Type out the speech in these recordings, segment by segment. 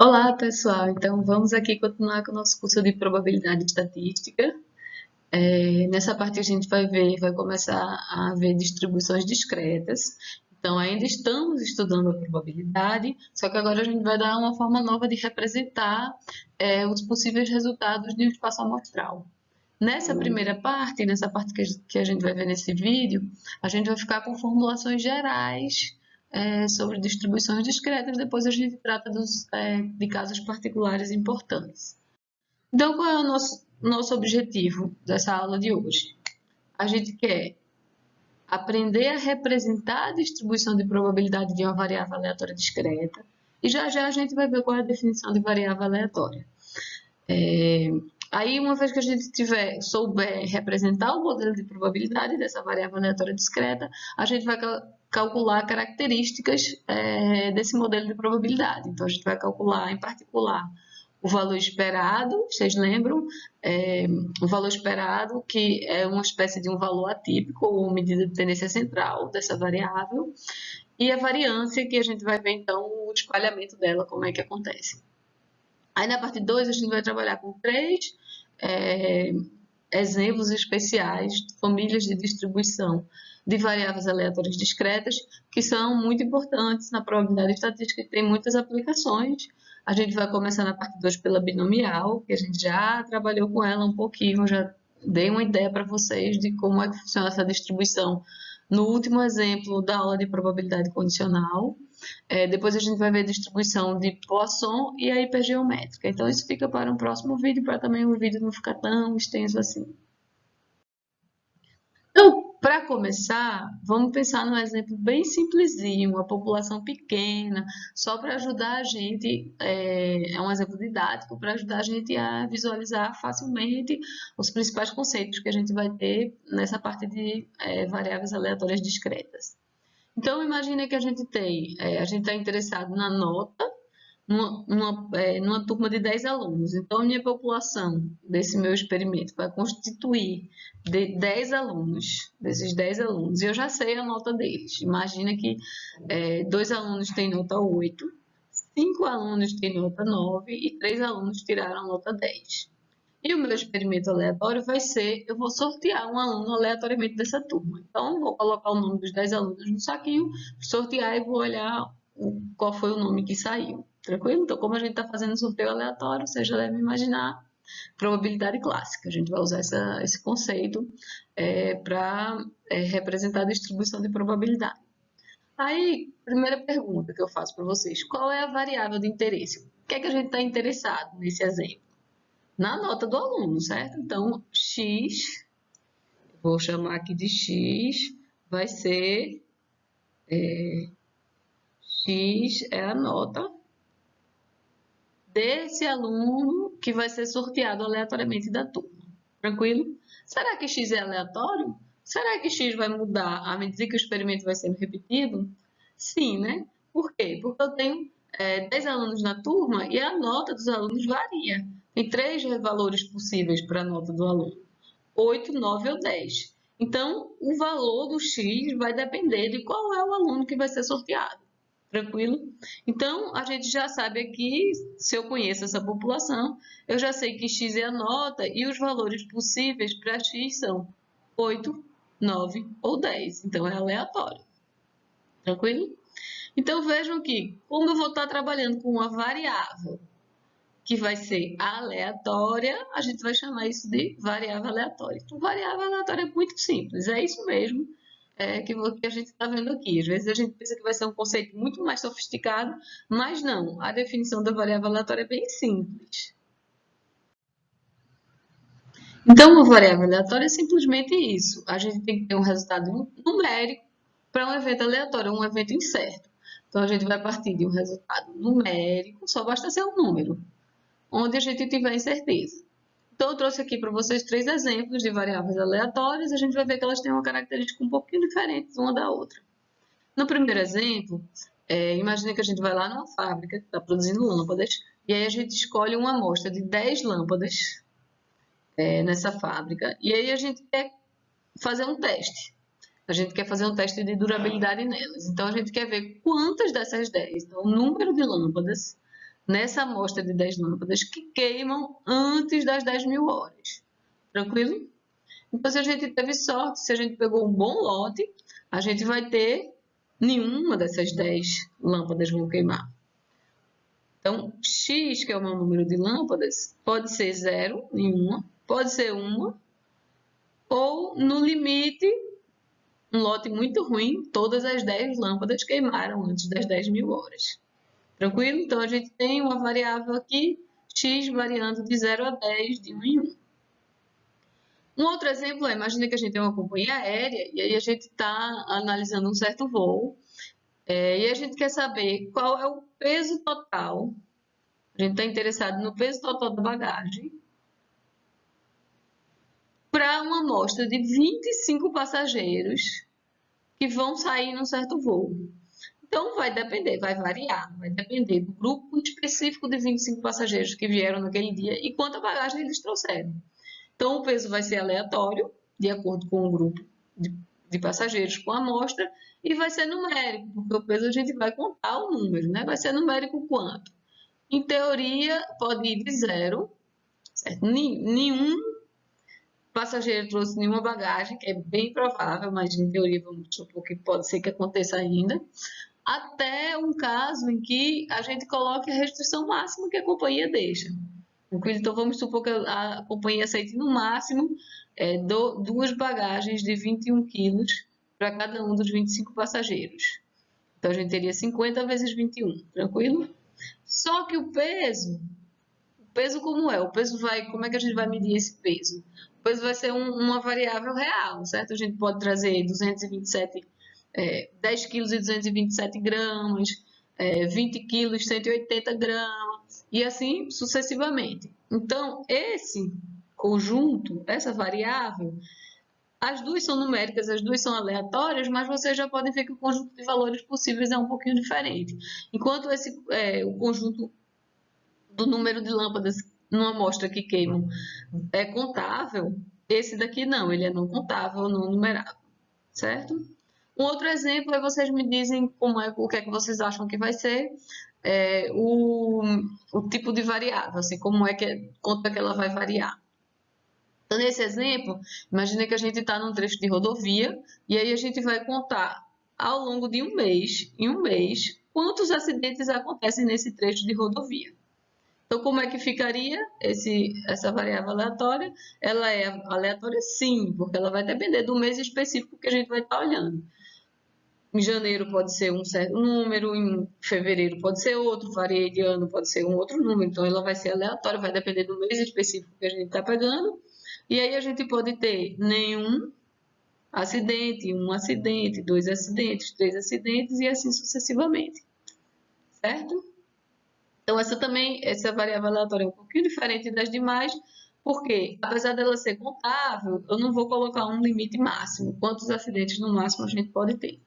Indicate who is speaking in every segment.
Speaker 1: Olá, pessoal. Então, vamos aqui continuar com o nosso curso de probabilidade estatística. Nessa parte a gente vai começar a ver distribuições discretas. Então, ainda estamos estudando a probabilidade, só que agora a gente vai dar uma forma nova de representar os possíveis resultados de um espaço amostral. Nessa primeira parte, que a gente vai ver nesse vídeo, a gente vai ficar com formulações gerais sobre distribuições discretas, depois a gente trata de casos particulares importantes. Então, qual é o nosso objetivo dessa aula de hoje? A gente quer aprender a representar a distribuição de probabilidade de uma variável aleatória discreta, e já já a gente vai ver qual é a definição de variável aleatória. Aí, uma vez que a gente souber representar o modelo de probabilidade dessa variável aleatória discreta, a gente vai calcular características desse modelo de probabilidade. Então, a gente vai calcular, em particular, o valor esperado, vocês lembram? O valor esperado, que é uma espécie de um valor atípico, ou medida de tendência central dessa variável, e a variância, que a gente vai ver, então, o espalhamento dela, como é que acontece. Aí, na parte 2, a gente vai trabalhar com 3 exemplos especiais, famílias de distribuição de variáveis aleatórias discretas, que são muito importantes na probabilidade estatística e tem muitas aplicações. A gente vai começar na parte 2 pela binomial, que a gente já trabalhou com ela um pouquinho, já dei uma ideia para vocês de como é que funciona essa distribuição no último exemplo da aula de probabilidade condicional. Depois a gente vai ver a distribuição de Poisson e a hipergeométrica. Então, isso fica para um próximo vídeo, para também o vídeo não ficar tão extenso assim. Então, para começar, vamos pensar num exemplo bem simplesinho, uma população pequena, só para ajudar a gente, é um exemplo didático, para ajudar a gente a visualizar facilmente os principais conceitos que a gente vai ter nessa parte de variáveis aleatórias discretas. Então, imagine que a gente está interessado na nota numa turma de 10 alunos. Então, a minha população desse meu experimento vai constituir de 10 alunos, desses 10 alunos, e eu já sei a nota deles. Imagina que 2 alunos têm nota 8, 5 alunos têm nota 9 e 3 alunos tiraram nota 10. E o meu experimento aleatório vai ser, eu vou sortear um aluno aleatoriamente dessa turma. Então, vou colocar o nome dos 10 alunos no saquinho, sortear e vou olhar qual foi o nome que saiu. Tranquilo? Então, como a gente está fazendo sorteio aleatório, você já deve imaginar probabilidade clássica. A gente vai usar esse conceito para representar a distribuição de probabilidade. Aí, primeira pergunta que eu faço para vocês, qual é a variável de interesse? O que é que a gente está interessado nesse exemplo? Na nota do aluno, certo? Então, x, vou chamar aqui de x, vai ser, x é a nota desse aluno que vai ser sorteado aleatoriamente da turma. Tranquilo? Será que x é aleatório? Será que x vai mudar à medida que o experimento vai sendo repetido? Sim, né? Por quê? Porque eu tenho 10 alunos na turma e a nota dos alunos varia. Tem 3 valores possíveis para a nota do aluno: 8, 9 ou 10. Então, o valor do x vai depender de qual é o aluno que vai ser sorteado. Tranquilo? Então, a gente já sabe aqui, se eu conheço essa população, eu já sei que x é a nota e os valores possíveis para x são 8, 9 ou 10. Então, é aleatório. Tranquilo? Então, vejam que, como eu vou estar trabalhando com uma variável que vai ser aleatória, a gente vai chamar isso de variável aleatória. Então, variável aleatória é muito simples, é isso mesmo que a gente está vendo aqui. Às vezes a gente pensa que vai ser um conceito muito mais sofisticado, mas não, a definição da variável aleatória é bem simples. Então, uma variável aleatória é simplesmente isso. A gente tem que ter um resultado numérico para um evento aleatório, um evento incerto. Então, a gente vai partir de um resultado numérico, só basta ser um número, onde a gente tiver incerteza. Então, eu trouxe aqui para vocês 3 exemplos de variáveis aleatórias. A gente vai ver que elas têm uma característica um pouquinho diferente uma da outra. No primeiro exemplo, imagina que a gente vai lá numa fábrica que está produzindo lâmpadas, e aí a gente escolhe uma amostra de 10 lâmpadas nessa fábrica, e aí a gente quer fazer um teste. A gente quer fazer um teste de durabilidade nelas. Então, a gente quer ver quantas dessas 10, então, o número de lâmpadas nessa amostra de 10 lâmpadas que queimam antes das 10.000 horas. Tranquilo? Então, se a gente teve sorte, se a gente pegou um bom lote, a gente vai ter nenhuma dessas 10 lâmpadas vão queimar. Então, X, que é o meu número de lâmpadas, pode ser 0, nenhuma, pode ser uma, ou, no limite, um lote muito ruim, todas as 10 lâmpadas queimaram antes das 10.000 horas. Tranquilo? Então, a gente tem uma variável aqui, x variando de 0 a 10, de 1 em 1. Um outro exemplo é, imagina que a gente tem uma companhia aérea e aí a gente está analisando um certo voo e a gente quer saber qual é o peso total. A gente está interessado no peso total da bagagem para uma amostra de 25 passageiros que vão sair num certo voo. Então, vai depender, vai variar, vai depender do grupo específico de 25 passageiros que vieram naquele dia e quanta bagagem eles trouxeram. Então, o peso vai ser aleatório, de acordo com o grupo de passageiros com a amostra, e vai ser numérico, porque o peso a gente vai contar o número, né? Vai ser numérico quanto? Em teoria, pode ir de 0, certo? Nenhum passageiro trouxe nenhuma bagagem, que é bem provável, mas em teoria vamos supor que pode ser que aconteça ainda, até um caso em que a gente coloque a restrição máxima que a companhia deixa. Então, vamos supor que a companhia aceite no máximo 2 bagagens de 21 quilos para cada um dos 25 passageiros. Então, a gente teria 50 vezes 21, tranquilo? Só que o peso como é? O peso como é que a gente vai medir esse peso? O peso vai ser uma variável real, certo? A gente pode trazer 10 quilos e 227 gramas, 20 quilos, 180 gramas, e assim sucessivamente. Então, esse conjunto, essa variável, as duas são numéricas, as duas são aleatórias, mas vocês já podem ver que o conjunto de valores possíveis é um pouquinho diferente. Enquanto o conjunto do número de lâmpadas numa amostra que queimam é contável, esse daqui não, ele é não contável, não numerável, certo? Um outro exemplo é vocês me dizem o que é que vocês acham que vai ser o tipo de variável, assim, quanto é que ela vai variar. Então, nesse exemplo, imagine que a gente está num trecho de rodovia e aí a gente vai contar ao longo de em um mês, quantos acidentes acontecem nesse trecho de rodovia. Então, como é que ficaria essa variável aleatória? Ela é aleatória sim, porque ela vai depender do mês específico que a gente vai estar olhando. Em janeiro pode ser um certo número, em fevereiro pode ser outro, varia de ano pode ser um outro número. Então, ela vai ser aleatória, vai depender do mês específico que a gente está pegando. E aí a gente pode ter nenhum acidente, um acidente, 2 acidentes, 3 acidentes e assim sucessivamente. Certo? Então, essa variável aleatória é um pouquinho diferente das demais, porque, apesar dela ser contável, eu não vou colocar um limite máximo. Quantos acidentes no máximo a gente pode ter?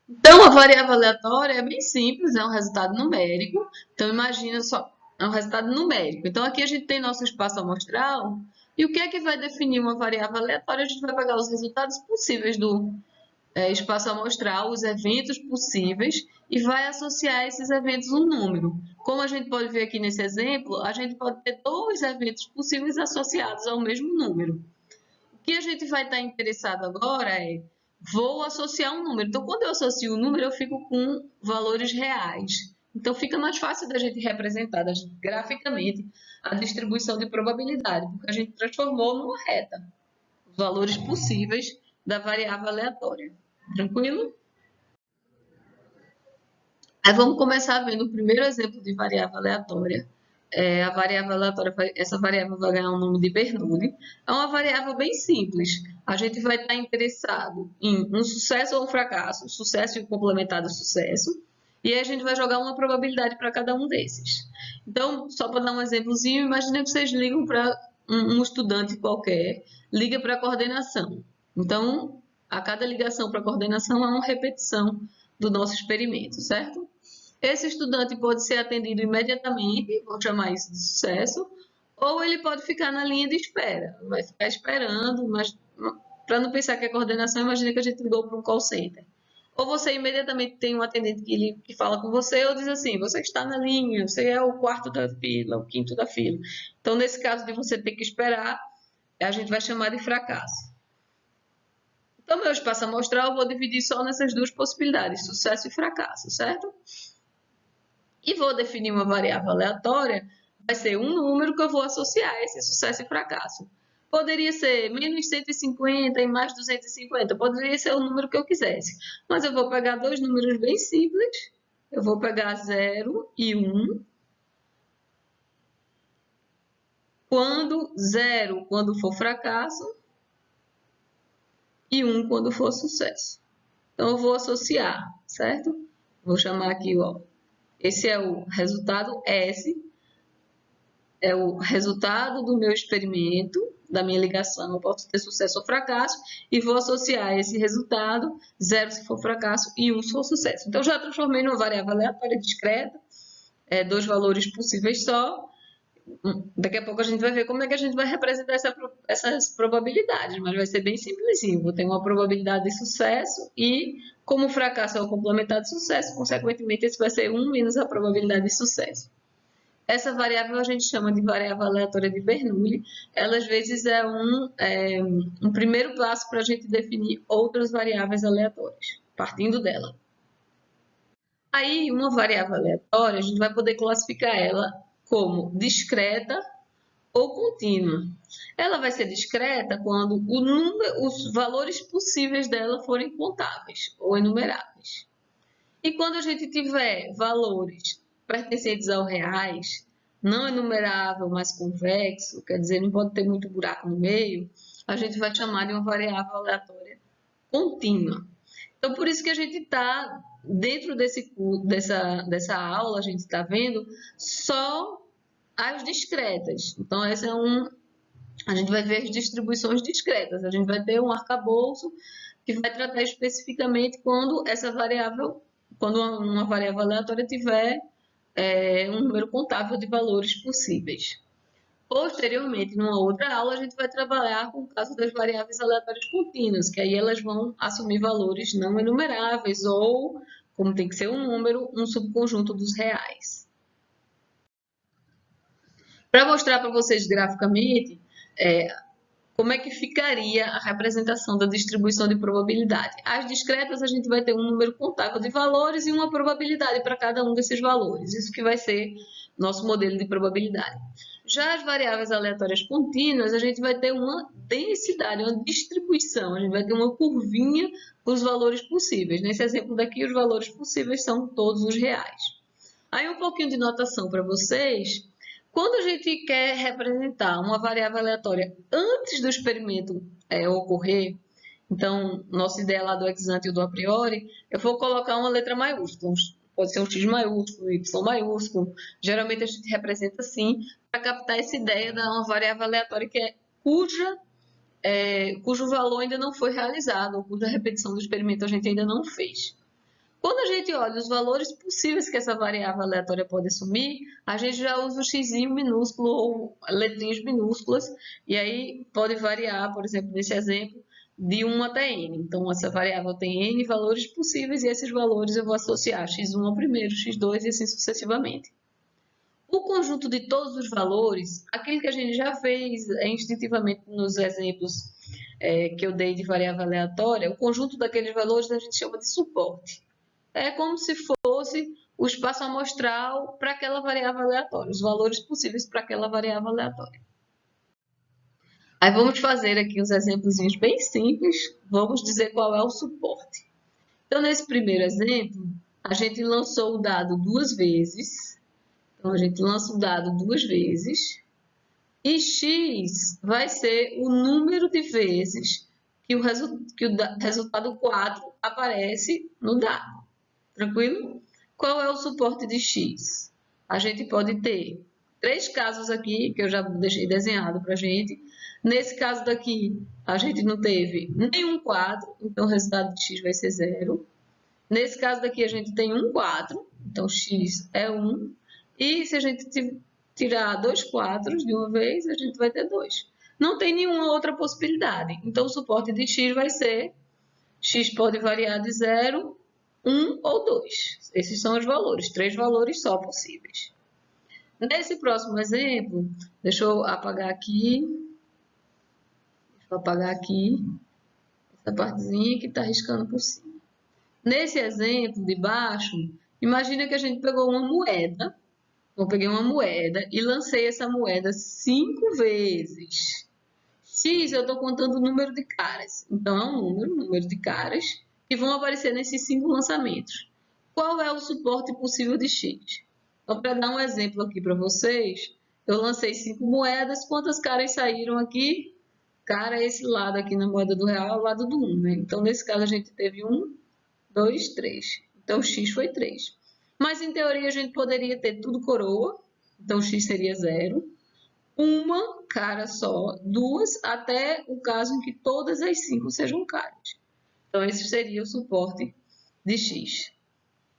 Speaker 1: Então, a variável aleatória é bem simples, é um resultado numérico. Então, imagina só, é um resultado numérico. Então, aqui a gente tem nosso espaço amostral. E o que é que vai definir uma variável aleatória? A gente vai pegar os resultados possíveis do espaço amostral, os eventos possíveis, e vai associar esses eventos um número. Como a gente pode ver aqui nesse exemplo, a gente pode ter 2 eventos possíveis associados ao mesmo número. O que a gente vai estar interessado agora vou associar um número. Então, quando eu associo um número, eu fico com valores reais. Então, fica mais fácil da gente representar graficamente a distribuição de probabilidade, porque a gente transformou numa reta os valores possíveis da variável aleatória. Tranquilo? Aí vamos começar vendo o primeiro exemplo de variável aleatória. A variável aleatória, essa variável vai ganhar o nome de Bernoulli. É uma variável bem simples. A gente vai estar interessado em um sucesso ou um fracasso, sucesso e complementado sucesso. E aí a gente vai jogar uma probabilidade para cada um desses. Então, só para dar um exemplozinho, imagine que vocês ligam para um estudante qualquer, liga para a coordenação. Então, a cada ligação para a coordenação é uma repetição do nosso experimento, certo? Esse estudante pode ser atendido imediatamente, vou chamar isso de sucesso, ou ele pode ficar na linha de espera, vai ficar esperando, mas para não pensar que é coordenação, imagina que a gente ligou para um call center. Ou você imediatamente tem um atendente que fala com você, ou diz assim, você está na linha, você é o quarto da fila, o quinto da fila. Então, nesse caso de você ter que esperar, a gente vai chamar de fracasso. Então, meu espaço amostral eu vou dividir só nessas duas possibilidades, sucesso e fracasso, certo? E vou definir uma variável aleatória, vai ser um número que eu vou associar a esse sucesso e fracasso. Poderia ser menos 150 e mais 250, poderia ser o número que eu quisesse. Mas eu vou pegar dois números bem simples, eu vou pegar 0 e 1. Quando 0 quando for fracasso e 1 quando for sucesso. Então eu vou associar, certo? Vou chamar aqui, ó. Esse é o resultado S, é o resultado do meu experimento, da minha ligação. Eu posso ter sucesso ou fracasso e vou associar esse resultado, 0 se for fracasso e 1 se for sucesso. Então, já transformei numa variável aleatória discreta, dois valores possíveis só. Daqui a pouco a gente vai ver como é que a gente vai representar essas probabilidades, mas vai ser bem simplesinho. Vou ter uma probabilidade de sucesso e, como o fracasso é o complementar de sucesso, consequentemente, esse vai ser 1 menos a probabilidade de sucesso. Essa variável a gente chama de variável aleatória de Bernoulli. Ela, às vezes, é um primeiro passo para a gente definir outras variáveis aleatórias, partindo dela. Aí, uma variável aleatória, a gente vai poder classificar ela como discreta ou contínua. Ela vai ser discreta quando os valores possíveis dela forem contáveis ou enumeráveis. E quando a gente tiver valores pertencentes aos reais, não enumerável, mas convexo, quer dizer, não pode ter muito buraco no meio, a gente vai chamar de uma variável aleatória contínua. Então, por isso que a gente está, dentro dessa aula, a gente está vendo só as discretas. Então, a gente vai ver as distribuições discretas. A gente vai ter um arcabouço que vai tratar especificamente quando uma variável aleatória tiver um número contável de valores possíveis. Posteriormente, numa outra aula, a gente vai trabalhar com o caso das variáveis aleatórias contínuas, que aí elas vão assumir valores não enumeráveis ou, como tem que ser um número, um subconjunto dos reais. Para mostrar para vocês graficamente como é que ficaria a representação da distribuição de probabilidade. As discretas, a gente vai ter um número contável de valores e uma probabilidade para cada um desses valores. Isso que vai ser nosso modelo de probabilidade. Já as variáveis aleatórias contínuas, a gente vai ter uma densidade, uma distribuição. A gente vai ter uma curvinha com os valores possíveis. Nesse exemplo daqui, os valores possíveis são todos os reais. Aí um pouquinho de notação para vocês. Quando a gente quer representar uma variável aleatória antes do experimento ocorrer, então, nossa ideia lá do ex ante e do a priori, eu vou colocar uma letra maiúscula, pode ser um X maiúsculo, Y maiúsculo, geralmente a gente representa assim, para captar essa ideia de uma variável aleatória cujo valor ainda não foi realizado, ou cuja repetição do experimento a gente ainda não fez. Quando a gente olha os valores possíveis que essa variável aleatória pode assumir, a gente já usa o x minúsculo ou letrinhas minúsculas, e aí pode variar, por exemplo, nesse exemplo, de 1 até n. Então, essa variável tem n valores possíveis e esses valores eu vou associar x1 ao primeiro, x2 e assim sucessivamente. O conjunto de todos os valores, aquilo que a gente já fez instintivamente nos exemplos que eu dei de variável aleatória, o conjunto daqueles valores a gente chama de suporte. É como se fosse o espaço amostral para aquela variável aleatória, os valores possíveis para aquela variável aleatória. Aí vamos fazer aqui uns exemplos bem simples, vamos dizer qual é o suporte. Então, nesse primeiro exemplo, a gente lançou o dado duas vezes. Então, a gente lança o dado duas vezes. E x vai ser o número de vezes que o resultado 4 aparece no dado. Tranquilo? Qual é o suporte de x? A gente pode ter três casos aqui, que eu já deixei desenhado para a gente. Nesse caso daqui, a gente não teve nenhum 4, então o resultado de x vai ser 0. Nesse caso daqui, a gente tem um 4, então x é 1. E se a gente tirar dois 4 de uma vez, a gente vai ter 2. Não tem nenhuma outra possibilidade. Então, o suporte de x vai ser, x pode variar de 0 1 ou 2. Esses são os valores, 3 valores só possíveis. Nesse próximo exemplo, deixa eu apagar aqui. Essa partezinha que está riscando por cima. Nesse exemplo de baixo, imagina que a gente pegou uma moeda. Eu peguei uma moeda e lancei essa moeda 5 vezes. X, eu estou contando o número de caras. Então, é um número de caras que vão aparecer nesses 5 lançamentos. Qual é o suporte possível de X? Então, para dar um exemplo aqui para vocês, eu lancei 5 moedas. Quantas caras saíram aqui? Cara, esse lado aqui na moeda do real é o lado do 1, né? Então, nesse caso, a gente teve 1, 2, 3. Então, X foi 3. Mas, em teoria, a gente poderia ter tudo coroa. Então, X seria 0. Uma cara só, 2, até o caso em que todas as 5 sejam caras. Então, esse seria o suporte de X.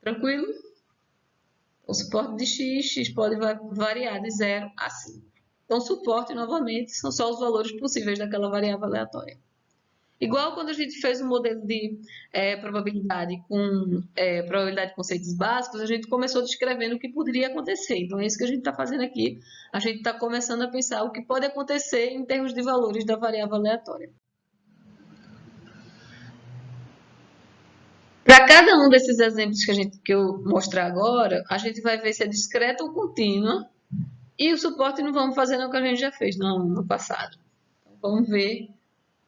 Speaker 1: Tranquilo? O suporte de X pode variar de 0 a 5. Então, suporte, novamente, são só os valores possíveis daquela variável aleatória. Igual quando a gente fez um modelo de probabilidade com probabilidade de conceitos básicos, a gente começou descrevendo o que poderia acontecer. Então, é isso que a gente está fazendo aqui. A gente está começando a pensar o que pode acontecer em termos de valores da variável aleatória. Para cada um desses exemplos que eu mostrar agora, a gente vai ver se é discreta ou contínua. E o suporte não vamos fazer no que a gente já fez no passado. Então, vamos ver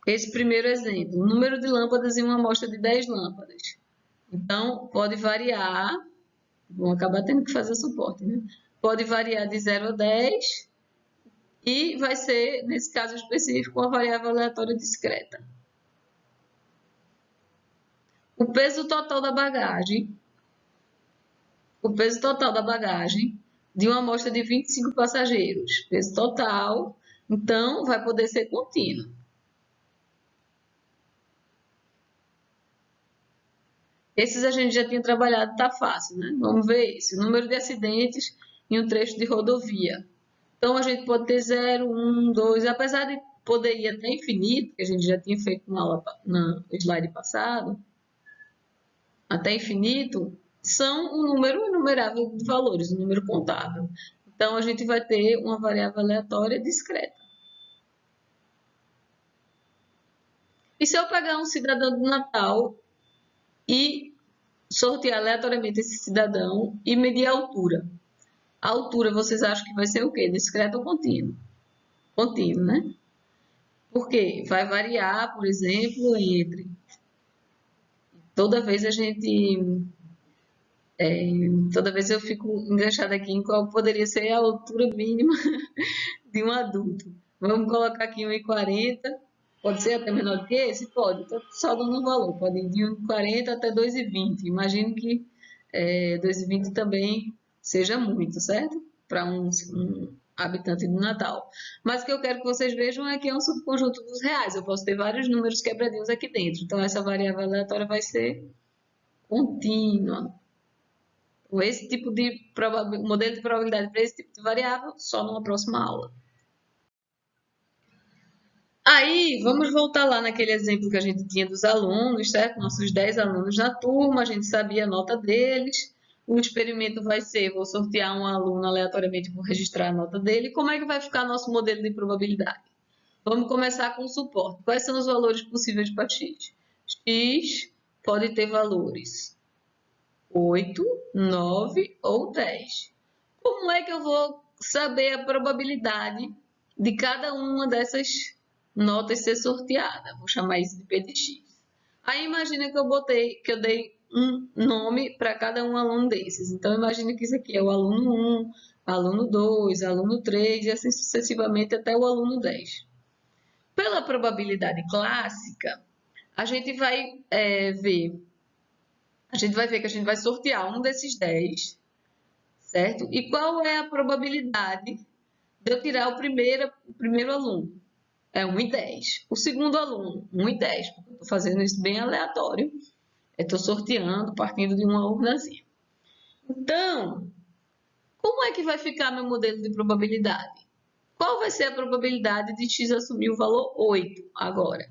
Speaker 1: esse primeiro exemplo. O número de lâmpadas em uma amostra de 10 lâmpadas. Então, pode variar. Vão acabar tendo que fazer suporte, né? Pode variar de 0 a 10. E vai ser, nesse caso específico, uma variável aleatória discreta. O peso total da bagagem. O peso total da bagagem de uma amostra de 25 passageiros. Peso total, então, vai poder ser contínuo. Esses a gente já tinha trabalhado, tá fácil, né? Vamos ver esse. O número de acidentes em um trecho de rodovia. Então, a gente pode ter 0, 1, 2, apesar de poder ir até infinito, que a gente já tinha feito na aula, no slide passado, até infinito, são um número inumerável de valores, um número contável. Então, a gente vai ter uma variável aleatória discreta. E se eu pegar um cidadão do Natal e sortear aleatoriamente esse cidadão e medir a altura? A altura, vocês acham que vai ser o quê? Discreto ou contínuo? Contínuo, né? Por quê? Vai variar, por exemplo, entre... Toda vez toda vez eu fico enganchada aqui em qual poderia ser a altura mínima de um adulto. Vamos colocar aqui 1,40. Pode ser até menor do que esse? Pode. Estou só dando um valor. Pode ir de 1,40 até 2,20. Imagino que 2,20 também seja muito, certo? Para um habitante do Natal. Mas o que eu quero que vocês vejam é que é um subconjunto dos reais. Eu posso ter vários números quebradinhos aqui dentro. Então, essa variável aleatória vai ser contínua. Esse tipo de modelo de probabilidade para esse tipo de variável, só numa próxima aula. Aí, vamos voltar lá naquele exemplo que a gente tinha dos alunos, certo? Nossos 10 alunos na turma, a gente sabia a nota deles. O experimento vai ser, vou sortear um aluno aleatoriamente, vou registrar a nota dele. Como é que vai ficar nosso modelo de probabilidade? Vamos começar com o suporte. Quais são os valores possíveis para x? X pode ter valores 8, 9 ou 10. Como é que eu vou saber a probabilidade de cada uma dessas notas ser sorteada? Vou chamar isso de P de X. Aí imagina que eu dei um nome para cada um aluno desses. Então imagina que isso aqui é o aluno 1, aluno 2, aluno 3 e assim sucessivamente até o aluno 10. Pela probabilidade clássica, a gente vai ver que a gente vai sortear um desses 10, certo? E qual é a probabilidade de eu tirar o primeiro aluno? É 1 em 10. O segundo aluno, 1 em 10, porque eu estou fazendo isso bem aleatório. Eu estou sorteando, partindo de uma urnazinha. Então, como é que vai ficar meu modelo de probabilidade? Qual vai ser a probabilidade de x assumir o valor 8 agora?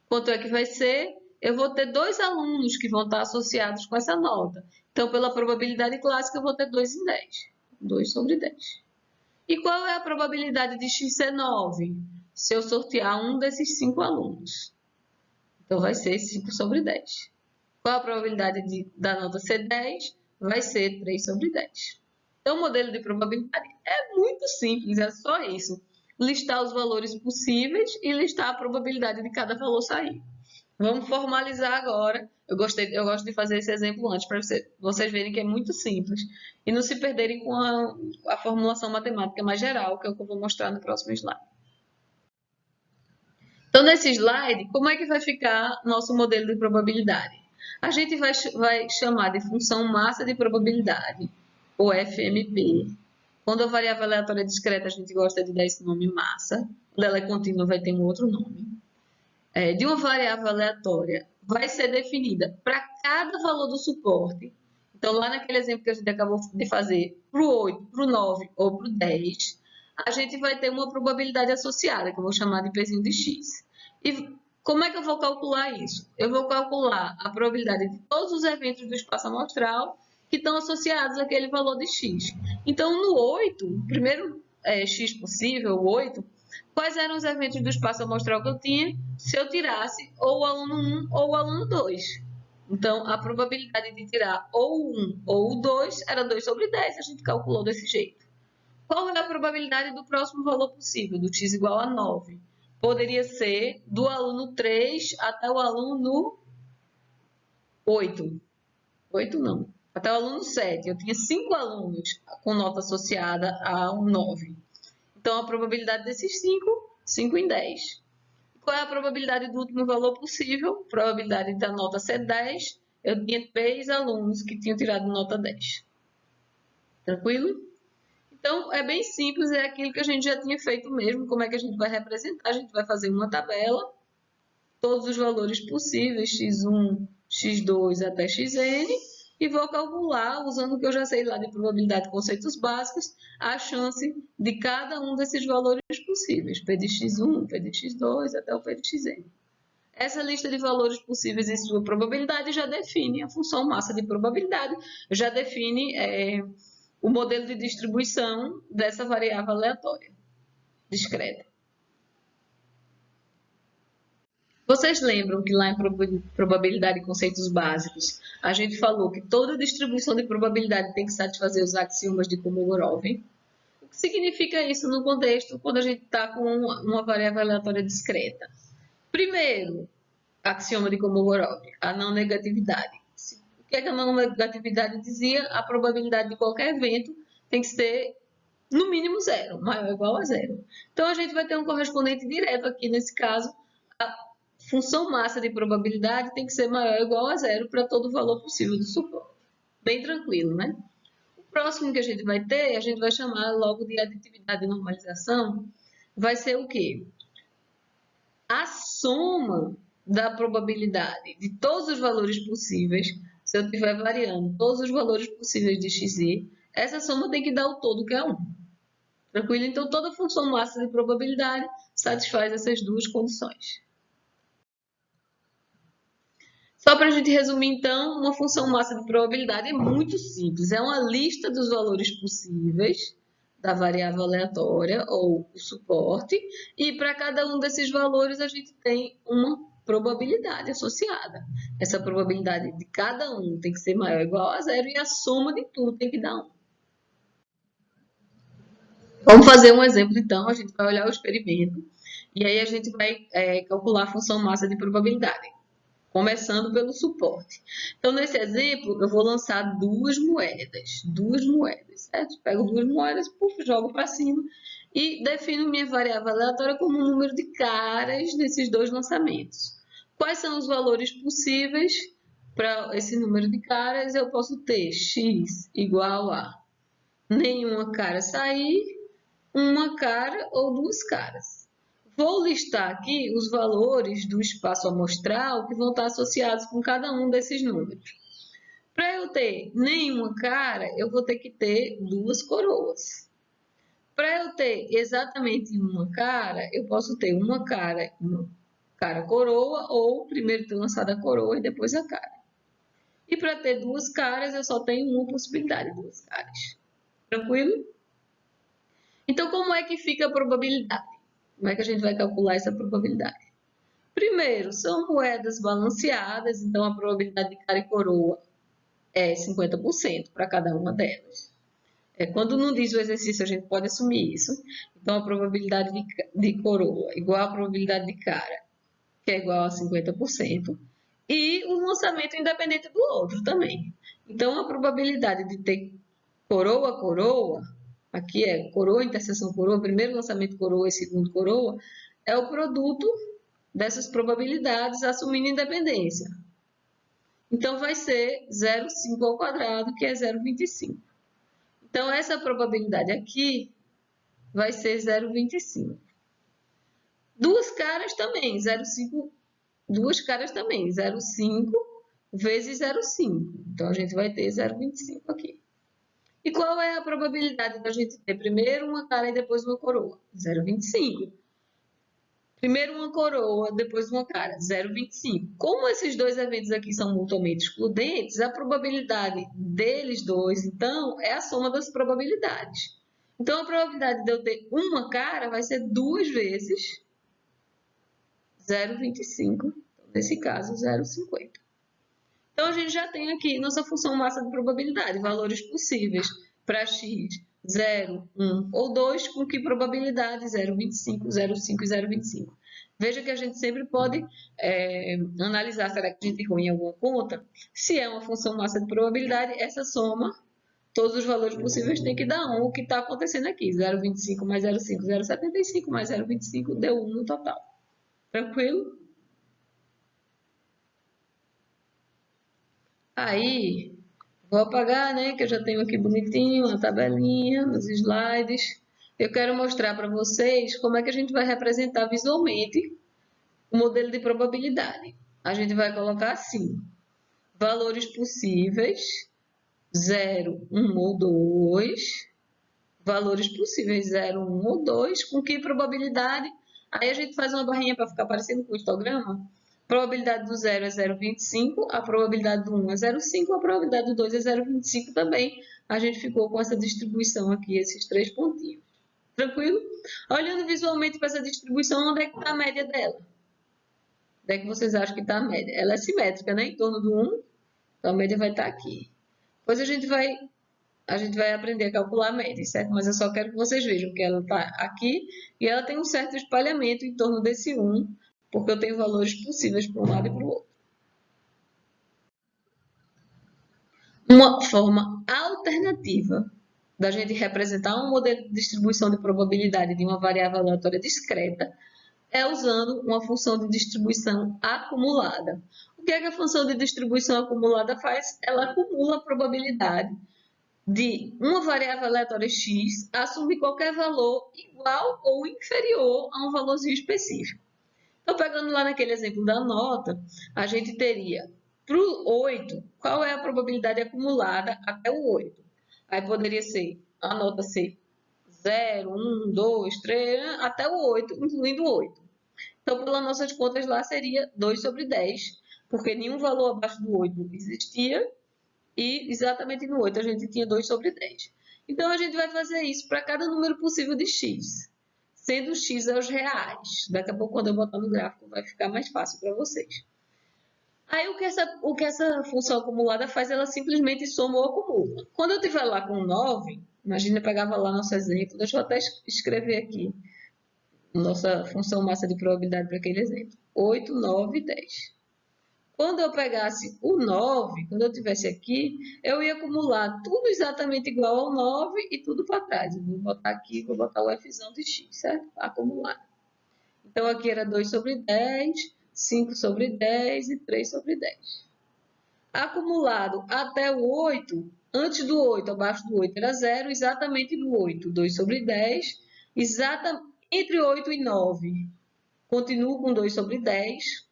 Speaker 1: Quanto é que vai ser? eu vou ter 2 alunos que vão estar associados com essa nota. Então, pela probabilidade clássica, eu vou ter 2 em 10. 2 sobre 10. E qual é a probabilidade de x ser 9? Se eu sortear um desses 5 alunos. Então, vai ser 5 sobre 10. Qual a probabilidade da nota ser 10? Vai ser 3 sobre 10. Então, o modelo de probabilidade é muito simples, é só isso. Listar os valores possíveis e listar a probabilidade de cada valor sair. Vamos formalizar agora. Eu gosto de fazer esse exemplo antes, para vocês verem que é muito simples e não se perderem com a formulação matemática mais geral, que é o que eu vou mostrar no próximo slide. Então, nesse slide, como é que vai ficar nosso modelo de probabilidade? A gente vai chamar de função massa de probabilidade, ou FMP. Quando a variável aleatória discreta, a gente gosta de dar esse nome massa. Quando ela é contínua, vai ter um outro nome. De uma variável aleatória vai ser definida para cada valor do suporte. Então, lá naquele exemplo que a gente acabou de fazer, para o 8, para o 9 ou para o 10, a gente vai ter uma probabilidade associada, que eu vou chamar de pezinho de x. E como é que eu vou calcular isso? Eu vou calcular a probabilidade de todos os eventos do espaço amostral que estão associados àquele valor de x. Então, no 8, o primeiro x possível, o 8, quais eram os eventos do espaço amostral que eu tinha se eu tirasse ou o aluno 1 ou o aluno 2? Então, a probabilidade de tirar ou o 1 ou o 2 era 2 sobre 10, a gente calculou desse jeito. Qual é a probabilidade do próximo valor possível, do x igual a 9? Poderia ser do aluno 3 até o aluno 8. 8 não. Até o aluno 7. Eu tinha 5 alunos com nota associada a um 9. Então, a probabilidade desses 5, 5 em 10. Qual é a probabilidade do último valor possível? Probabilidade da nota ser 10. Eu tinha 3 alunos que tinham tirado nota 10. Tranquilo? Então, é bem simples, é aquilo que a gente já tinha feito mesmo. Como é que a gente vai representar? A gente vai fazer uma tabela, todos os valores possíveis, x1, x2 até xn, e vou calcular, usando o que eu já sei lá de probabilidade de conceitos básicos, a chance de cada um desses valores possíveis, p de x1, p de x2 até o p de xn. Essa lista de valores possíveis e sua probabilidade já define a função massa de probabilidade, já define o modelo de distribuição dessa variável aleatória, discreta. Vocês lembram que lá em probabilidade e conceitos básicos, a gente falou que toda distribuição de probabilidade tem que satisfazer os axiomas de Kolmogorov? O que significa isso no contexto quando a gente está com uma variável aleatória discreta? Primeiro, axioma de Kolmogorov, a não negatividade. O que é que a não negatividade dizia? A probabilidade de qualquer evento tem que ser no mínimo zero, maior ou igual a zero. Então, a gente vai ter um correspondente direto aqui, nesse caso, a função massa de probabilidade tem que ser maior ou igual a zero para todo valor possível do suporte. Bem tranquilo, né? O próximo que a gente vai ter, a gente vai chamar logo de aditividade e normalização, vai ser o quê? A soma da probabilidade de todos os valores possíveis, se eu estiver variando todos os valores possíveis de xi, essa soma tem que dar o todo que é 1. Tranquilo? Então, toda função massa de probabilidade satisfaz essas duas condições. Só para a gente resumir, então, uma função massa de probabilidade é muito simples. É uma lista dos valores possíveis da variável aleatória ou o suporte, e para cada um desses valores a gente tem uma probabilidade associada. Essa probabilidade de cada um tem que ser maior ou igual a zero e a soma de tudo tem que dar 1. Vamos fazer um exemplo, então, a gente vai olhar o experimento e aí a gente vai calcular a função massa de probabilidade, começando pelo suporte. Então, nesse exemplo, eu vou lançar duas moedas, certo? Pego duas moedas, jogo para cima e defino minha variável aleatória como um número de caras nesses dois lançamentos. Quais são os valores possíveis para esse número de caras? Eu posso ter x igual a nenhuma cara sair, uma cara ou duas caras. Vou listar aqui os valores do espaço amostral que vão estar associados com cada um desses números. Para eu ter nenhuma cara, eu vou ter que ter duas coroas. Para eu ter exatamente uma cara, eu posso ter uma cara cara-coroa, ou primeiro ter lançado a coroa e depois a cara. E para ter duas caras, eu só tenho uma possibilidade, duas caras. Tranquilo? Então, como é que fica a probabilidade? Como é que a gente vai calcular essa probabilidade? Primeiro, são moedas balanceadas, então a probabilidade de cara e coroa é 50% para cada uma delas. Quando não diz o exercício, a gente pode assumir isso. Então, a probabilidade de coroa igual à probabilidade de cara, que é igual a 50%. E o lançamento independente do outro também. Então, a probabilidade de ter coroa, aqui é coroa, interseção coroa, primeiro lançamento coroa e segundo coroa, é o produto dessas probabilidades assumindo independência. Então, vai ser 0,5 ao quadrado, que é 0,25. Então, essa probabilidade aqui vai ser 0,25. Duas caras também, 0,5. Duas caras também, 0,5 vezes 0,5. Então, a gente vai ter 0,25 aqui. E qual é a probabilidade da gente ter primeiro uma cara e depois uma coroa? 0,25. Primeiro uma coroa, depois uma cara, 0,25. Como esses dois eventos aqui são mutuamente excludentes, a probabilidade deles dois, então, é a soma das probabilidades. Então, a probabilidade de eu ter uma cara vai ser duas vezes 0,25. Nesse caso, 0,50. Então, a gente já tem aqui nossa função massa de probabilidade, valores possíveis para x, 0, 1 ou 2, com que probabilidade 0,25, 0,5 e 0,25. Veja que a gente sempre pode analisar, será que a gente errou em alguma conta? Se é uma função massa de probabilidade, essa soma, todos os valores possíveis tem que dar 1, o que está acontecendo aqui, 0,25 mais 0,5, 0,75 mais 0,25 deu 1 no total. Tranquilo? Aí, vou apagar, né, que eu já tenho aqui bonitinho a tabelinha, os slides. Eu quero mostrar para vocês como é que a gente vai representar visualmente o modelo de probabilidade. A gente vai colocar assim, valores possíveis, 0, 1 ou 2, valores possíveis 0, 1 ou 2, com que probabilidade? Aí a gente faz uma barrinha para ficar parecendo com o histograma. A probabilidade do 0 é 0,25, a probabilidade do 1 é 0,5, a probabilidade do 2 é 0,25 também. A gente ficou com essa distribuição aqui, esses três pontinhos. Tranquilo? Olhando visualmente para essa distribuição, onde é que está a média dela? Onde é que vocês acham que está a média? Ela é simétrica, né? Em torno do 1, então a média vai estar aqui. Depois a gente vai aprender a calcular a média, certo? Mas eu só quero que vocês vejam que ela está aqui e ela tem um certo espalhamento em torno desse 1, porque eu tenho valores possíveis para um lado e para o outro. Uma forma alternativa da gente representar um modelo de distribuição de probabilidade de uma variável aleatória discreta é usando uma função de distribuição acumulada. O que é que a função de distribuição acumulada faz? Ela acumula a probabilidade de uma variável aleatória x assumir qualquer valor igual ou inferior a um valorzinho específico. Então, pegando lá naquele exemplo da nota, a gente teria para o 8, qual é a probabilidade acumulada até o 8? Aí poderia ser a nota ser 0, 1, 2, 3, até o 8, incluindo o 8. Então, pelas nossas contas lá, seria 2 sobre 10, porque nenhum valor abaixo do 8 existia, e exatamente no 8 a gente tinha 2 sobre 10. Então, a gente vai fazer isso para cada número possível de x, sendo x aos reais. Daqui a pouco, quando eu botar no gráfico, vai ficar mais fácil para vocês. Aí, o que essa função acumulada faz, ela simplesmente soma ou acumula. Quando eu estiver lá com 9, imagina, eu pegava lá nosso exemplo, deixa eu até escrever aqui, nossa função massa de probabilidade para aquele exemplo. 8, 9, 10. Quando eu pegasse o 9, quando eu tivesse aqui, eu ia acumular tudo exatamente igual ao 9 e tudo para trás. Eu vou botar aqui, vou botar o Fzão de x, certo? Acumular. Então, aqui era 2 sobre 10, 5 sobre 10 e 3 sobre 10. Acumulado até o 8, antes do 8, abaixo do 8 era 0, exatamente no 8, 2 sobre 10, entre 8 e 9, continuo com 2 sobre 10,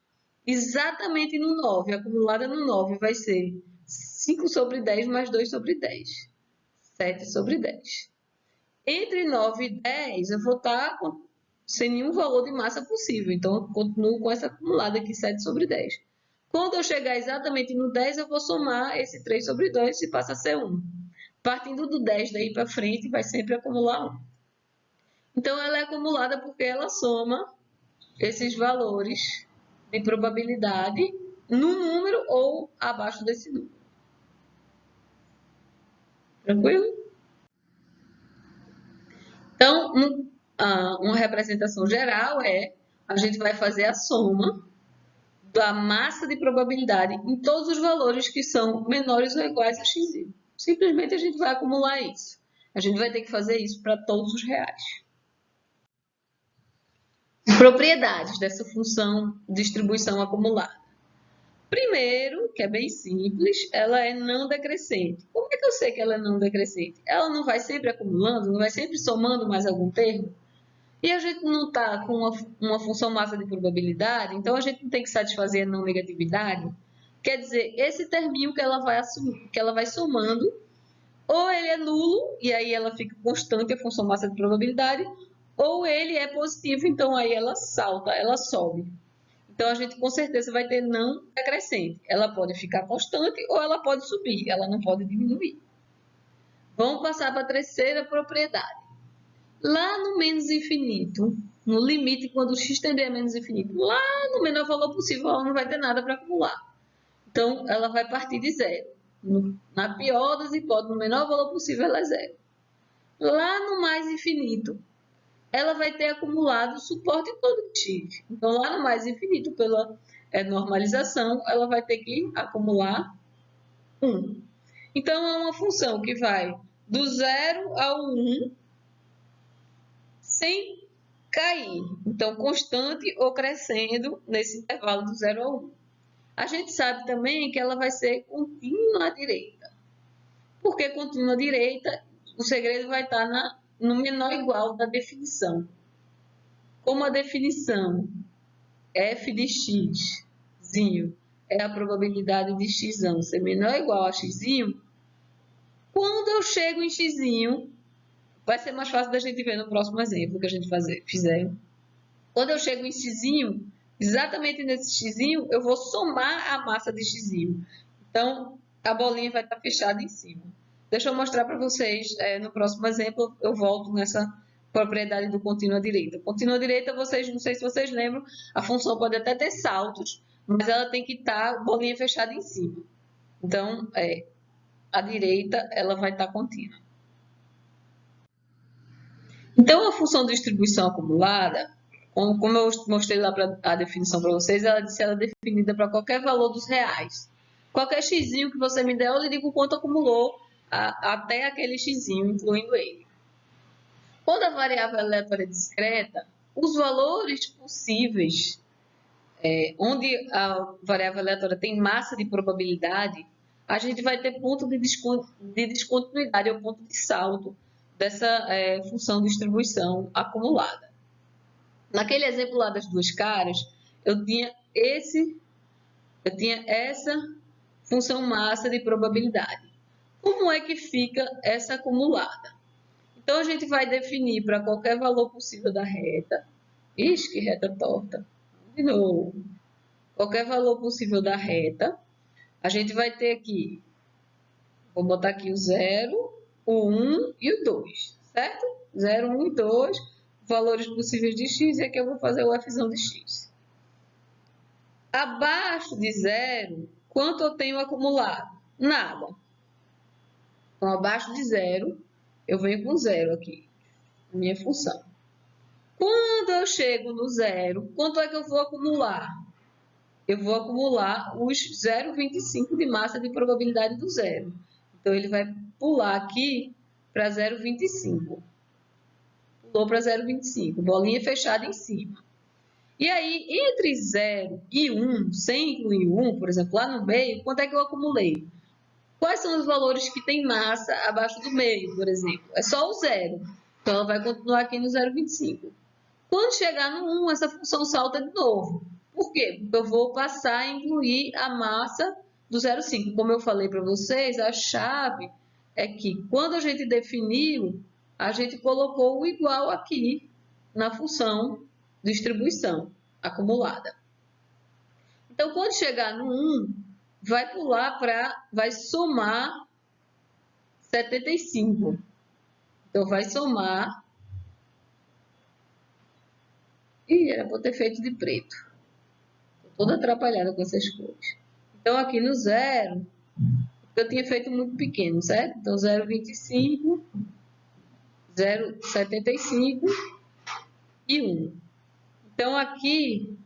Speaker 1: exatamente no 9, acumulada no 9 vai ser 5 sobre 10 mais 2 sobre 10, 7 sobre 10. Entre 9 e 10, eu vou estar sem nenhum valor de massa possível. Então, eu continuo com essa acumulada aqui, 7 sobre 10. Quando eu chegar exatamente no 10, eu vou somar esse 3 sobre 2 e passa a ser 1. Partindo do 10 daí para frente, vai sempre acumular 1. Então, ela é acumulada porque ela soma esses valores de probabilidade no número ou abaixo desse número. Tranquilo? Então, uma representação geral a gente vai fazer a soma da massa de probabilidade em todos os valores que são menores ou iguais a x. Simplesmente a gente vai acumular isso. A gente vai ter que fazer isso para todos os reais. Propriedades dessa função distribuição acumulada. Primeiro, que é bem simples, ela é não decrescente. Como é que eu sei que ela é não decrescente? Ela não vai sempre acumulando, não vai sempre somando mais algum termo? E a gente não está com uma função massa de probabilidade, então a gente não tem que satisfazer a não negatividade. Quer dizer, esse terminho que ela vai somando, ou ele é nulo, e aí ela fica constante, a função massa de probabilidade, ou ele é positivo, então aí ela salta, ela sobe. Então, a gente com certeza vai ter não decrescente. Ela pode ficar constante ou ela pode subir, ela não pode diminuir. Vamos passar para a terceira propriedade. Lá no menos infinito, no limite, quando o x tender a menos infinito, lá no menor valor possível, ela não vai ter nada para acumular. Então, ela vai partir de zero. Na pior das hipóteses, no menor valor possível, ela é zero. Lá no mais infinito, ela vai ter acumulado o suporte todo de x. Então, lá no mais infinito, pela normalização, ela vai ter que acumular 1. Então, é uma função que vai do 0 ao 1 sem cair. Então, constante ou crescendo nesse intervalo do 0 ao 1. A gente sabe também que ela vai ser contínua à direita. Por que contínua à direita? O segredo vai estar no menor igual da definição. Como a definição f de x é a probabilidade de x ser menor ou igual a x, quando eu chego em x, vai ser mais fácil da gente ver no próximo exemplo que a gente fizer. Quando eu chego em x, exatamente nesse x, eu vou somar a massa de x. Então, a bolinha vai estar fechada em cima. Deixa eu mostrar para vocês, no próximo exemplo, eu volto nessa propriedade do contínuo à direita. Contínuo à direita, não sei se vocês lembram, a função pode até ter saltos, mas ela tem que estar bolinha fechada em cima. Então, a direita, ela vai estar contínua. Então, a função de distribuição acumulada, como eu mostrei lá a definição para vocês, ela é definida para qualquer valor dos reais. Qualquer x que você me der, eu lhe digo quanto acumulou até aquele x, incluindo ele. Quando a variável aleatória é discreta, os valores possíveis, onde a variável aleatória tem massa de probabilidade, a gente vai ter ponto de descontinuidade, ou ponto de salto dessa função de distribuição acumulada. Naquele exemplo lá das duas caras, eu tinha essa função massa de probabilidade. Como é que fica essa acumulada? Então, a gente vai definir para qualquer valor possível da reta. Ixi, que reta torta. De novo. Qualquer valor possível da reta. A gente vai ter aqui, vou botar aqui o 0, o 1 e o 2, certo? 0, 1 e 2, valores possíveis de x, e aqui eu vou fazer o f de x. Abaixo de 0, quanto eu tenho acumulado? Nada. Então, abaixo de 0, eu venho com 0 aqui, minha função. Quando eu chego no 0, quanto é que eu vou acumular? Eu vou acumular os 0,25 de massa de probabilidade do 0. Então, ele vai pular aqui para 0,25. Pulou para 0,25, bolinha fechada em cima. E aí, entre 0 e 1, sem incluir o 1, por exemplo, lá no meio, quanto é que eu acumulei? Quais são os valores que tem massa abaixo do meio, por exemplo? É só o 0. Então, ela vai continuar aqui no 0,25. Quando chegar no 1, essa função salta de novo. Por quê? Porque eu vou passar a incluir a massa do 0,5. Como eu falei para vocês, a chave é que quando a gente definiu, a gente colocou o igual aqui na função distribuição acumulada. Então, quando chegar no 1, vai somar 75. Então, vai somar... era para ter feito de preto. Estou toda atrapalhada com essas cores. Então, aqui no 0, eu tinha feito muito pequeno, certo? Então, 0,25, 0,75 e 1. Então, aqui,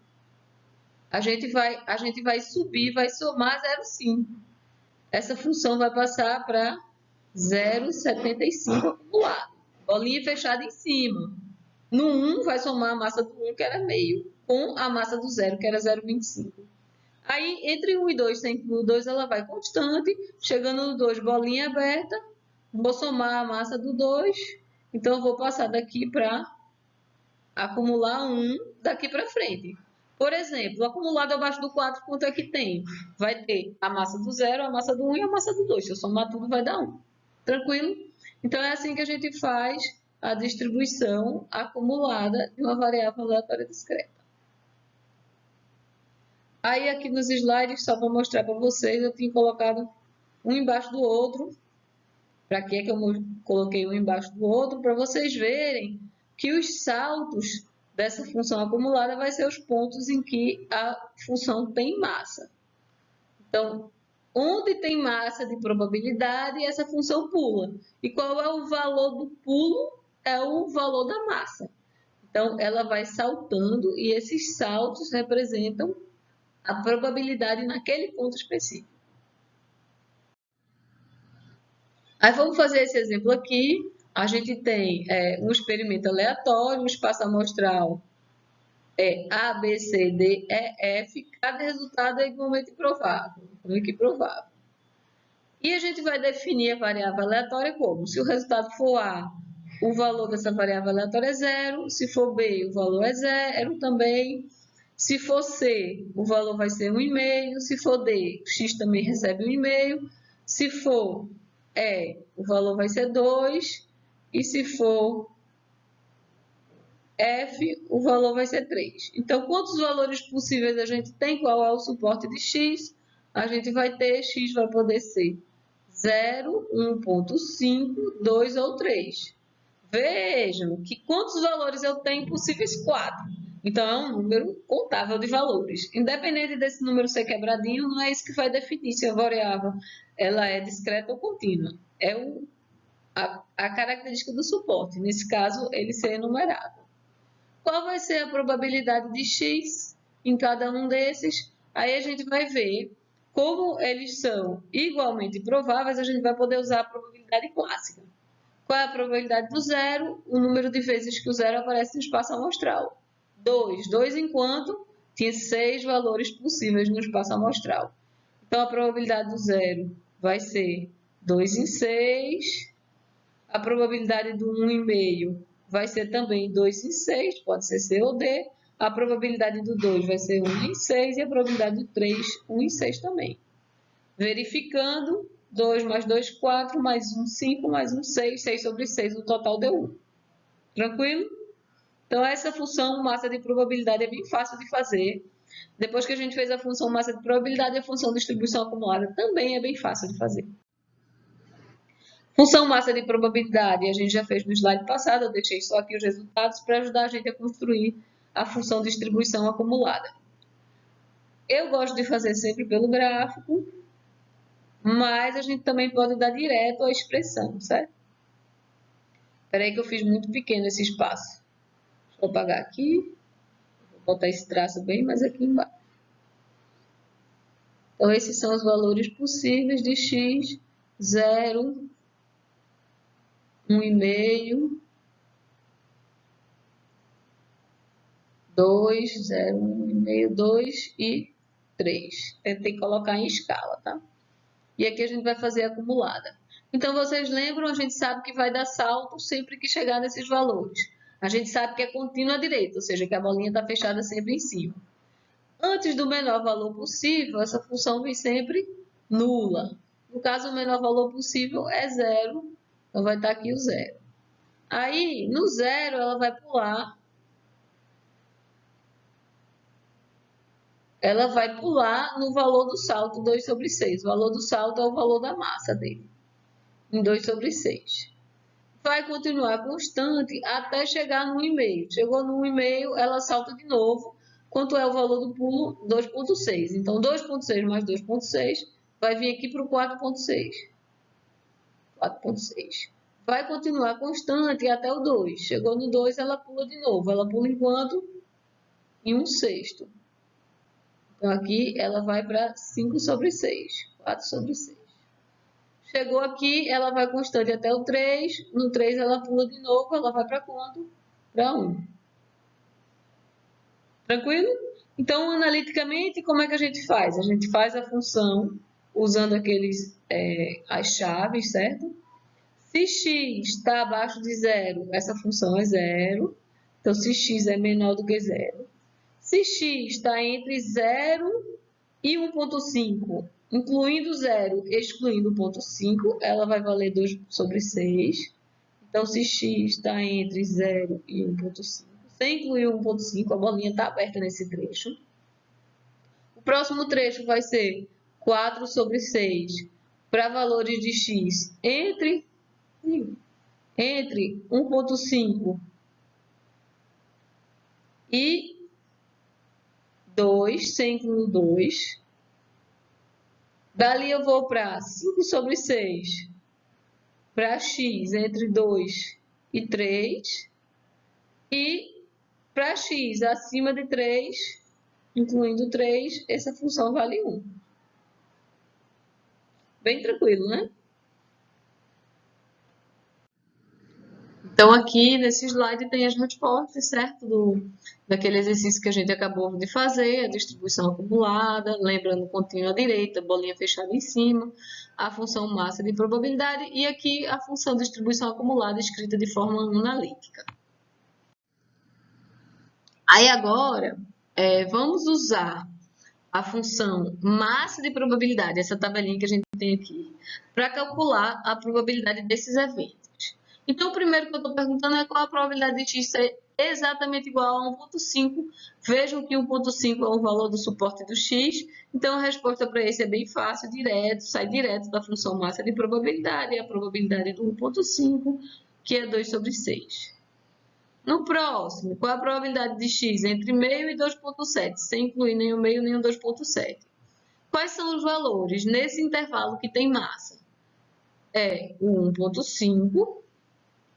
Speaker 1: a gente vai subir, vai somar 0,5. Essa função vai passar para 0,75 acumulado. Bolinha fechada em cima. No 1, vai somar a massa do 1, que era meio, com a massa do 0, que era 0,25. Aí, entre 1 e 2, sempre no 2, ela vai constante. Chegando no 2, bolinha aberta. Vou somar a massa do 2. Então, eu vou passar daqui para acumular 1 daqui para frente. Por exemplo, o acumulado abaixo do 4, quanto é que tem? Vai ter a massa do 0, a massa do 1 e a massa do 2. Se eu somar tudo, vai dar 1. Tranquilo? Então, é assim que a gente faz a distribuição acumulada de uma variável aleatória discreta. Aí, aqui nos slides, só para mostrar para vocês, eu tinha colocado um embaixo do outro. Para que é que eu coloquei um embaixo do outro? Para vocês verem que os saltos dessa função acumulada vai ser os pontos em que a função tem massa. Então, onde tem massa de probabilidade, essa função pula. E qual é o valor do pulo? É o valor da massa. Então, ela vai saltando e esses saltos representam a probabilidade naquele ponto específico. Aí vamos fazer esse exemplo aqui. A gente tem um experimento aleatório, um espaço amostral A, B, C, D, E, F. Cada resultado é igualmente provável. E a gente vai definir a variável aleatória como? Se o resultado for A, o valor dessa variável aleatória é 0. Se for B, o valor é 0 também. Se for C, o valor vai ser 1,5. Se for D, X também recebe 1,5. Se for E, o valor vai ser 2. E se for F, o valor vai ser 3. Então, quantos valores possíveis a gente tem? Qual é o suporte de X? A gente vai ter, X vai poder ser 0, 1,5, 2 ou 3. Vejam que quantos valores eu tenho possíveis? 4. Então, é um número contável de valores. Independente desse número ser quebradinho, não é isso que vai definir se a variável ela é discreta ou contínua. É a característica do suporte. Nesse caso, ele ser enumerável. Qual vai ser a probabilidade de X em cada um desses? Aí a gente vai ver como eles são igualmente prováveis, a gente vai poder usar a probabilidade clássica. Qual é a probabilidade do 0? O número de vezes que o 0 aparece no espaço amostral. 2. 2 enquanto tinha 6 valores possíveis no espaço amostral. Então, a probabilidade do 0 vai ser 2 em 6. A probabilidade do 1,5 vai ser também 2 em 6, pode ser C ou D. A probabilidade do 2 vai ser 1 em 6 e a probabilidade do 3, 1 em 6 também. Verificando, 2 mais 2, 4, mais 1, 5, mais 1, 6, 6 sobre 6, o total deu 1. Tranquilo? Então, essa função massa de probabilidade é bem fácil de fazer. Depois que a gente fez a função massa de probabilidade, a função distribuição acumulada também é bem fácil de fazer. Função massa de probabilidade, a gente já fez no slide passado, eu deixei só aqui os resultados para ajudar a gente a construir a função distribuição acumulada. Eu gosto de fazer sempre pelo gráfico, mas a gente também pode dar direto a expressão, certo? Espera aí que eu fiz muito pequeno esse espaço. Deixa eu apagar aqui. Vou botar esse traço bem mais aqui embaixo. Então, esses são os valores possíveis de x, 0, 1,5, 2, 0, 1,5, 2 e 3. Tentei colocar em escala, tá? E aqui a gente vai fazer acumulada. Então, vocês lembram, a gente sabe que vai dar salto sempre que chegar nesses valores. A gente sabe que é contínuo à direita, ou seja, que a bolinha está fechada sempre em cima. Antes do menor valor possível, essa função vem sempre nula. No caso, o menor valor possível é 0, então vai estar aqui o 0. Aí, no 0, ela vai pular ela vai pular no valor do salto 2 sobre 6. O valor do salto é o valor da massa dele, em 2 sobre 6. Vai continuar constante até chegar no 1,5. Chegou no 1,5, ela salta de novo. Quanto é o valor do pulo? 2,6. Então, 2,6 mais 2,6 vai vir aqui para o 4,6. 4,6. Vai continuar constante até o 2. Chegou no 2, ela pula de novo. Ela pula em quanto? Em 1/6. Então, aqui ela vai para 5 sobre 6. 4 sobre 6. Chegou aqui, ela vai constante até o 3. No 3 ela pula de novo, ela vai para quanto? Para 1. Tranquilo? Então, analiticamente, como é que a gente faz? A gente faz a função usando as chaves, certo? Se x está abaixo de zero, essa função é zero. Então, se x é menor do que zero. Se x está entre 0 e 1,5, incluindo 0, excluindo 1,5, ela vai valer 2 sobre 6. Então, se x está entre 0 e 1,5, sem incluir 1,5, a bolinha está aberta nesse trecho. O próximo trecho vai ser 4 sobre 6 para valores de x entre 1,5 e 2, sem incluir 2. Dali eu vou para 5 sobre 6 para x entre 2 e 3. E para x acima de 3, incluindo 3, essa função vale 1. Bem tranquilo, né? Então, aqui nesse slide tem as respostas, certo? Daquele exercício que a gente acabou de fazer, a distribuição acumulada, lembrando o pontinho à direita, bolinha fechada em cima, a função massa de probabilidade e aqui a função distribuição acumulada escrita de forma analítica. Aí agora, vamos usar a função massa de probabilidade, essa tabelinha que a gente tem aqui, para calcular a probabilidade desses eventos. Então, o primeiro que eu estou perguntando é qual a probabilidade de x ser exatamente igual a 1,5. Vejam que 1,5 é o valor do suporte do x. Então, a resposta para esse é bem fácil, sai direto da função massa de probabilidade, a probabilidade do 1,5, que é 2 sobre 6. No próximo, qual a probabilidade de x entre meio e 2,7, sem incluir nem o meio nem o 2,7? Quais são os valores nesse intervalo que tem massa? É o 1,5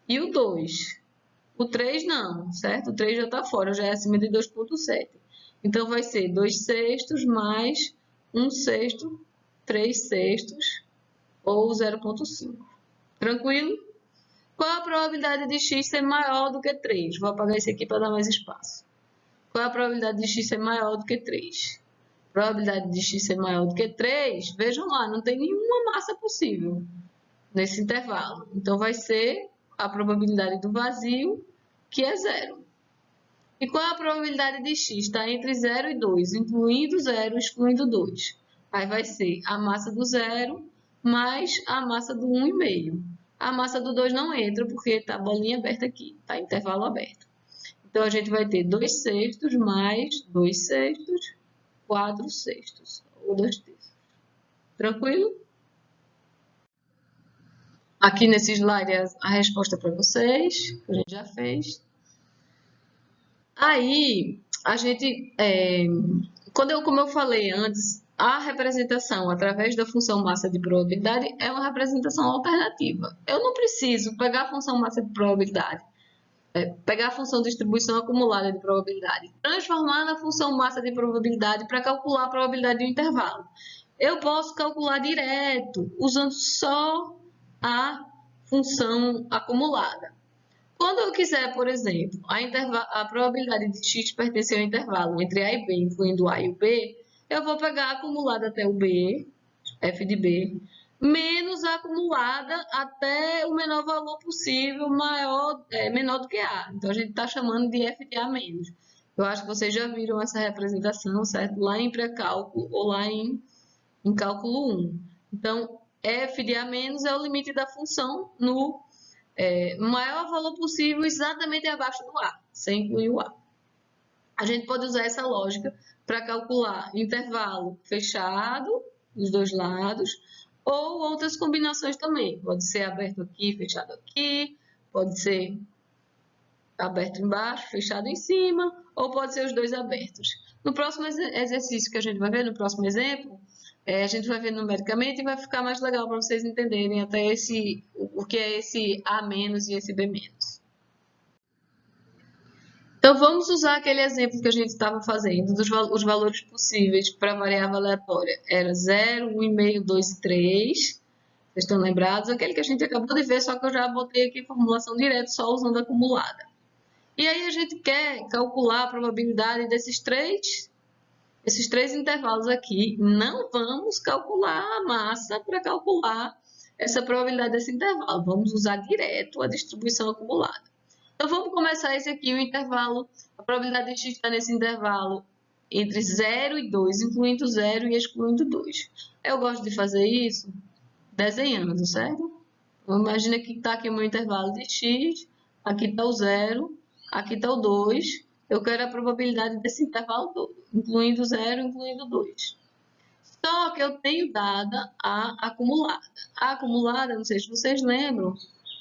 Speaker 1: e o 2. O 3 não, certo? O 3 já está fora, já é acima de 2,7. Então, vai ser 2/6 mais 1/6, 3/6 ou 0,5. Tranquilo? Qual a probabilidade de x ser maior do que 3? Vou apagar esse aqui para dar mais espaço. Qual a probabilidade de x ser maior do que 3? Probabilidade de x ser maior do que 3, vejam lá, não tem nenhuma massa possível nesse intervalo. Então, vai ser a probabilidade do vazio, que é 0. E qual a probabilidade de x? Está entre 0 e 2, incluindo 0, excluindo 2. Aí vai ser a massa do 0 mais a massa do 1,5. A massa do 2 não entra, porque está a bolinha aberta aqui, está intervalo aberto. Então, a gente vai ter 2/6 mais 2/6, 4/6, ou 2/3. Tranquilo? Aqui nesse slide é a resposta para vocês, que a gente já fez. Aí, a gente, como eu falei antes, a representação através da função massa de probabilidade é uma representação alternativa. Eu não preciso pegar a função massa de probabilidade, pegar a função distribuição acumulada de probabilidade, transformar na função massa de probabilidade para calcular a probabilidade do intervalo. Eu posso calcular direto, usando só a função acumulada. Quando eu quiser, por exemplo, a probabilidade de x pertencer ao intervalo entre A e B, incluindo A e o B, eu vou pegar a acumulada até o B, f de B, menos a acumulada até o menor valor possível, menor do que A. Então, a gente está chamando de f de A menos. Eu acho que vocês já viram essa representação, certo? Lá em pré-cálculo ou lá em cálculo 1. Então, f de A menos é o limite da função no maior valor possível exatamente abaixo do A, sem incluir o A. A gente pode usar essa lógica para calcular intervalo fechado, dos dois lados, ou outras combinações também. Pode ser aberto aqui, fechado aqui, pode ser aberto embaixo, fechado em cima, ou pode ser os dois abertos. No próximo exercício que a gente vai ver, no próximo exemplo, a gente vai ver numericamente e vai ficar mais legal para vocês entenderem até o que é esse A- e esse B-. Então, vamos usar aquele exemplo que a gente estava fazendo, os valores possíveis para a variável aleatória. Era 0, 1,5, 2 e 3. Vocês estão lembrados? Aquele que a gente acabou de ver, só que eu já botei aqui formulação direta, só usando acumulada. E aí a gente quer calcular a probabilidade esses três intervalos aqui. Não vamos calcular a massa para calcular essa probabilidade desse intervalo. Vamos usar direto a distribuição acumulada. Então, vamos começar esse aqui, o intervalo, a probabilidade de x estar nesse intervalo entre 0 e 2, incluindo 0 e excluindo 2. Eu gosto de fazer isso desenhando, certo? Então, imagina que está aqui o meu intervalo de x, aqui está o 0, aqui está o 2. Eu quero a probabilidade desse intervalo todo, incluindo 0 e incluindo 2. Só que eu tenho dada a acumulada. A acumulada, não sei se vocês lembram,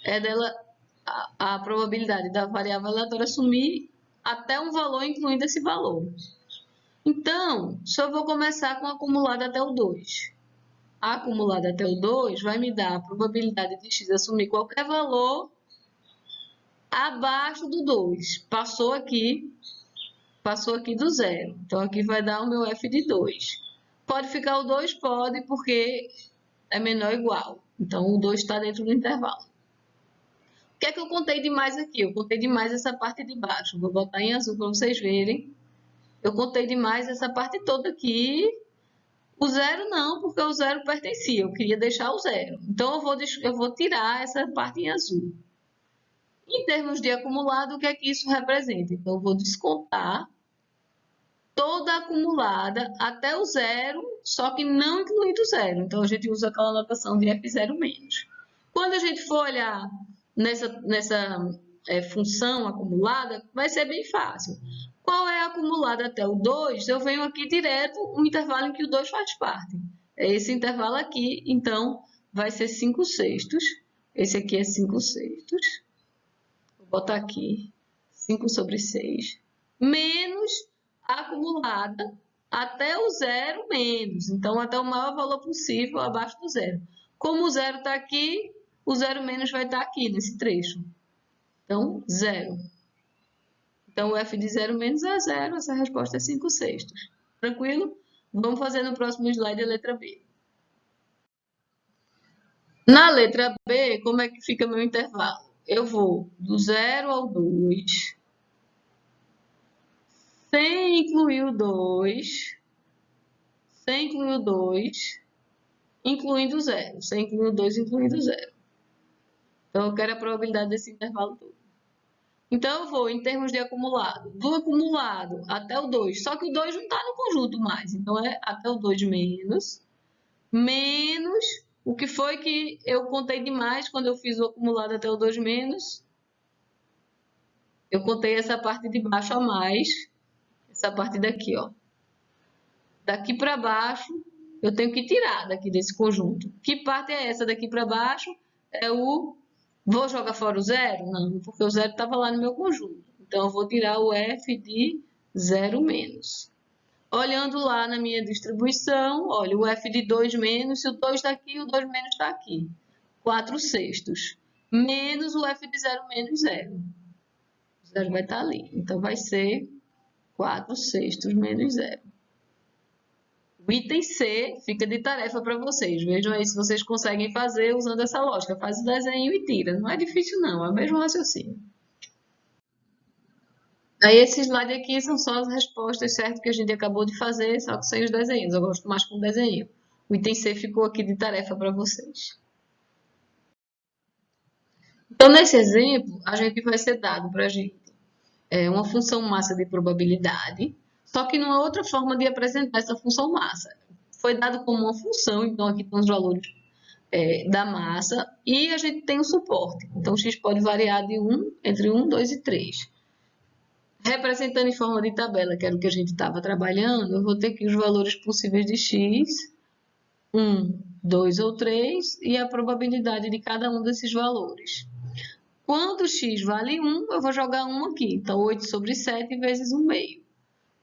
Speaker 1: é dela a probabilidade da variável aleatória assumir até um valor, incluindo esse valor. Então, só vou começar com a acumulada até o 2. A acumulada até o 2 vai me dar a probabilidade de x assumir qualquer valor abaixo do 2. Passou aqui do 0. Então, aqui vai dar o meu f de 2. Pode ficar o 2? Pode, porque é menor ou igual. Então, o 2 está dentro do intervalo. O que é que eu contei demais aqui? Eu contei demais essa parte de baixo. Vou botar em azul para vocês verem. Eu contei demais essa parte toda aqui. O 0 não, porque o 0 pertencia. Eu queria deixar o 0. Então, eu vou tirar essa parte em azul. Em termos de acumulado, o que é que isso representa? Então, eu vou descontar toda a acumulada até o 0, só que não incluindo o 0. Então, a gente usa aquela notação de F0-. Quando a gente for olhar nessa função acumulada, vai ser bem fácil. Qual é a acumulada até o 2? Eu venho aqui direto, um intervalo em que o 2 faz parte. É esse intervalo aqui, então, vai ser 5/6. Esse aqui é 5/6. Vou botar aqui 5/6. Menos a acumulada até o 0 menos. Então, até o maior valor possível abaixo do 0. Como o 0 está aqui, o 0 menos vai estar aqui nesse trecho. Então, 0. Então, o f de 0 menos é 0. Essa resposta é 5/6. Tranquilo? Vamos fazer no próximo slide a letra B. Na letra B, como é que fica meu intervalo? Eu vou do 0 ao 2, sem incluir o 2, incluindo o 0. Sem incluir o 2, incluindo o 0. Então, eu quero a probabilidade desse intervalo todo. Então, eu vou, em termos de acumulado, do acumulado até o 2, só que o 2 não está no conjunto mais, então é até o 2 menos o que foi que eu contei demais quando eu fiz o acumulado até o 2 menos. Eu contei essa parte de baixo a mais, essa parte daqui, ó. Daqui para baixo, eu tenho que tirar daqui desse conjunto. Que parte é essa daqui para baixo? É o... Vou jogar fora o 0? Não, porque o 0 estava lá no meu conjunto. Então, eu vou tirar o f de 0 menos. Olhando lá na minha distribuição, olha, o f de 2 menos, se o 2 está aqui, o 2 menos está aqui. 4/6. Menos o f de 0 menos 0. O 0 vai estar ali. Então, vai ser 4/6 menos 0. O item C fica de tarefa para vocês. Vejam aí se vocês conseguem fazer usando essa lógica. Faz o desenho e tira. Não é difícil não, é o mesmo raciocínio. Aí esse slide aqui são só as respostas, certo? Que a gente acabou de fazer, só que sem os desenhos. Eu gosto mais com desenho. O item C ficou aqui de tarefa para vocês. Então, nesse exemplo, a gente vai ser dado para a gente uma função massa de probabilidade, só que numa outra forma de apresentar essa função massa. Foi dado como uma função, então aqui estão os valores da massa, e a gente tem o suporte. Então, x pode variar de entre 1, 2 e 3. Representando em forma de tabela, que era o que a gente estava trabalhando, eu vou ter aqui os valores possíveis de x, 1, 2 ou 3, e a probabilidade de cada um desses valores. Quando x vale 1, eu vou jogar 1 aqui. Então, 8 sobre 7 vezes 1 meio.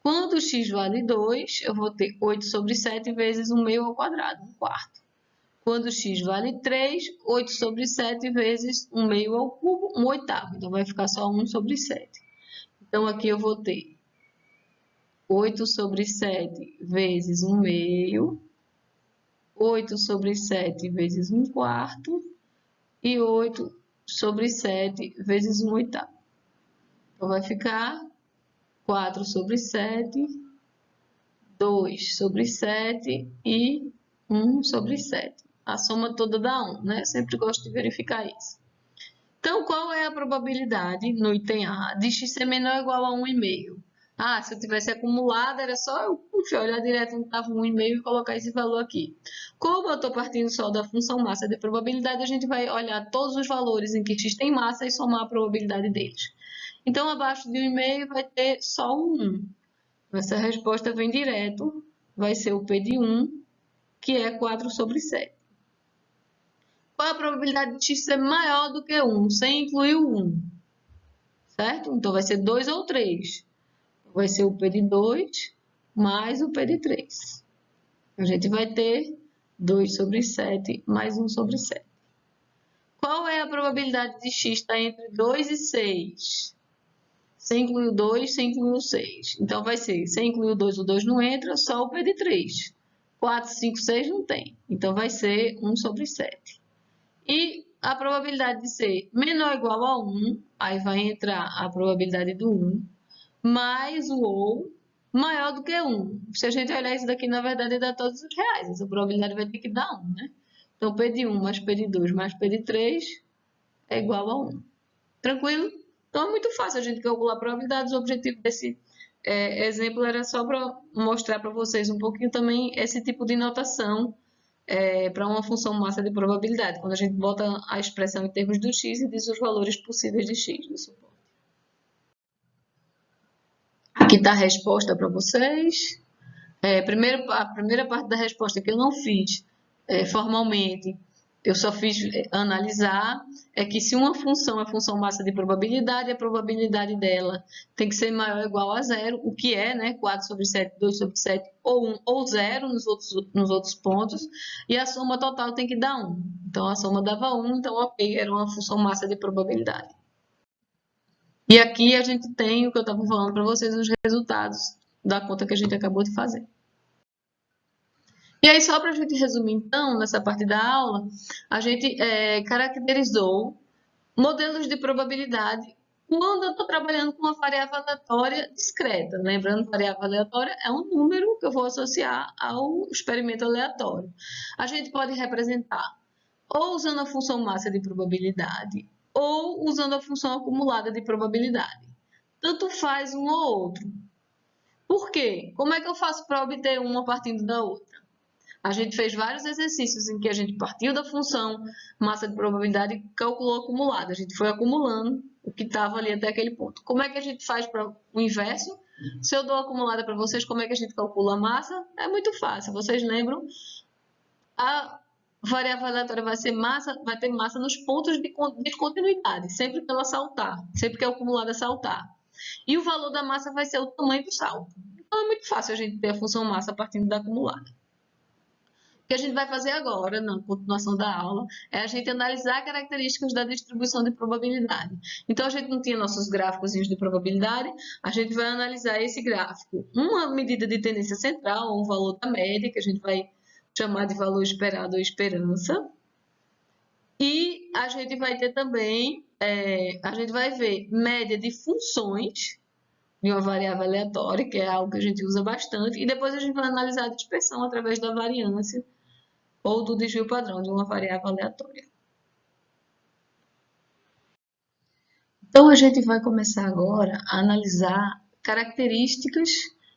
Speaker 1: Quando x vale 2, eu vou ter 8 sobre 7 vezes 1 meio ao quadrado, 1 quarto. Quando x vale 3, 8 sobre 7 vezes 1 meio ao cubo, 1 oitavo. Então, vai ficar só 1 sobre 7. Então, aqui eu vou ter 8 sobre 7 vezes 1 meio, 8 sobre 7 vezes 1 quarto e 8 sobre 7 vezes 1 oitavo. Então, vai ficar 4 sobre 7, 2 sobre 7 e 1 sobre 7. A soma toda dá 1, né? Eu sempre gosto de verificar isso. Então, qual é a probabilidade, no item A, de x ser menor ou igual a 1,5? Ah, se eu tivesse acumulado, era só eu olhar direto onde estava 1,5 e colocar esse valor aqui. Como eu estou partindo só da função massa de probabilidade, a gente vai olhar todos os valores em que x tem massa e somar a probabilidade deles. Então, abaixo de 1,5 vai ter só um 1. Essa resposta vem direto, vai ser o P de 1, que é 4 sobre 7. Qual a probabilidade de x ser maior do que 1, sem incluir o 1? Certo? Então, vai ser 2 ou 3. Vai ser o P de 2 mais o P de 3. A gente vai ter 2 sobre 7 mais 1 sobre 7. Qual é a probabilidade de x estar entre 2 e 6? Sem incluir o 2, sem incluir o 6. Então, vai ser, sem incluir o 2 não entra, só o P de 3. 4, 5, 6 não tem. Então, vai ser 1 sobre 7. E a probabilidade de ser menor ou igual a 1, aí vai entrar a probabilidade do 1, mais o ou maior do que 1. Se a gente olhar isso daqui, na verdade, dá todos os reais. Essa probabilidade vai ter que dar 1, né? Então, P de 1 mais P de 2 mais P de 3 é igual a 1. Tranquilo? Então, é muito fácil a gente calcular probabilidades. O objetivo desse exemplo era só para mostrar para vocês um pouquinho também esse tipo de notação para uma função massa de probabilidade, quando a gente bota a expressão em termos do x e diz os valores possíveis de x do suporte. Aqui está a resposta para vocês. A primeira parte da resposta que eu não fiz formalmente, eu só fiz analisar, é que se uma função é função massa de probabilidade, a probabilidade dela tem que ser maior ou igual a zero, o que é, né? 4 sobre 7, 2 sobre 7, ou 1 ou 0 nos outros pontos, e a soma total tem que dar 1. Então, a soma dava 1, então ok, era uma função massa de probabilidade. E aqui a gente tem o que eu estava falando para vocês, os resultados da conta que a gente acabou de fazer. E aí, só para a gente resumir, então, nessa parte da aula, a gente caracterizou modelos de probabilidade quando eu estou trabalhando com uma variável aleatória discreta. Lembrando, variável aleatória é um número que eu vou associar ao experimento aleatório. A gente pode representar ou usando a função massa de probabilidade ou usando a função acumulada de probabilidade. Tanto faz um ou outro. Por quê? Como é que eu faço para obter uma partindo da outra? A gente fez vários exercícios em que a gente partiu da função massa de probabilidade e calculou acumulado. A gente foi acumulando o que estava ali até aquele ponto. Como é que a gente faz para o inverso? Se eu dou acumulada para vocês, como é que a gente calcula a massa? É muito fácil. Vocês lembram? A variável aleatória vai ter massa nos pontos de continuidade, sempre que ela saltar, sempre que a acumulada saltar. E o valor da massa vai ser o tamanho do salto. Então, é muito fácil a gente ter a função massa partindo da acumulada. O que a gente vai fazer agora, na continuação da aula, é a gente analisar características da distribuição de probabilidade. Então, a gente não tinha nossos gráficos de probabilidade, a gente vai analisar esse gráfico, uma medida de tendência central, ou um valor da média, que a gente vai chamar de valor esperado ou esperança. E a gente vai ter também, a gente vai ver média de funções de uma variável aleatória, que é algo que a gente usa bastante, e depois a gente vai analisar a dispersão através da variância ou do desvio padrão de uma variável aleatória. Então, a gente vai começar agora a analisar características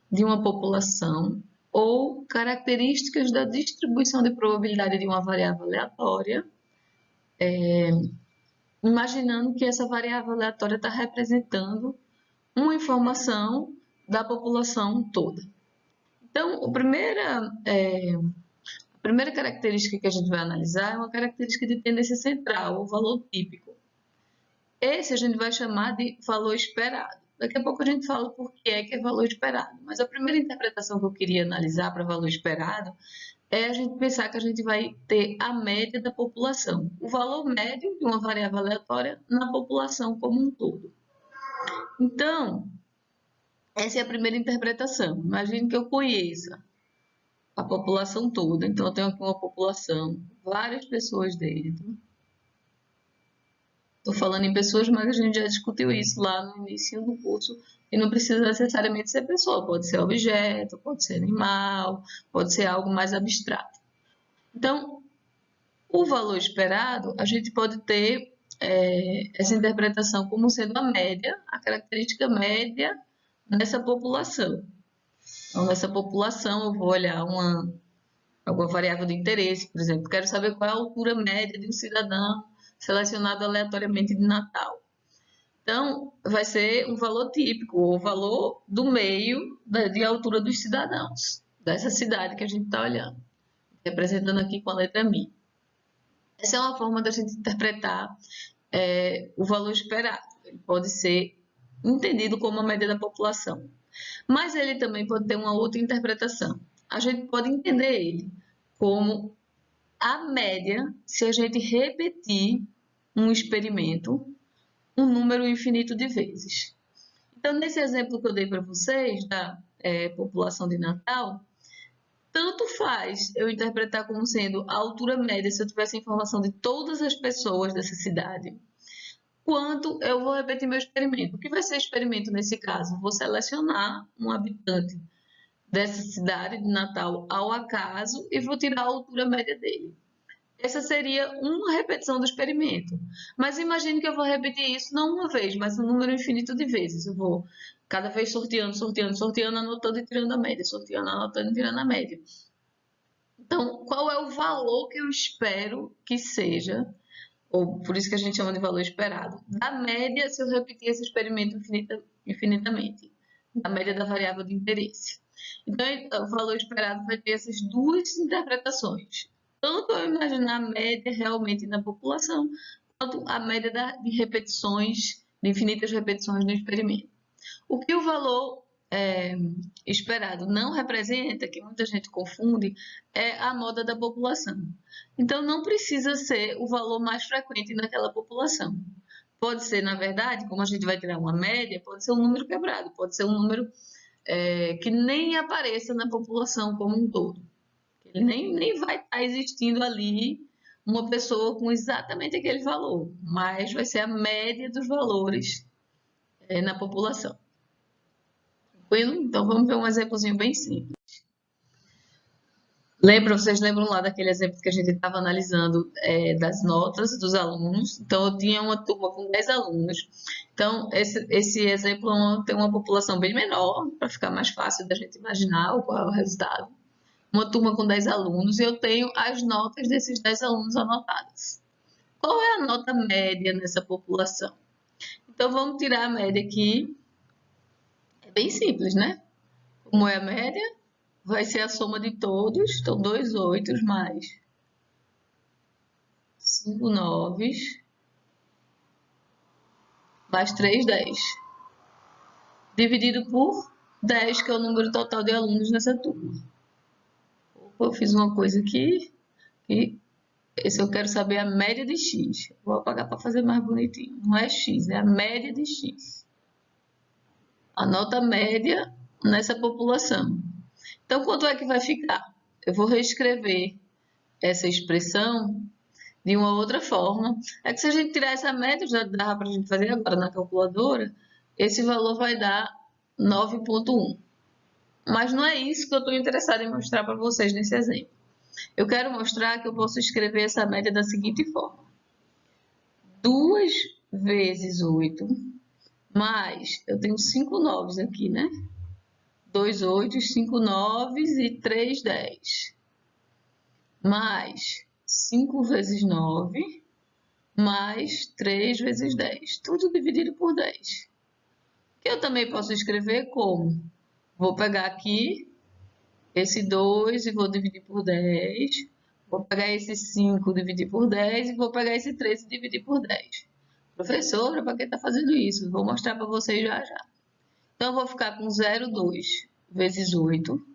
Speaker 1: de uma população ou características da distribuição de probabilidade de uma variável aleatória, imaginando que essa variável aleatória está representando uma informação da população toda. Então, a primeira característica que a gente vai analisar é uma característica de tendência central, o valor típico. Esse a gente vai chamar de valor esperado. Daqui a pouco a gente fala por que é valor esperado. Mas a primeira interpretação que eu queria analisar para valor esperado é a gente pensar que a gente vai ter a média da população, o valor médio de uma variável aleatória na população como um todo. Então, essa é a primeira interpretação. Imagine que eu conheça a população toda. Então, eu tenho aqui uma população, várias pessoas dentro. Estou falando em pessoas, mas a gente já discutiu isso lá no início do curso. E não precisa necessariamente ser pessoa, pode ser objeto, pode ser animal, pode ser algo mais abstrato. Então, o valor esperado, a gente pode ter essa interpretação como sendo a média, a característica média dessa população. Então, nessa população, eu vou olhar alguma variável de interesse, por exemplo, quero saber qual é a altura média de um cidadão selecionado aleatoriamente de Natal. Então, vai ser um valor típico, ou valor do meio de altura dos cidadãos, dessa cidade que a gente está olhando, representando aqui com a letra Mi. Essa é uma forma da gente interpretar o valor esperado. Ele pode ser entendido como a média da população. Mas ele também pode ter uma outra interpretação. A gente pode entender ele como a média se a gente repetir um experimento um número infinito de vezes. Então, nesse exemplo que eu dei para vocês, da população de Natal, tanto faz eu interpretar como sendo a altura média se eu tivesse informação de todas as pessoas dessa cidade, quanto eu vou repetir meu experimento. O que vai ser experimento nesse caso? Vou selecionar um habitante dessa cidade de Natal ao acaso e vou tirar a altura média dele. Essa seria uma repetição do experimento. Mas imagine que eu vou repetir isso não uma vez, mas um número infinito de vezes. Eu vou cada vez sorteando, anotando e tirando a média, sorteando, anotando e tirando a média. Então, qual é o valor que eu espero que seja, ou por isso que a gente chama de valor esperado, da média se eu repetir esse experimento infinitamente, da média da variável de interesse. Então, o valor esperado vai ter essas duas interpretações. Tanto eu imaginar a média realmente na população, quanto a média de repetições, de infinitas repetições no experimento. O que o valor esperado não representa, que muita gente confunde, é a moda da população. Então, não precisa ser o valor mais frequente naquela população. Pode ser, na verdade, como a gente vai tirar uma média, pode ser um número quebrado, pode ser um número que nem apareça na população como um todo. Ele nem vai estar existindo ali uma pessoa com exatamente aquele valor, mas vai ser a média dos valores na população. Tranquilo? Então, vamos ver um exemplozinho bem simples. Vocês lembram lá daquele exemplo que a gente estava analisando das notas dos alunos? Então, eu tinha uma turma com 10 alunos. Então, esse exemplo tem uma população bem menor, para ficar mais fácil da gente imaginar qual é o resultado. Uma turma com 10 alunos e eu tenho as notas desses 10 alunos anotadas. Qual é a nota média nessa população? Então, vamos tirar a média aqui. É bem simples, né? Como é a média? Vai ser a soma de todos. Então, 2 8 mais 5 9 mais 3 10. Dividido por 10, que é o número total de alunos nessa turma. Eu fiz uma coisa aqui. Esse eu quero saber a média de x. Vou apagar para fazer mais bonitinho. Não é x, é a média de x. A nota média nessa população. Então, quanto é que vai ficar? Eu vou reescrever essa expressão de uma outra forma. É que se a gente tirar essa média, já dá para a gente fazer agora na calculadora, esse valor vai dar 9,1. Mas não é isso que eu estou interessada em mostrar para vocês nesse exemplo. Eu quero mostrar que eu posso escrever essa média da seguinte forma. 2 vezes 8, mais, eu tenho 5 noves aqui, né? 2 8, 5 noves e 3 10. Mais 5 vezes 9, mais 3 vezes 10. Tudo dividido por 10. Que eu também posso escrever como? Vou pegar aqui esse 2 e vou dividir por 10. Vou pegar esse 5 e dividir por 10 e vou pegar esse 3 e dividir por 10. Professora, para que está fazendo isso? Vou mostrar para vocês já já. Então, eu vou ficar com 0,2 vezes 8,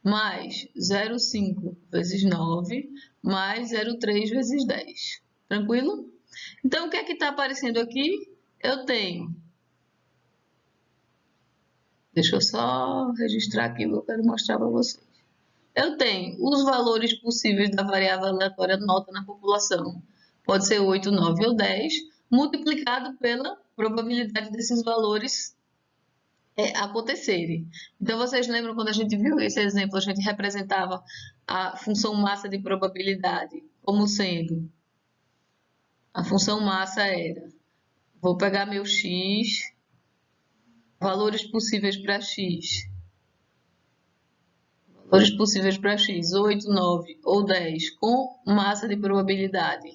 Speaker 1: mais 0,5 vezes 9, mais 0,3 vezes 10. Tranquilo? Então, o que é que está aparecendo aqui? Eu tenho... Deixa eu só registrar aqui o que eu quero mostrar para vocês. Eu tenho os valores possíveis da variável aleatória nota na população. Pode ser 8, 9 ou 10, multiplicado pela probabilidade desses valores acontecerem. Então, vocês lembram quando a gente viu esse exemplo, a gente representava a função massa de probabilidade como sendo... A função massa era... Vou pegar meu x, valores possíveis para x. Valores possíveis para x, 8, 9 ou 10, com massa de probabilidade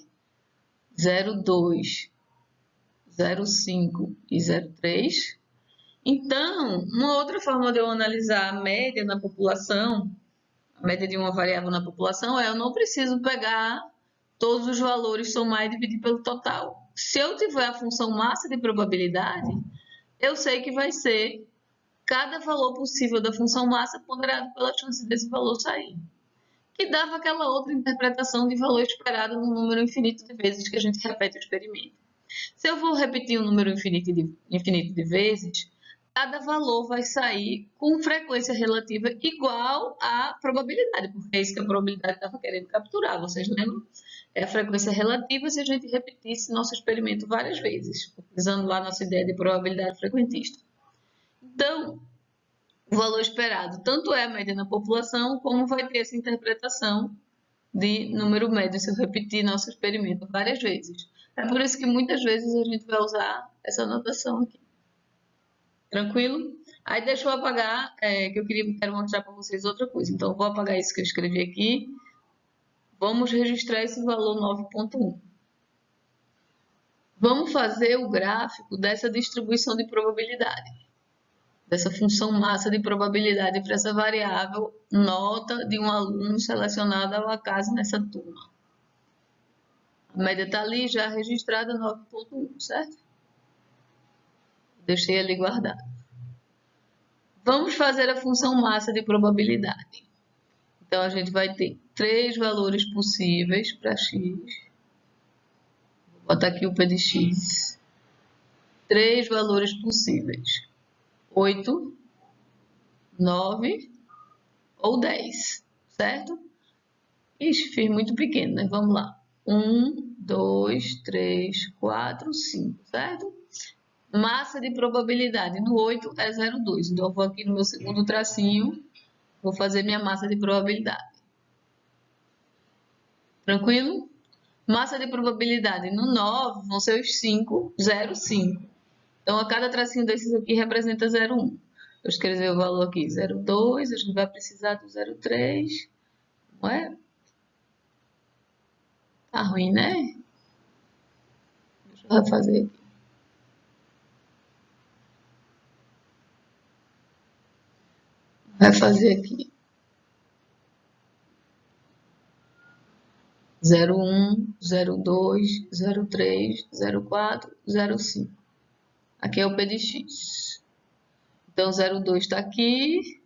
Speaker 1: 0,2, 0,5 e 0,3. Então, uma outra forma de eu analisar a média na população, a média de uma variável na população, eu não preciso pegar todos os valores, somar e dividir pelo total. Se eu tiver a função massa de probabilidade, eu sei que vai ser cada valor possível da função massa ponderado pela chance desse valor sair. Que dava aquela outra interpretação de valor esperado no número infinito de vezes que a gente repete o experimento. Se eu vou repetir um número infinito de vezes, cada valor vai sair com frequência relativa igual à probabilidade, porque é isso que a probabilidade estava querendo capturar, vocês lembram? É a frequência relativa se a gente repetisse nosso experimento várias vezes, utilizando lá nossa ideia de probabilidade frequentista. Então, o valor esperado tanto é a média na população, como vai ter essa interpretação de número médio se eu repetir nosso experimento várias vezes. É por isso que muitas vezes a gente vai usar essa notação aqui. Tranquilo? Aí deixa eu apagar, que eu quero mostrar para vocês outra coisa. Então, eu vou apagar isso que eu escrevi aqui. Vamos registrar esse valor 9,1. Vamos fazer o gráfico dessa distribuição de probabilidade. Dessa função massa de probabilidade para essa variável nota de um aluno selecionado ao acaso nessa turma. A média está ali já registrada 9,1, certo? Deixei ali guardado. Vamos fazer a função massa de probabilidade. Então, a gente vai ter 3 valores possíveis para x. Vou botar aqui o p de x. 3 valores possíveis. 8, 9 ou 10, certo? Ixi, fiz muito pequeno, né? Vamos lá. 1, 2, 3, 4, 5, certo? Massa de probabilidade no 8 é 0,2. Então, eu vou aqui no meu segundo tracinho, vou fazer minha massa de probabilidade. Tranquilo? Massa de probabilidade no 9 vão ser os 5, 0, 5. Então, a cada tracinho desses aqui representa 0,1. Eu escrevi o valor aqui, 0,2, a gente vai precisar do 0,3. Não é? Tá ruim, né? Deixa eu refazer aqui. Vai fazer aqui 0,1, 0,2, 0,3, 0,4, 0,5. Aqui é o p de x. Então, 0,2 está aqui.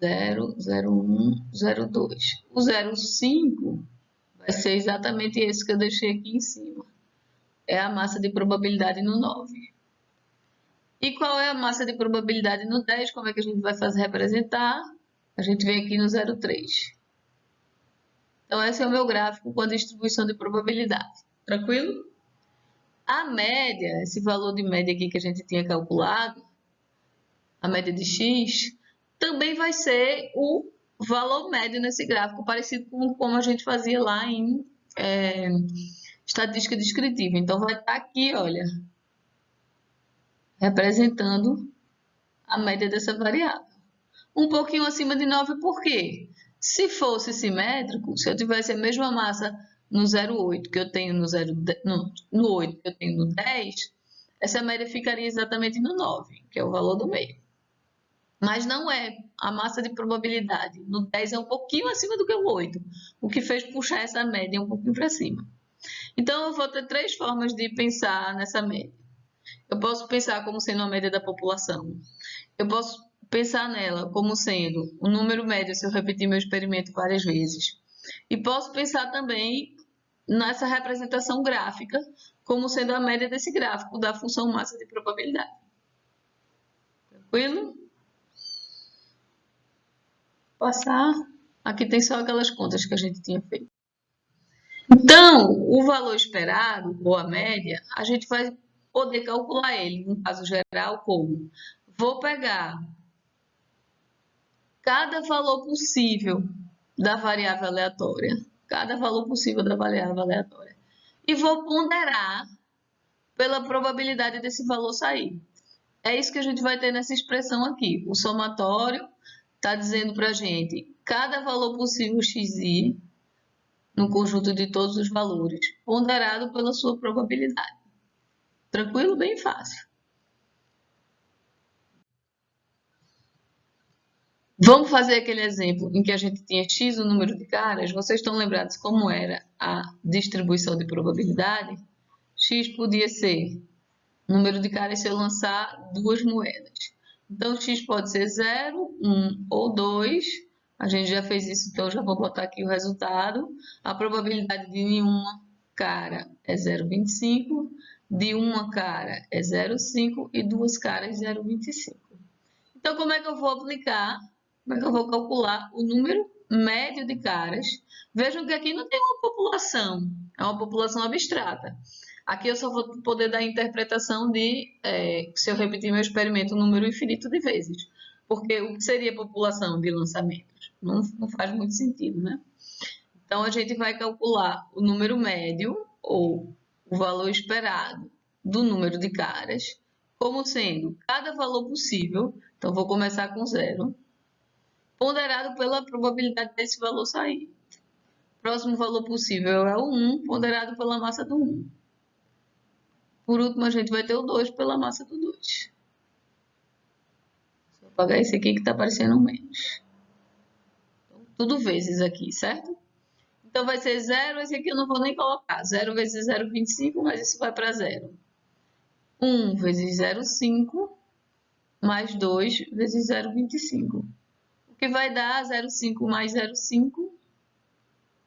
Speaker 1: 0, 0,1, 0,2. O 0,5 vai ser exatamente esse que eu deixei aqui em cima. É a massa de probabilidade no 9. E qual é a massa de probabilidade no 10? Como é que a gente vai fazer representar? A gente vem aqui no 0,3. Então, esse é o meu gráfico com a distribuição de probabilidade. Tranquilo? A média, esse valor de média aqui que a gente tinha calculado, a média de x, também vai ser o valor médio nesse gráfico, parecido com como a gente fazia lá em estatística descritiva. Então, vai estar aqui, olha, representando a média dessa variável. Um pouquinho acima de 9, por quê? Se fosse simétrico, se eu tivesse a mesma massa no 0,8 que eu tenho no 8 que eu tenho no 10, essa média ficaria exatamente no 9, que é o valor do meio. Mas não é a massa de probabilidade. No 10 é um pouquinho acima do que o 8, o que fez puxar essa média um pouquinho para cima. Então, eu vou ter três formas de pensar nessa média. Eu posso pensar como sendo a média da população. Eu posso pensar nela como sendo o número médio se eu repetir meu experimento várias vezes. E posso pensar também nessa representação gráfica como sendo a média desse gráfico da função massa de probabilidade. Tranquilo? Passar. Aqui tem só aquelas contas que a gente tinha feito. Então, o valor esperado, ou a média, a gente vai poder calcular ele, no caso geral, como? Vou pegar cada valor possível da variável aleatória, cada valor possível da variável aleatória, e vou ponderar pela probabilidade desse valor sair. É isso que a gente vai ter nessa expressão aqui. O somatório está dizendo para a gente cada valor possível xi no conjunto de todos os valores, ponderado pela sua probabilidade. Tranquilo? Bem fácil. Vamos fazer aquele exemplo em que a gente tinha x o número de caras. Vocês estão lembrados como era a distribuição de probabilidade? X podia ser o número de caras se eu lançar duas moedas. Então, x pode ser 0, 1 ou 2. A gente já fez isso, então já vou botar aqui o resultado. A probabilidade de nenhuma cara é 0,25, de uma cara é 0,5 e duas caras 0,25. Então, como é que eu vou aplicar? Como é que eu vou calcular o número médio de caras? Vejam que aqui não tem uma população, é uma população abstrata. Aqui eu só vou poder dar a interpretação de, se eu repetir meu experimento, um número infinito de vezes. Porque o que seria população de lançamentos? Não faz muito sentido, né? Então, a gente vai calcular o número médio, ou o valor esperado, do número de caras, como sendo cada valor possível, então vou começar com 0, ponderado pela probabilidade desse valor sair. Próximo valor possível é o 1, ponderado pela massa do 1. Por último, a gente vai ter o 2 pela massa do 2. Vou apagar esse aqui que está aparecendo menos. Então, tudo vezes aqui, certo? Então, vai ser 0, esse aqui eu não vou nem colocar. 0 vezes 0,25, mas isso vai para 0. 1 vezes 0,5, mais 2 vezes 0,25. O que vai dar 0,5 mais 0,5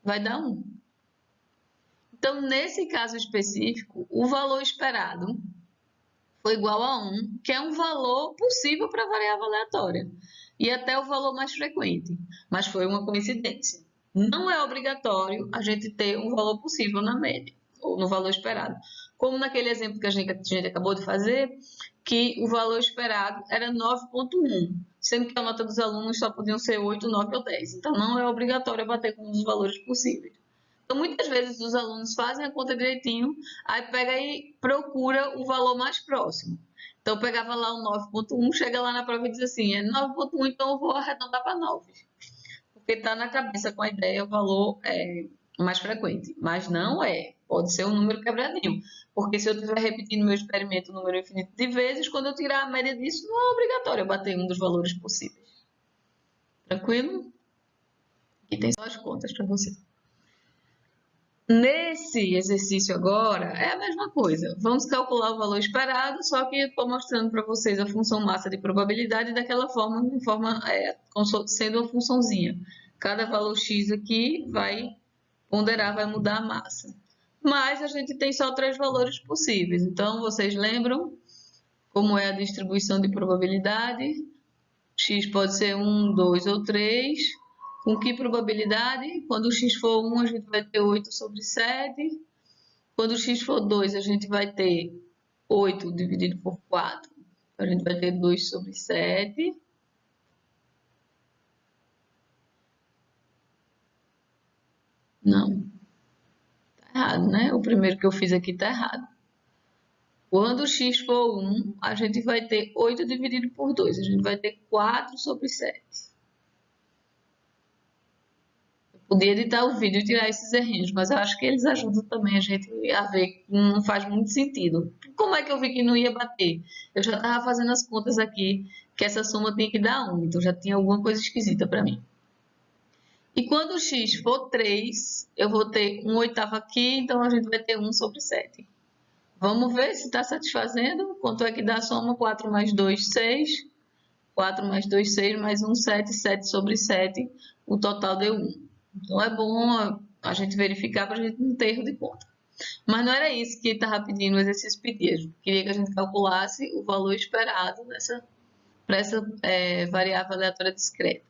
Speaker 1: vai dar 1. Então, nesse caso específico, o valor esperado foi igual a 1, que é um valor possível para a variável aleatória, e até o valor mais frequente, mas foi uma coincidência. Não é obrigatório a gente ter um valor possível na média, ou no valor esperado. Como naquele exemplo que a gente acabou de fazer, que o valor esperado era 9,1, sendo que a nota dos alunos só podiam ser 8, 9 ou 10. Então, não é obrigatório bater com os valores possíveis. Então, muitas vezes os alunos fazem a conta direitinho, aí pega e procura o valor mais próximo. Então, pegava lá o 9,1, chega lá na prova e diz assim, é 9,1, então eu vou arredondar para 9. Porque está na cabeça com a ideia o valor mais frequente. Mas não é, pode ser um número quebradinho. Porque se eu estiver repetindo meu experimento um número infinito de vezes, quando eu tirar a média disso, não é obrigatório eu bater um dos valores possíveis. Tranquilo? Aqui tem só as contas para você. Nesse exercício agora, é a mesma coisa. Vamos calcular o valor esperado, só que estou mostrando para vocês a função massa de probabilidade daquela forma, sendo uma funçãozinha. Cada valor x aqui vai ponderar, vai mudar a massa. Mas a gente tem só três valores possíveis. Então, vocês lembram como é a distribuição de probabilidade? X pode ser 1, 2 ou 3. Com que probabilidade? Quando o x for 1, a gente vai ter 8 sobre 7. Quando o x for 2, a gente vai ter 8 dividido por 4. A gente vai ter 2 sobre 7. Não. Tá errado, né? O primeiro que eu fiz aqui tá errado. Quando o x for 1, a gente vai ter 8 dividido por 2. A gente vai ter 4 sobre 7. Podia editar o vídeo e tirar esses errinhos, mas eu acho que eles ajudam também a gente a ver que não faz muito sentido. Como é que eu vi que não ia bater? Eu já estava fazendo as contas aqui, que essa soma tinha que dar 1, então já tinha alguma coisa esquisita para mim. E quando o x for 3, eu vou ter 1/8 aqui, então a gente vai ter 1 sobre 7. Vamos ver se está satisfazendo. Quanto é que dá a soma? 4 mais 2, 6. 4 mais 2, 6, mais 1, 7. 7 sobre 7. O total deu 1. Então é bom a gente verificar para a gente não ter erro de conta. Mas não era isso que estava pedindo, o exercício pedia. Queria que a gente calculasse o valor esperado para essa variável aleatória discreta.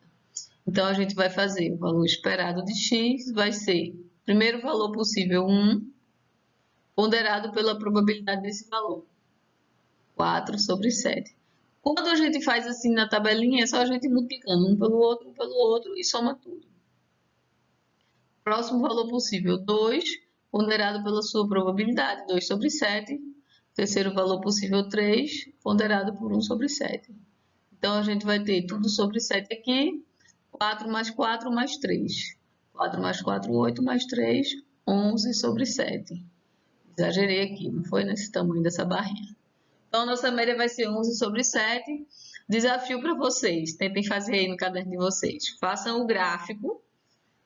Speaker 1: Então a gente vai fazer o valor esperado de x, vai ser primeiro valor possível 1, ponderado pela probabilidade desse valor, 4 sobre 7. Quando a gente faz assim na tabelinha, é só a gente multiplicando um pelo outro e soma tudo. Próximo valor possível, 2, ponderado pela sua probabilidade, 2 sobre 7. Terceiro valor possível, 3, ponderado por 1 sobre 7. Então, a gente vai ter tudo sobre 7 aqui, 4 mais 4 mais 3. 4 mais 4, 8 mais 3, 11 sobre 7. Exagerei aqui, não foi nesse tamanho dessa barrinha. Então, a nossa média vai ser 11 sobre 7. Desafio para vocês, tentem fazer aí no caderno de vocês. Façam o gráfico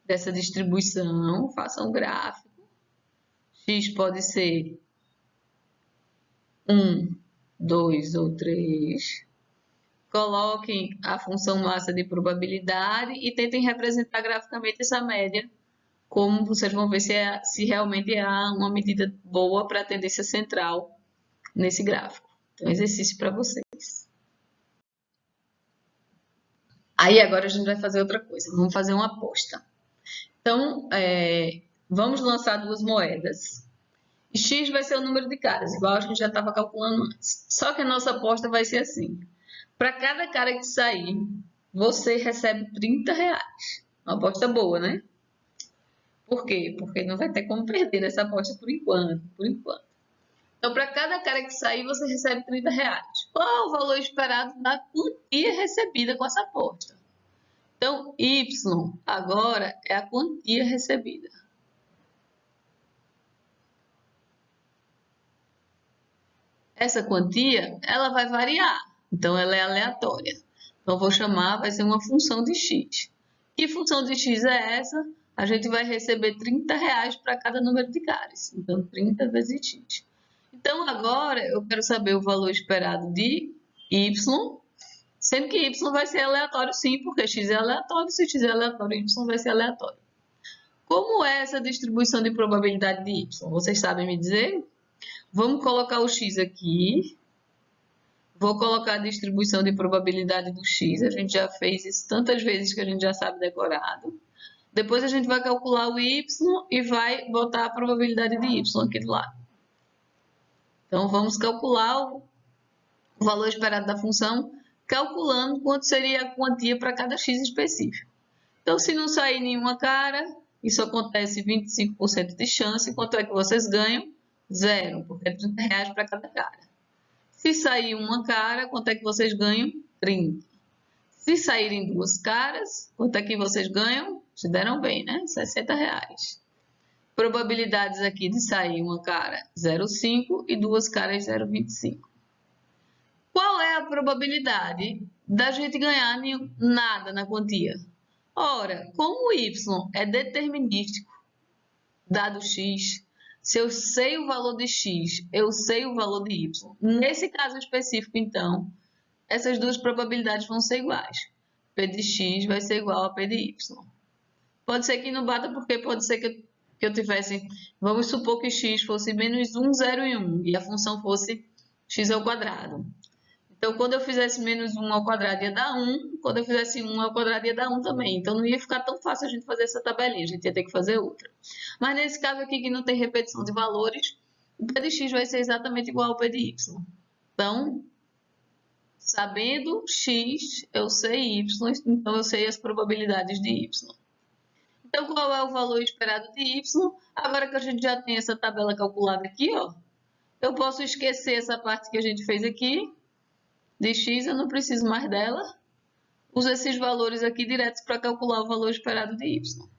Speaker 1: dessa distribuição, façam o gráfico. X pode ser 1, 2 ou 3. Coloquem a função massa de probabilidade e tentem representar graficamente essa média, como vocês vão ver se realmente há uma medida boa para a tendência central nesse gráfico. Então, exercício para vocês. Aí, agora a gente vai fazer outra coisa. Vamos fazer uma aposta. Então, vamos lançar duas moedas. E X vai ser o número de caras, igual a gente já estava calculando antes. Só que a nossa aposta vai ser assim. Para cada cara que sair, você recebe R$30. Uma aposta boa, né? Por quê? Porque não vai ter como perder essa aposta por enquanto. Então, para cada cara que sair, você recebe R$30. Qual o valor esperado da quantia recebida com essa aposta? Então, Y agora é a quantia recebida. Essa quantia, ela vai variar. Então, ela é aleatória. Então, eu vou chamar, vai ser uma função de x. Que função de x é essa? A gente vai receber R$30 para cada número de caras. Então, 30 vezes x. Então, agora, eu quero saber o valor esperado de y, sendo que y vai ser aleatório sim, porque x é aleatório. Se x é aleatório, y vai ser aleatório. Como é essa distribuição de probabilidade de y? Vocês sabem me dizer? Vamos colocar o x aqui. Vou colocar a distribuição de probabilidade do x. A gente já fez isso tantas vezes que a gente já sabe decorado. Depois a gente vai calcular o y e vai botar a probabilidade de y aqui do lado. Então, vamos calcular o valor esperado da função, calculando quanto seria a quantia para cada x específico. Então, se não sair nenhuma cara, isso acontece 25% de chance. Quanto é que vocês ganham? 0, porque é R$30 para cada cara. Se sair uma cara, quanto é que vocês ganham? 30. Se saírem duas caras, quanto é que vocês ganham? Se deram bem, né? R$60. Probabilidades aqui de sair uma cara 0,5 e duas caras 0,25. Qual é a probabilidade da gente ganhar nada na quantia? Ora, como o y é determinístico, dado x, se eu sei o valor de x, eu sei o valor de y. Nesse caso específico, então, essas duas probabilidades vão ser iguais. P de x vai ser igual a P de y. Pode ser que não bata, porque pode ser que eu tivesse... Vamos supor que x fosse menos 1, 0 e 1, e a função fosse x ao quadrado. Então, quando eu fizesse menos 1 ao quadrado ia dar 1, quando eu fizesse 1 ao quadrado ia dar 1 também. Então, não ia ficar tão fácil a gente fazer essa tabelinha, a gente ia ter que fazer outra. Mas nesse caso aqui que não tem repetição de valores, o P de x vai ser exatamente igual ao P de y. Então, sabendo x, eu sei y, então eu sei as probabilidades de y. Então, qual é o valor esperado de y? Agora que a gente já tem essa tabela calculada aqui, ó, eu posso esquecer essa parte que a gente fez aqui, de x, eu não preciso mais dela. Uso esses valores aqui diretos para calcular o valor esperado de y.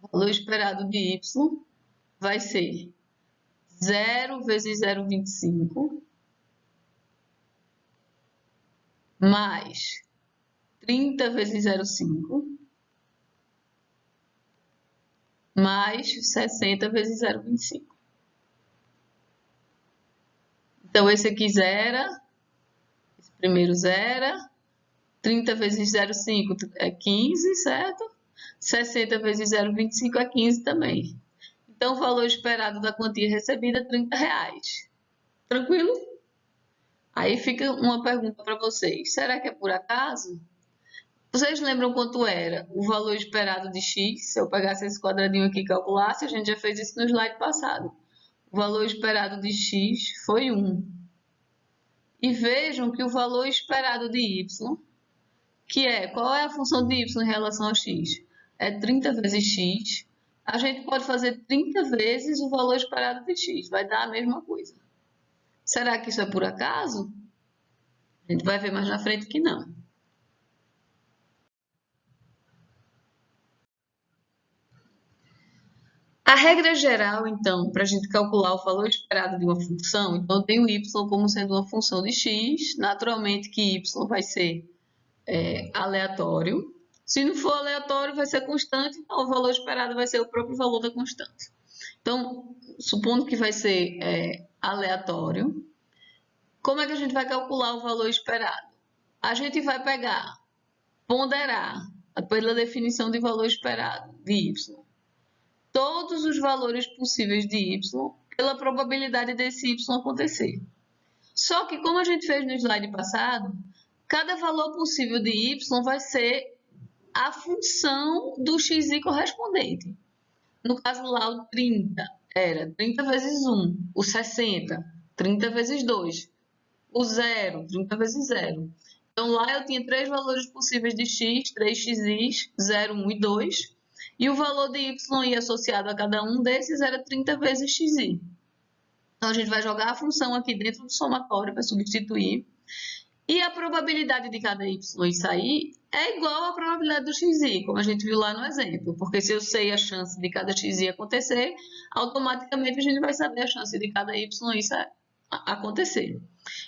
Speaker 1: O valor esperado de y vai ser 0 vezes 0,25 mais 30 vezes 0,5 mais 60 vezes 0,25. Então, esse aqui zera, esse primeiro zera, 30 vezes 0,5 é 15, certo? 60 vezes 0,25 é 15 também. Então, o valor esperado da quantia recebida é R$30. Tranquilo? Aí fica uma pergunta para vocês. Será que é por acaso? Vocês lembram quanto era o valor esperado de x? Se eu pegasse esse quadradinho aqui e calculasse, a gente já fez isso no slide passado. O valor esperado de x foi 1. E vejam que o valor esperado de y, qual é a função de y em relação a x? É 30 vezes x. A gente pode fazer 30 vezes o valor esperado de x, vai dar a mesma coisa. Será que isso é por acaso? A gente vai ver mais na frente que não. A regra geral, então, para a gente calcular o valor esperado de uma função, então eu tenho y como sendo uma função de x, naturalmente que y vai ser aleatório. Se não for aleatório, vai ser constante, então o valor esperado vai ser o próprio valor da constante. Então, supondo que vai ser aleatório, como é que a gente vai calcular o valor esperado? A gente vai ponderar, pela definição de valor esperado, de y, todos os valores possíveis de y pela probabilidade desse y acontecer. Só que, como a gente fez no slide passado, cada valor possível de y vai ser a função do xi correspondente. No caso lá, o 30 era 30 vezes 1, o 60, 30 vezes 2, o 0, 30 vezes 0. Então, lá eu tinha três valores possíveis de x, 3xis, 0, 1 e 2. E o valor de y associado a cada um desses era 30 vezes xi. Então, a gente vai jogar a função aqui dentro do somatório para substituir. E a probabilidade de cada y sair é igual à probabilidade do xi, como a gente viu lá no exemplo. Porque se eu sei a chance de cada xi acontecer, automaticamente a gente vai saber a chance de cada y acontecer.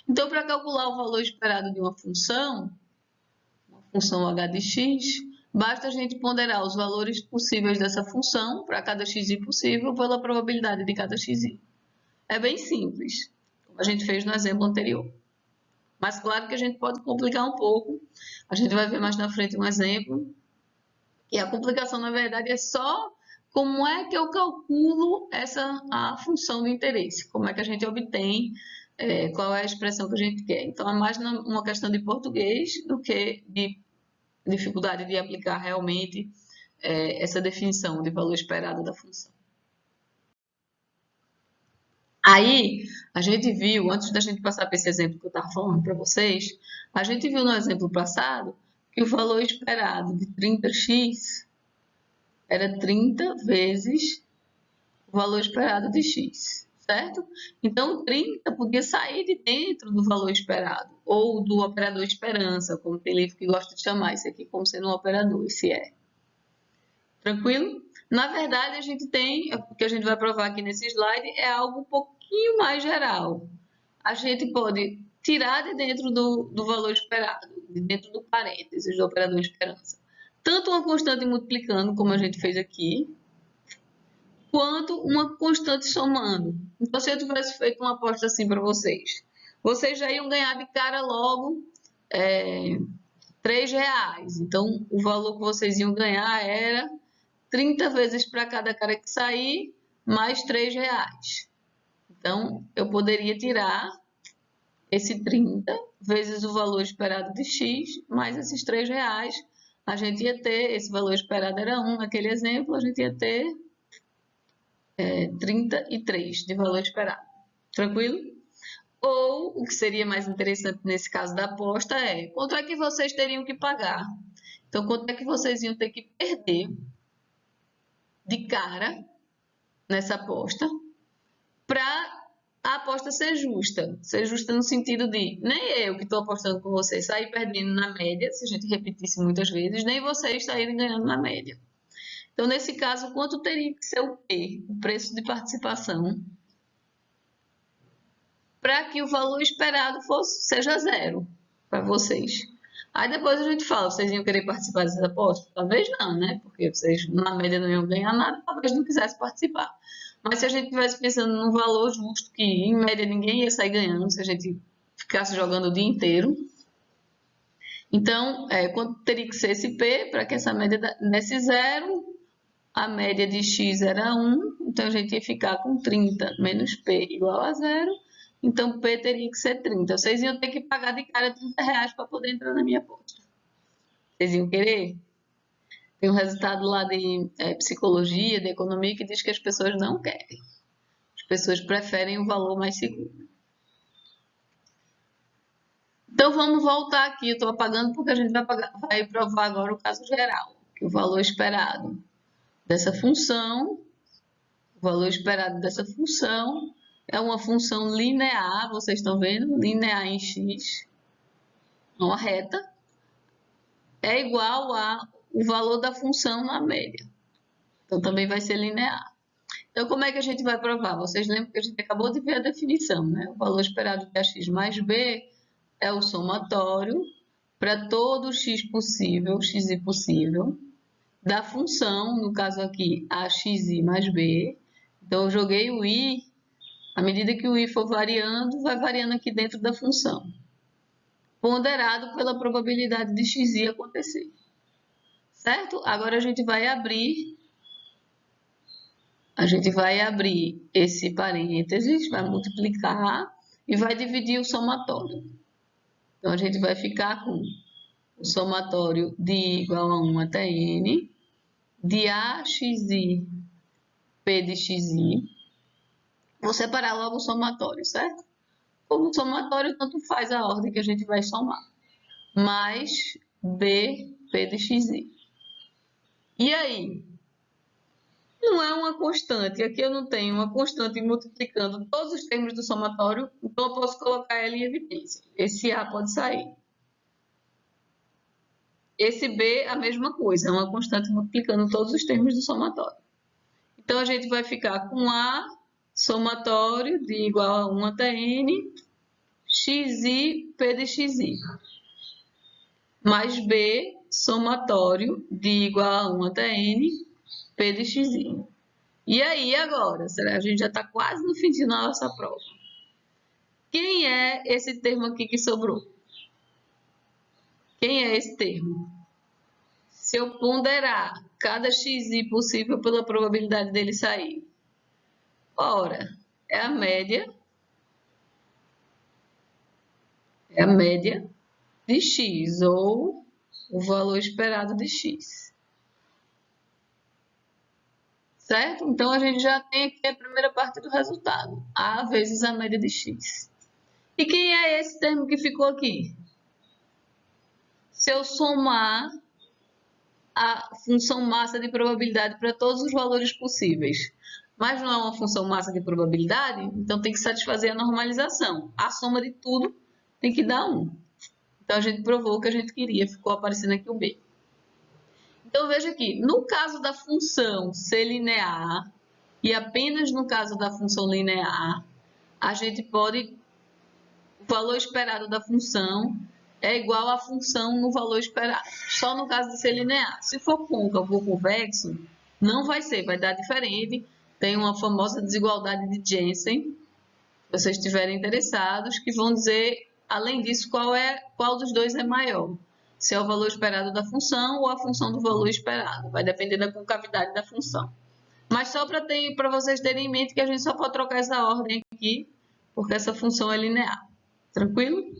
Speaker 1: Então, para calcular o valor esperado de uma função h de x, basta a gente ponderar os valores possíveis dessa função para cada xi possível pela probabilidade de cada xi. É bem simples, como a gente fez no exemplo anterior. Mas claro que a gente pode complicar um pouco. A gente vai ver mais na frente um exemplo. E a complicação, na verdade, é só como é que eu calculo a função de interesse. Como é que a gente obtém, qual é a expressão que a gente quer. Então, é mais uma questão de português do que de dificuldade de aplicar realmente essa definição de valor esperado da função. Aí, a gente viu, antes da gente passar para esse exemplo que eu estava falando para vocês, a gente viu no exemplo passado que o valor esperado de 30x era 30 vezes o valor esperado de x, certo? Então, 30 podia sair de dentro do valor esperado, ou do operador esperança, como tem livro que gosta de chamar isso aqui como sendo um operador, esse é. Tranquilo? Na verdade, a gente tem, o que a gente vai provar aqui nesse slide, é algo um pouquinho mais geral. A gente pode tirar de dentro do valor esperado, de dentro do parênteses do operador esperança, tanto uma constante multiplicando, como a gente fez aqui, quanto uma constante somando. Então, se eu tivesse feito uma aposta assim para vocês, vocês já iam ganhar de cara logo R$3. Então, o valor que vocês iam ganhar era 30 vezes para cada cara que sair, mais R$3. Então, eu poderia tirar esse 30 vezes o valor esperado de x, mais esses R$3. A gente ia ter, esse valor esperado era 1 naquele exemplo, a gente ia ter 33 de valor esperado. Tranquilo? Ou, o que seria mais interessante nesse caso da aposta é, quanto é que vocês teriam que pagar? Então, quanto é que vocês iam ter que perder de cara nessa aposta para a aposta ser justa. Ser justa no sentido de nem eu que estou apostando com vocês sair perdendo na média, se a gente repetisse muitas vezes, nem vocês saírem ganhando na média. Então, nesse caso, quanto teria que ser o P, o preço de participação, para que o valor esperado seja zero para vocês? Aí depois a gente fala, vocês iam querer participar dessa aposta? Talvez não, né? Porque vocês, na média, não iam ganhar nada, talvez não quisessem participar. Mas se a gente estivesse pensando num valor justo, que em média ninguém ia sair ganhando, se a gente ficasse jogando o dia inteiro. Então, quanto teria que ser esse P para que essa média desse zero? A média de X era 1, então a gente ia ficar com 30 menos P igual a zero. Então, P teria que ser 30. Vocês iam ter que pagar de cara R$ 30 para poder entrar na minha aposta. Vocês iam querer? Tem um resultado lá de psicologia, de economia, que diz que as pessoas não querem. As pessoas preferem o valor mais seguro. Então, vamos voltar aqui. Eu estou apagando porque a gente vai provar agora o caso geral, que o valor esperado dessa função, o valor esperado dessa função é uma função linear, vocês estão vendo? Linear em x, uma reta, é igual ao valor da função na média. Então, também vai ser linear. Então, como é que a gente vai provar? Vocês lembram que a gente acabou de ver a definição, né? O valor esperado de AX mais B é o somatório para todo x possível, xi possível, da função, no caso aqui, axi mais b. Então, eu joguei o i, à medida que o i for variando, vai variando aqui dentro da função, ponderado pela probabilidade de xi acontecer. Certo? Agora a gente vai abrir esse parênteses, vai multiplicar e vai dividir o somatório. Então, a gente vai ficar com o somatório de I igual a 1 até N, de AXI, P de XI. Vou separar logo o somatório, certo? Como somatório, tanto faz a ordem que a gente vai somar. Mais B, P de XI. E aí? Não é uma constante. Aqui eu não tenho uma constante multiplicando todos os termos do somatório, então eu posso colocar ela em evidência. Esse A pode sair. Esse B, a mesma coisa, é uma constante multiplicando todos os termos do somatório. Então, a gente vai ficar com A, somatório de igual a 1 até N, xi, P de xi. Mais B, somatório de igual a 1 até N, P de xi. E aí, agora? A gente já está quase no fim da nossa prova. Quem é esse termo aqui que sobrou? Quem é esse termo? Se eu ponderar cada xi possível pela probabilidade dele sair. Ora, é a média de x, ou o valor esperado de x. Certo? Então, a gente já tem aqui a primeira parte do resultado. A vezes a média de x. E quem é esse termo que ficou aqui? Se eu somar a função massa de probabilidade para todos os valores possíveis, mas não é uma função massa de probabilidade, então tem que satisfazer a normalização. A soma de tudo tem que dar 1. Então, a gente provou o que a gente queria, ficou aparecendo aqui o B. Então, veja aqui, no caso da função ser linear, e apenas no caso da função linear, a gente pode, o valor esperado da função é igual à função no valor esperado, só no caso de ser linear. Se for côncavo ou convexo, não vai ser, vai dar diferente. Tem uma famosa desigualdade de Jensen, se vocês estiverem interessados, que vão dizer, além disso, qual dos dois é maior. Se é o valor esperado da função ou a função do valor esperado. Vai depender da concavidade da função. Mas só para vocês terem em mente que a gente só pode trocar essa ordem aqui, porque essa função é linear. Tranquilo?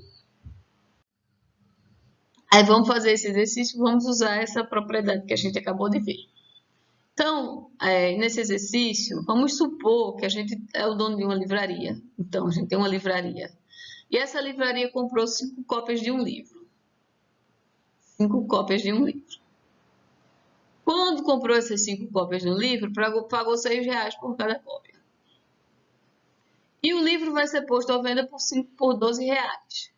Speaker 1: Aí vamos fazer esse exercício, vamos usar essa propriedade que a gente acabou de ver. Então, nesse exercício, vamos supor que a gente é o dono de uma livraria. Então, a gente tem uma livraria. E essa livraria comprou 5 cópias de um livro. 5 cópias de um livro. Quando comprou essas 5 cópias de um livro, pagou R$6 por cada cópia. E o livro vai ser posto à venda por R$12.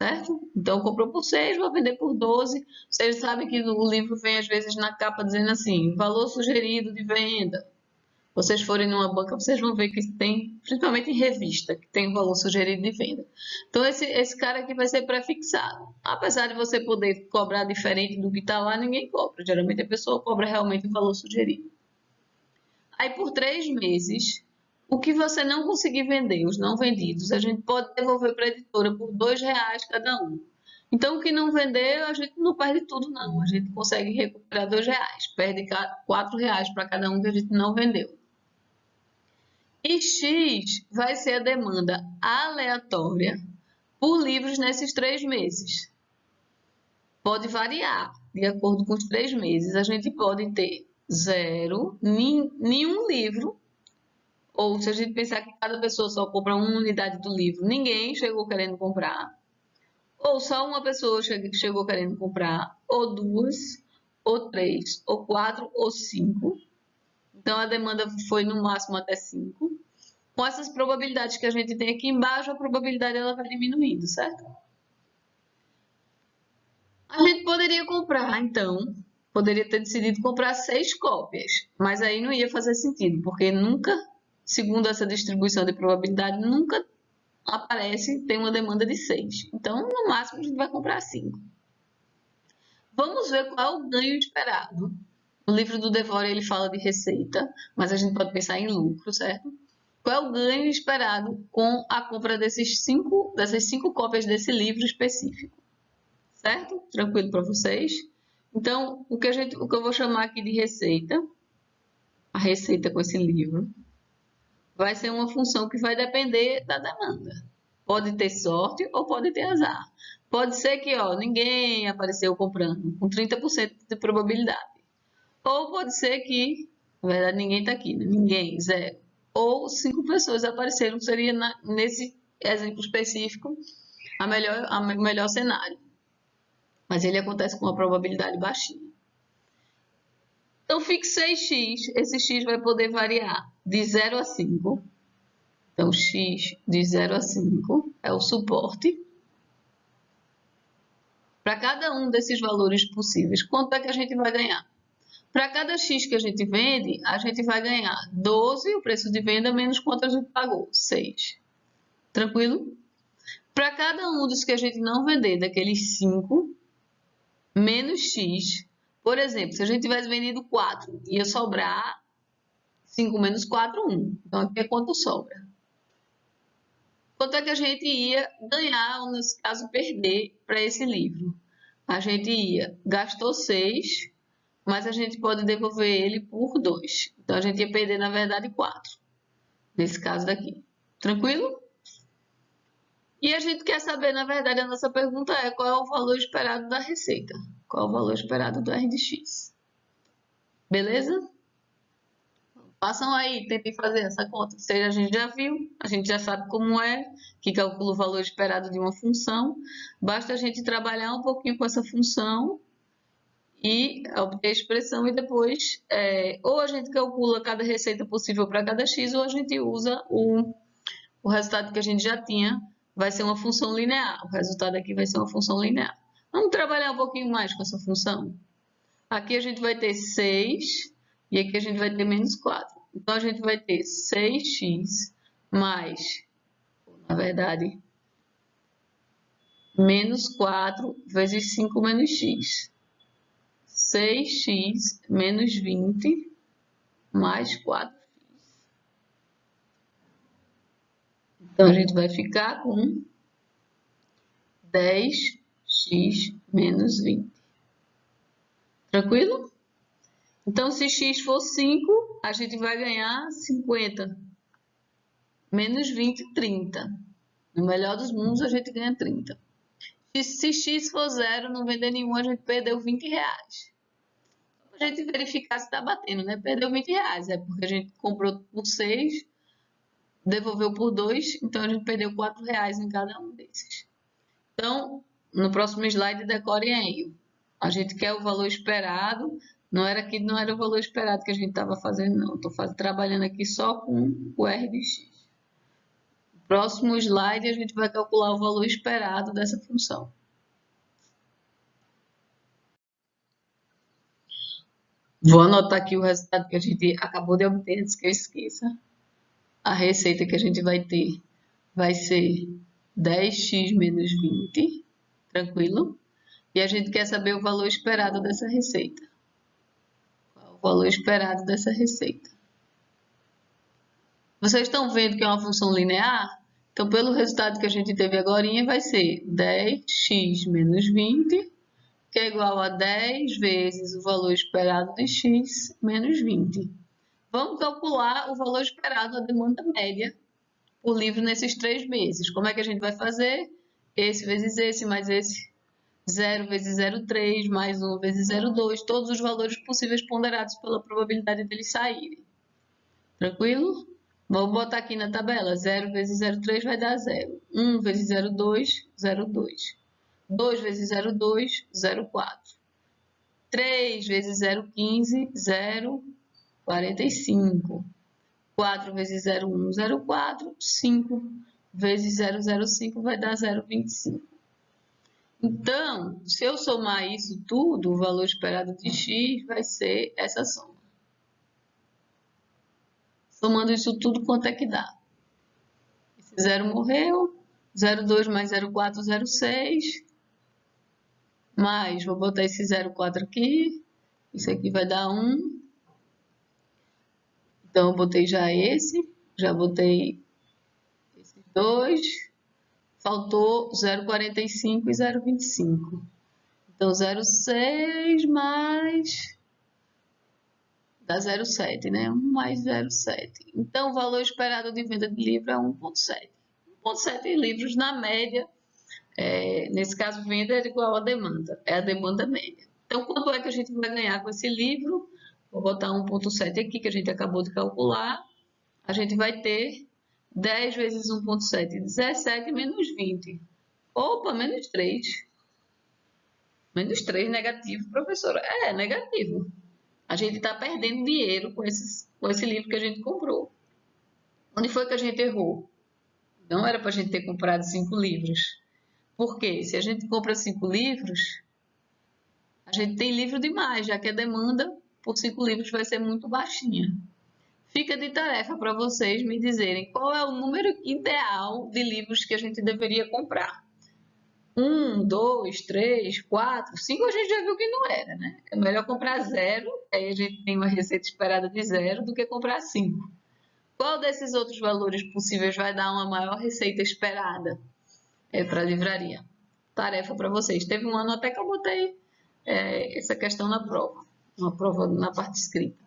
Speaker 1: certo? Então, comprou por 6, vou vender por 12. Vocês sabem que o livro vem, às vezes, na capa dizendo assim, valor sugerido de venda. Vocês forem numa banca, vocês vão ver que tem, principalmente em revista, que tem o valor sugerido de venda. Então, esse cara aqui vai ser prefixado. Apesar de você poder cobrar diferente do que está lá, ninguém cobra. Geralmente, a pessoa cobra realmente o valor sugerido. Aí, por 3 meses, o que você não conseguir vender, os não vendidos, a gente pode devolver para a editora por R$ 2 cada um. Então, o que não vendeu, a gente não perde tudo, não. A gente consegue recuperar R$ 2. Perde R$ 4 para cada um que a gente não vendeu. E X vai ser a demanda aleatória por livros nesses 3 meses. Pode variar de acordo com os 3 meses. A gente pode ter 0, nenhum livro, ou se a gente pensar que cada pessoa só compra uma unidade do livro, ninguém chegou querendo comprar, ou só uma pessoa chegou querendo comprar, ou 2, ou 3, ou 4, ou 5. Então, a demanda foi no máximo até 5. Com essas probabilidades que a gente tem aqui embaixo, a probabilidade ela vai diminuindo, certo? A gente poderia comprar, então, poderia ter decidido comprar 6 cópias, mas aí não ia fazer sentido, porque nunca, segundo essa distribuição de probabilidade, nunca aparece, tem uma demanda de 6. Então, no máximo, a gente vai comprar 5. Vamos ver qual é o ganho esperado. O livro do Devore, ele fala de receita, mas a gente pode pensar em lucro, certo? Qual é o ganho esperado com a compra dessas 5 cópias desse livro específico? Certo? Tranquilo para vocês? Então, o que eu vou chamar aqui de receita, a receita com esse livro, vai ser uma função que vai depender da demanda. Pode ter sorte ou pode ter azar. Pode ser que ninguém apareceu comprando, com 30% de probabilidade. Ou pode ser que, na verdade, ninguém está aqui, né? Ninguém, 0. Ou 5 pessoas apareceram, seria nesse exemplo específico o melhor cenário. Mas ele acontece com uma probabilidade baixinha. Então, fixei x. Esse x vai poder variar de 0 a 5. Então, x de 0 a 5 é o suporte. Para cada um desses valores possíveis, quanto é que a gente vai ganhar? Para cada x que a gente vende, a gente vai ganhar 12, o preço de venda, menos quanto a gente pagou, 6. Tranquilo? Para cada um dos que a gente não vender, daqueles 5, menos x. Por exemplo, se a gente tivesse vendido 4, ia sobrar 5 menos 4, 1. Então, aqui é quanto sobra. Quanto é que a gente ia ganhar, ou nesse caso, perder para esse livro? A gente gastou 6, mas a gente pode devolver ele por 2. Então, a gente ia perder, na verdade, 4. Nesse caso daqui. Tranquilo? E a gente quer saber, na verdade, a nossa pergunta é qual é o valor esperado da receita? Qual é o valor esperado do R de X? Beleza? Façam aí, tentem fazer essa conta. A gente já viu, a gente já sabe como é, que calcula o valor esperado de uma função. Basta a gente trabalhar um pouquinho com essa função e obter a expressão e depois ou a gente calcula cada receita possível para cada x ou a gente usa o resultado que a gente já tinha, vai ser uma função linear. O resultado aqui vai ser uma função linear. Vamos trabalhar um pouquinho mais com essa função? Aqui a gente vai ter 6 e aqui a gente vai ter menos 4. Então, a gente vai ter 6x mais, na verdade, menos 4 vezes 5 menos x. 6x menos 20 mais 4x. Então, a gente vai ficar com 10x menos 20. Tranquilo? Então, se x for 5, a gente vai ganhar 50. Menos 20, 30. No melhor dos mundos, a gente ganha 30. Se x for 0, não vender nenhum, a gente perdeu R$20. A gente verificar se está batendo, né? Perdeu R$20. É porque a gente comprou por 6, devolveu por 2, então a gente perdeu R$4 em cada um desses. Então, no próximo slide, decorem aí. A gente quer o valor esperado. Não era o valor esperado que a gente estava fazendo, não. Estou trabalhando aqui só com o R de x. Próximo slide, a gente vai calcular o valor esperado dessa função. Vou anotar aqui o resultado que a gente acabou de obter, antes que eu esqueça. A receita que a gente vai ter vai ser 10x menos 20, tranquilo? E a gente quer saber o valor esperado dessa receita. Qual o valor esperado dessa receita? Vocês estão vendo que é uma função linear? Então, pelo resultado que a gente teve agora, vai ser 10x menos 20, que é igual a 10 vezes o valor esperado de x menos 20. Vamos calcular o valor esperado da demanda média por livro nesses 3 meses. Como é que a gente vai fazer? Esse vezes esse, mais esse. 0 vezes 0,3, mais 1 vezes 0,2. Todos os valores possíveis ponderados pela probabilidade deles saírem. Tranquilo? Vamos botar aqui na tabela. 0 vezes 0,3 vai dar 0. 1 vezes 0,2, 0,2. 2 vezes 0,2, 0,4. 3 vezes 0,15, 0,45. 4 vezes 0,1, 0,4. 5 vezes 0,05 vai dar 0,25. Então, se eu somar isso tudo, o valor esperado de x vai ser essa soma. Somando isso tudo, quanto é que dá? Esse 0 morreu, 0,2 mais 0,4, 0,6. Mais, vou botar esse 0,4 aqui. Isso aqui vai dar 1. Então, eu botei já esse. Já botei esses dois. Faltou 0,45 e 0,25. Então, 0,6 mais... dá 0,7, né? 1 mais 0,7. Então, o valor esperado de venda de livro é 1,7. 1,7 livros na média. Nesse caso, venda é igual à demanda. É a demanda média. Então, quanto é que a gente vai ganhar com esse livro? Vou botar 1,7 aqui, que a gente acabou de calcular. A gente vai ter 10 vezes 1,7, 17 menos 20. Opa, menos 3. Menos 3 negativo, professora. É, negativo. A gente está perdendo dinheiro com esse livro que a gente comprou. Onde foi que a gente errou? Não era para a gente ter comprado 5 livros. Por quê? Se a gente compra 5 livros, a gente tem livro demais, já que a demanda por 5 livros vai ser muito baixinha. Fica de tarefa para vocês me dizerem qual é o número ideal de livros que a gente deveria comprar. 1, 2, 3, 4, 5 a gente já viu que não era, né? É melhor comprar 0, aí a gente tem uma receita esperada de 0, do que comprar 5. Qual desses outros valores possíveis vai dar uma maior receita esperada para a livraria? Tarefa para vocês. Teve um ano até que eu botei essa questão na prova, uma prova na parte escrita.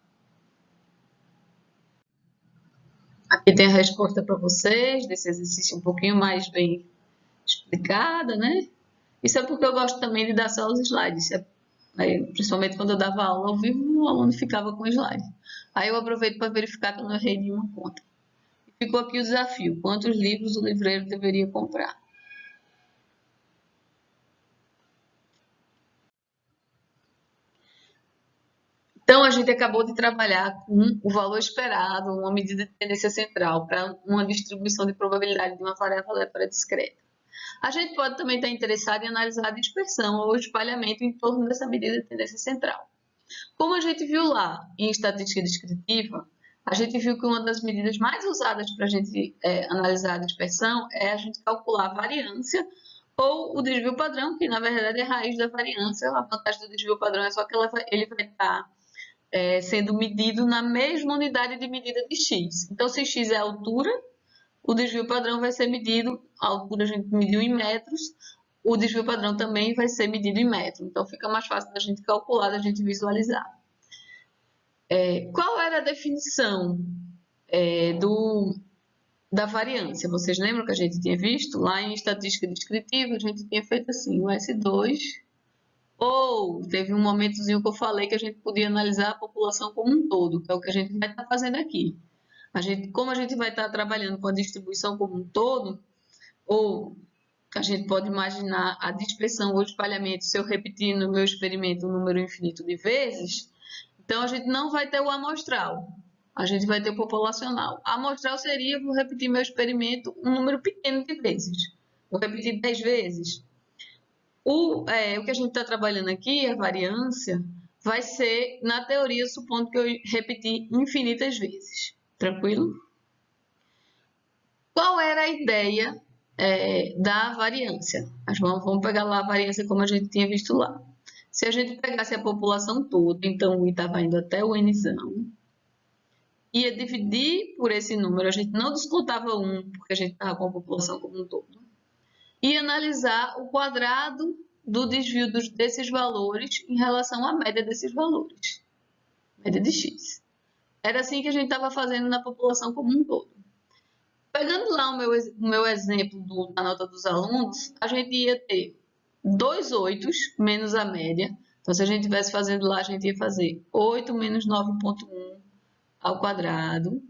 Speaker 1: Aqui tem a resposta para vocês, desse exercício um pouquinho mais bem explicada, né? Isso é porque eu gosto também de dar só os slides. Principalmente quando eu dava aula ao vivo, o aluno ficava com o slide. Aí eu aproveito para verificar que eu não errei nenhuma conta. Ficou aqui o desafio: quantos livros o livreiro deveria comprar? Então, a gente acabou de trabalhar com o valor esperado, uma medida de tendência central, para uma distribuição de probabilidade de uma variável aleatória discreta. A gente pode também estar interessado em analisar a dispersão ou espalhamento em torno dessa medida de tendência central. Como a gente viu lá em estatística descritiva, a gente viu que uma das medidas mais usadas para a gente analisar a dispersão é a gente calcular a variância ou o desvio padrão, que na verdade é a raiz da variância. A vantagem do desvio padrão é só que ele vai estar sendo medido na mesma unidade de medida de x. Então, se x é a altura, o desvio padrão vai ser medido, a altura a gente mediu em metros, o desvio padrão também vai ser medido em metros. Então, fica mais fácil da gente calcular, da gente visualizar. Qual era a definição da variância? Vocês lembram que a gente tinha visto? Lá em estatística descritiva, a gente tinha feito assim, o S2, ou teve um momentozinho que eu falei que a gente podia analisar a população como um todo, que é o que a gente vai estar fazendo aqui. Como a gente vai estar trabalhando com a distribuição como um todo, ou a gente pode imaginar a dispersão ou espalhamento, se eu repetir no meu experimento um número infinito de vezes, então a gente não vai ter o amostral. A gente vai ter o populacional. A amostral seria, vou repetir meu experimento um número pequeno de vezes. Vou repetir 10 vezes. O que a gente está trabalhando aqui, a variância, vai ser, na teoria, supondo que eu repeti infinitas vezes. Tranquilo? Qual era a ideia da variância? Vamos pegar lá a variância como a gente tinha visto lá. Se a gente pegasse a população toda, então o i estava indo até o nzão, ia dividir por esse número, a gente não descontava 1, porque a gente estava com a população como um todo, e analisar o quadrado do desvio desses valores em relação à média desses valores, média de x. Era assim que a gente estava fazendo na população como um todo. Pegando lá o meu exemplo da nota dos alunos, a gente ia ter 2 oitos menos a média. Então, se a gente estivesse fazendo lá, a gente ia fazer 8 menos 9,1 ao quadrado,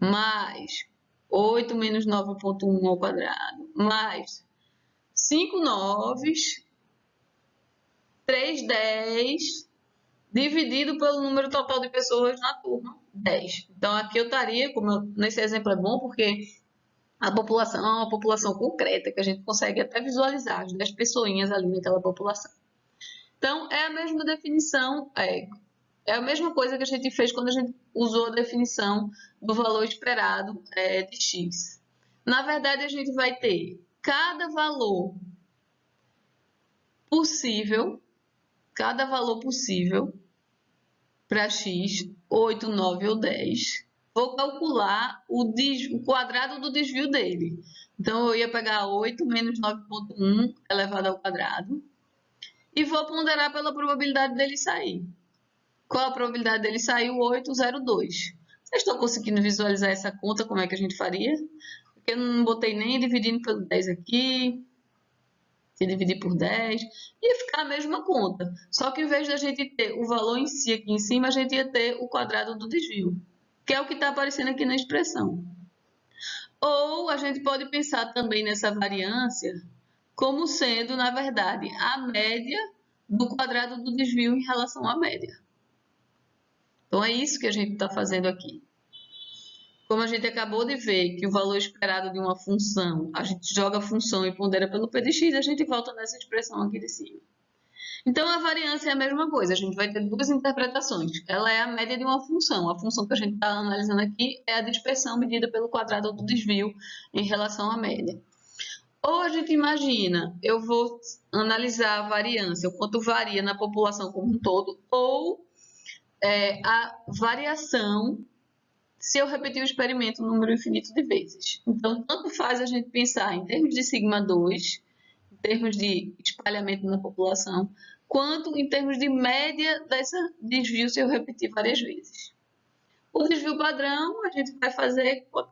Speaker 1: mais 8 menos 9,1 ao quadrado, mais 5 noves, 3 10, dividido pelo número total de pessoas na turma, 10. Então, aqui eu estaria, nesse exemplo é bom, porque a população é uma população concreta, que a gente consegue até visualizar as 10 pessoinhas ali naquela população. Então, é a mesma definição, é a mesma coisa que a gente fez quando a gente usou a definição do valor esperado de x. Na verdade, a gente vai ter cada valor possível para x, 8, 9 ou 10. Vou calcular o quadrado do desvio dele. Então, eu ia pegar 8 menos 9,1 elevado ao quadrado e vou ponderar pela probabilidade dele sair. Qual a probabilidade dele sair? 8,02. Vocês estão conseguindo visualizar essa conta, como é que a gente faria? Porque eu não botei nem dividindo pelo 10 aqui. Se dividir por 10, ia ficar a mesma conta. Só que, em vez da gente ter o valor em si aqui em cima, a gente ia ter o quadrado do desvio, que é o que está aparecendo aqui na expressão. Ou a gente pode pensar também nessa variância como sendo, na verdade, a média do quadrado do desvio em relação à média. Então, é isso que a gente está fazendo aqui. Como a gente acabou de ver que o valor esperado de uma função, a gente joga a função e pondera pelo p de x, a gente volta nessa expressão aqui de cima. Então, a variância é a mesma coisa, a gente vai ter duas interpretações. Ela é a média de uma função. A função que a gente está analisando aqui é a dispersão medida pelo quadrado do desvio em relação à média. Ou a gente imagina, eu vou analisar a variância, o quanto varia na população como um todo, ou a variação se eu repetir o experimento um número infinito de vezes. Então, tanto faz a gente pensar em termos de sigma 2, em termos de espalhamento na população, quanto em termos de média desse desvio se eu repetir várias vezes. O desvio padrão, a gente vai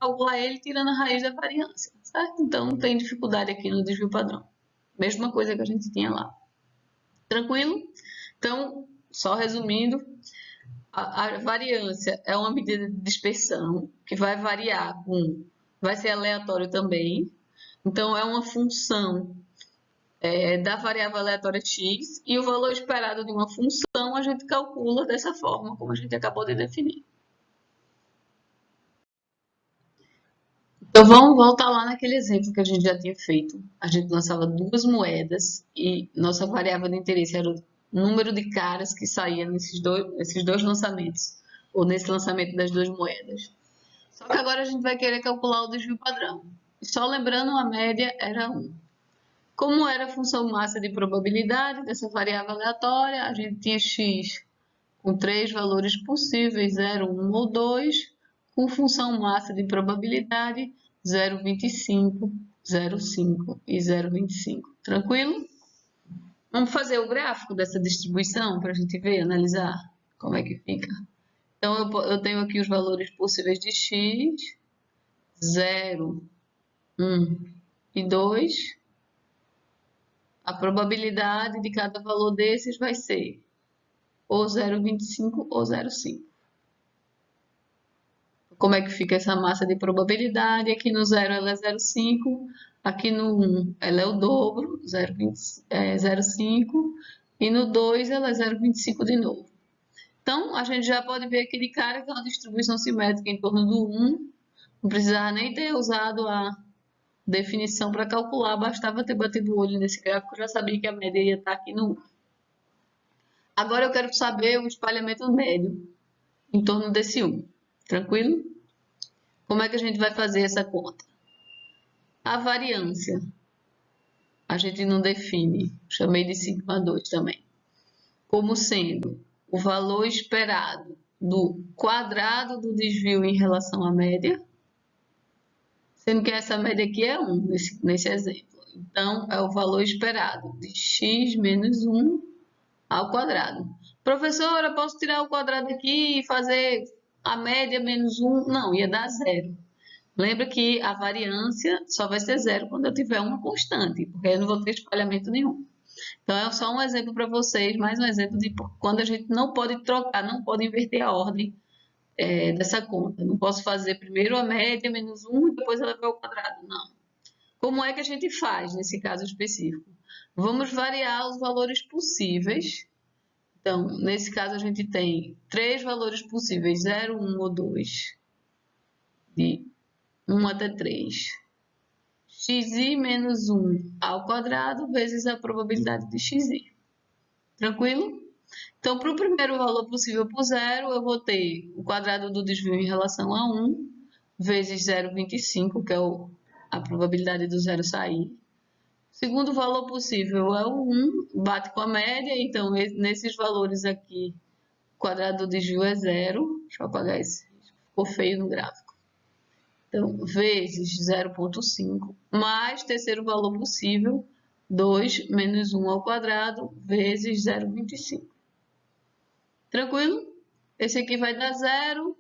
Speaker 1: calcular ele tirando a raiz da variância, certo? Então, não tem dificuldade aqui no desvio padrão. Mesma coisa que a gente tinha lá. Tranquilo? Então, só resumindo, a variância é uma medida de dispersão que vai variar vai ser aleatório também. Então, é uma função da variável aleatória x e o valor esperado de uma função a gente calcula dessa forma, como a gente acabou de definir. Então, vamos voltar lá naquele exemplo que a gente já tinha feito. A gente lançava duas moedas e nossa variável de interesse era o número de caras que saía nesses dois lançamentos, ou nesse lançamento das duas moedas. Só que agora a gente vai querer calcular o desvio padrão. Só lembrando, a média era 1. Como era a função massa de probabilidade dessa variável aleatória, a gente tinha x com 3 valores possíveis, 0, 1 ou 2, com função massa de probabilidade 0,25, 0,5 e 0,25. Tranquilo? Vamos fazer o gráfico dessa distribuição para a gente ver, analisar como é que fica. Então, eu tenho aqui os valores possíveis de x, 0, 1 e 2. A probabilidade de cada valor desses vai ser ou 0,25 ou 0,5. Como é que fica essa massa de probabilidade? Aqui no 0 ela é 0,5, aqui no 1 ela é o dobro, 0,5, e no 2 ela é 0,25 de novo. Então, a gente já pode ver aquele cara que é uma distribuição simétrica em torno do 1. Não precisava nem ter usado a definição para calcular, bastava ter batido o olho nesse gráfico, eu já sabia que a média ia estar aqui no 1. Agora eu quero saber o espalhamento médio em torno desse 1. Tranquilo? Como é que a gente vai fazer essa conta? A variância, a gente não define, chamei de sigma 2 também, como sendo o valor esperado do quadrado do desvio em relação à média, sendo que essa média aqui é 1 nesse exemplo. Então, é o valor esperado de x menos 1 ao quadrado. Professora, posso tirar o quadrado aqui e fazer a média menos 1? Não, ia dar zero. Lembra que a variância só vai ser zero quando eu tiver uma constante, porque eu não vou ter espalhamento nenhum. Então, é só um exemplo para vocês, mais um exemplo de quando a gente não pode trocar, não pode inverter a ordem dessa conta. Não posso fazer primeiro a média menos 1 e depois ela vai ao quadrado, não. Como é que a gente faz nesse caso específico? Vamos variar os valores possíveis. Então, nesse caso a gente tem 3 valores possíveis, 0, 1 ou 2, de 1 até 3. xi menos 1 ao quadrado vezes a probabilidade de xi. Tranquilo? Então, para o primeiro valor possível por 0, eu vou ter o quadrado do desvio em relação a 1, vezes 0,25, que é a probabilidade do zero sair. O segundo valor possível é o 1, bate com a média, então nesses valores aqui, o quadrado do desvio é 0. Deixa eu apagar esse, ficou feio no gráfico. Então, vezes 0,5, mais terceiro valor possível, 2 menos 1 ao quadrado, vezes 0,25. Tranquilo? Esse aqui vai dar 0.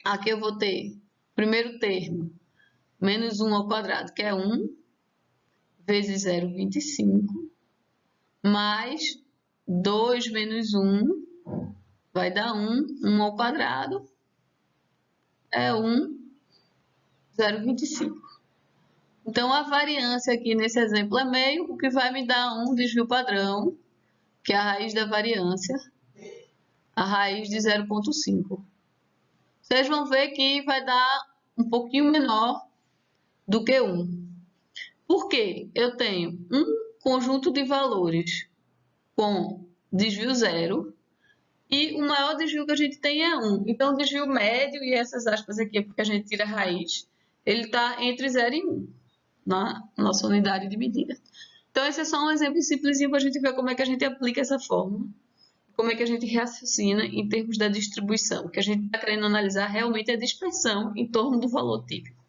Speaker 1: Aqui eu vou ter primeiro termo, menos 1 ao quadrado, que é 1, vezes 0,25, mais 2 menos 1, vai dar 1, 1 ao quadrado, é 1, 0,25. Então, a variância aqui nesse exemplo é meio, o que vai me dar um desvio padrão, que é a raiz da variância, a raiz de 0,5. Vocês vão ver que vai dar um pouquinho menor do que 1. Por quê? Eu tenho um conjunto de valores com desvio 0 e o maior desvio que a gente tem é 1. Então, o desvio médio, e essas aspas aqui é porque a gente tira a raiz, ele está entre 0 e 1 na nossa unidade de medida. Então, esse é só um exemplo simplesinho para a gente ver como é que a gente aplica essa fórmula, como é que a gente raciocina em termos da distribuição. O que a gente está querendo analisar realmente é a dispersão em torno do valor típico.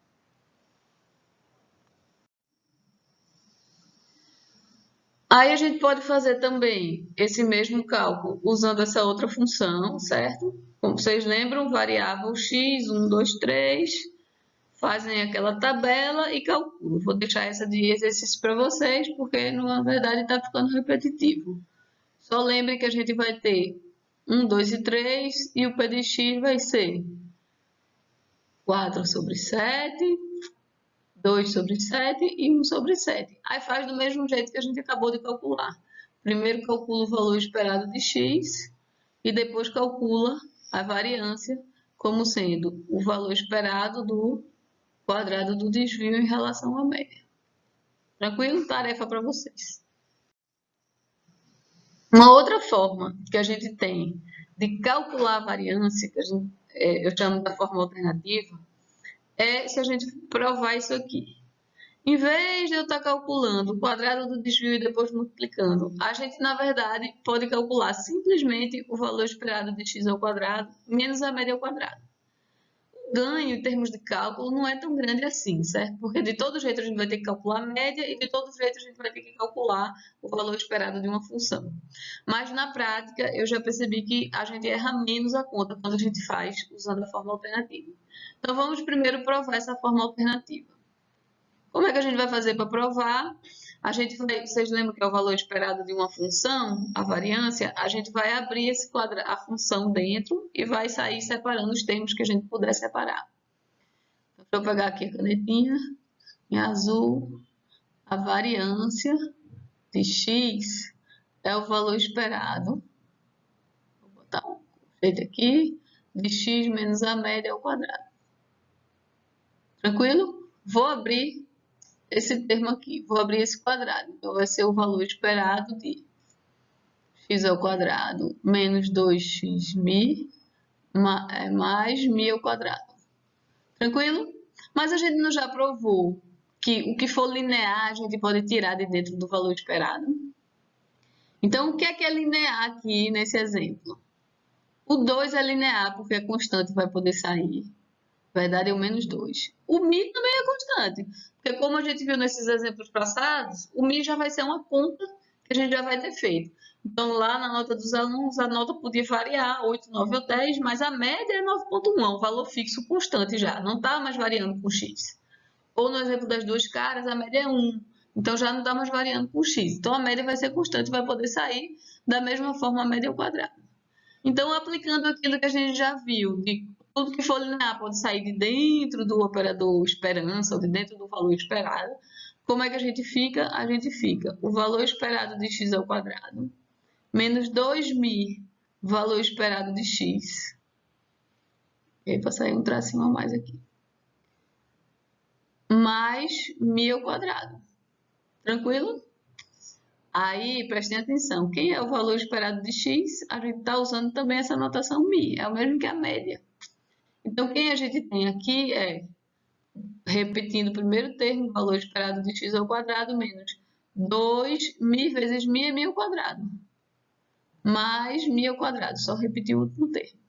Speaker 1: Aí a gente pode fazer também esse mesmo cálculo usando essa outra função, certo? Como vocês lembram, variável x, 1, 2, 3, fazem aquela tabela e calculam. Vou deixar essa de exercício para vocês, porque na verdade está ficando repetitivo. Só lembre que a gente vai ter 1, 2 e 3 e o p de x vai ser 4 sobre 7, 2 sobre 7 e 1 sobre 7. Aí faz do mesmo jeito que a gente acabou de calcular. Primeiro calcula o valor esperado de x e depois calcula a variância como sendo o valor esperado do quadrado do desvio em relação à média. Tranquilo? Tarefa para vocês. Uma outra forma que a gente tem de calcular a variância, que eu chamo da forma alternativa, é se a gente provar isso aqui. Em vez de eu estar calculando o quadrado do desvio e depois multiplicando, a gente, na verdade, pode calcular simplesmente o valor esperado de x ao quadrado menos a média ao quadrado. O ganho em termos de cálculo não é tão grande assim, certo? Porque de todo jeito a gente vai ter que calcular a média e de todo jeito a gente vai ter que calcular o valor esperado de uma função. Mas na prática eu já percebi que a gente erra menos a conta quando a gente faz usando a forma alternativa. Então vamos primeiro provar essa forma alternativa. Como é que a gente vai fazer para provar? Vocês lembram que é o valor esperado de uma função, a variância? A gente vai abrir a função dentro e vai sair separando os termos que a gente puder separar. Então, deixa eu pegar aqui a canetinha, em azul, a variância de x é o valor esperado. Vou botar um feito aqui, de x menos a média ao quadrado. Tranquilo? Vou abrir esse termo aqui, vou abrir esse quadrado. Então, vai ser o valor esperado de x ao quadrado menos 2x mais μ ao quadrado. Tranquilo? Mas a gente não já provou que o que for linear a gente pode tirar de dentro do valor esperado? Então, o que é linear aqui nesse exemplo? O 2 é linear porque a constante vai poder sair. Vai dar o menos 2. O μ também é constante, porque como a gente viu nesses exemplos passados, o μ já vai ser uma conta que a gente já vai ter feito. Então, lá na nota dos alunos, a nota podia variar, 8, 9 ou 10, mas a média é 9,1, é um valor fixo constante já, não está mais variando com x. Ou no exemplo das duas caras, a média é 1, então já não está mais variando com x. Então, a média vai ser constante, vai poder sair da mesma forma a média ao quadrado. Então, aplicando aquilo que a gente já viu, de tudo que for linear pode sair de dentro do operador esperança ou de dentro do valor esperado. Como é que a gente fica? A gente fica o valor esperado de x ao quadrado menos 2μ, valor esperado de x. E aí, para sair um tracinho a mais aqui. Mais μ ao quadrado. Tranquilo? Aí, prestem atenção. Quem é o valor esperado de x? A gente está usando também essa notação μ. É o mesmo que a média. Então, quem a gente tem aqui é, repetindo o primeiro termo, valor esperado de x ao quadrado menos 2μ vezes μ é μ ao quadrado. Mais μ ao quadrado, só repetir o último termo.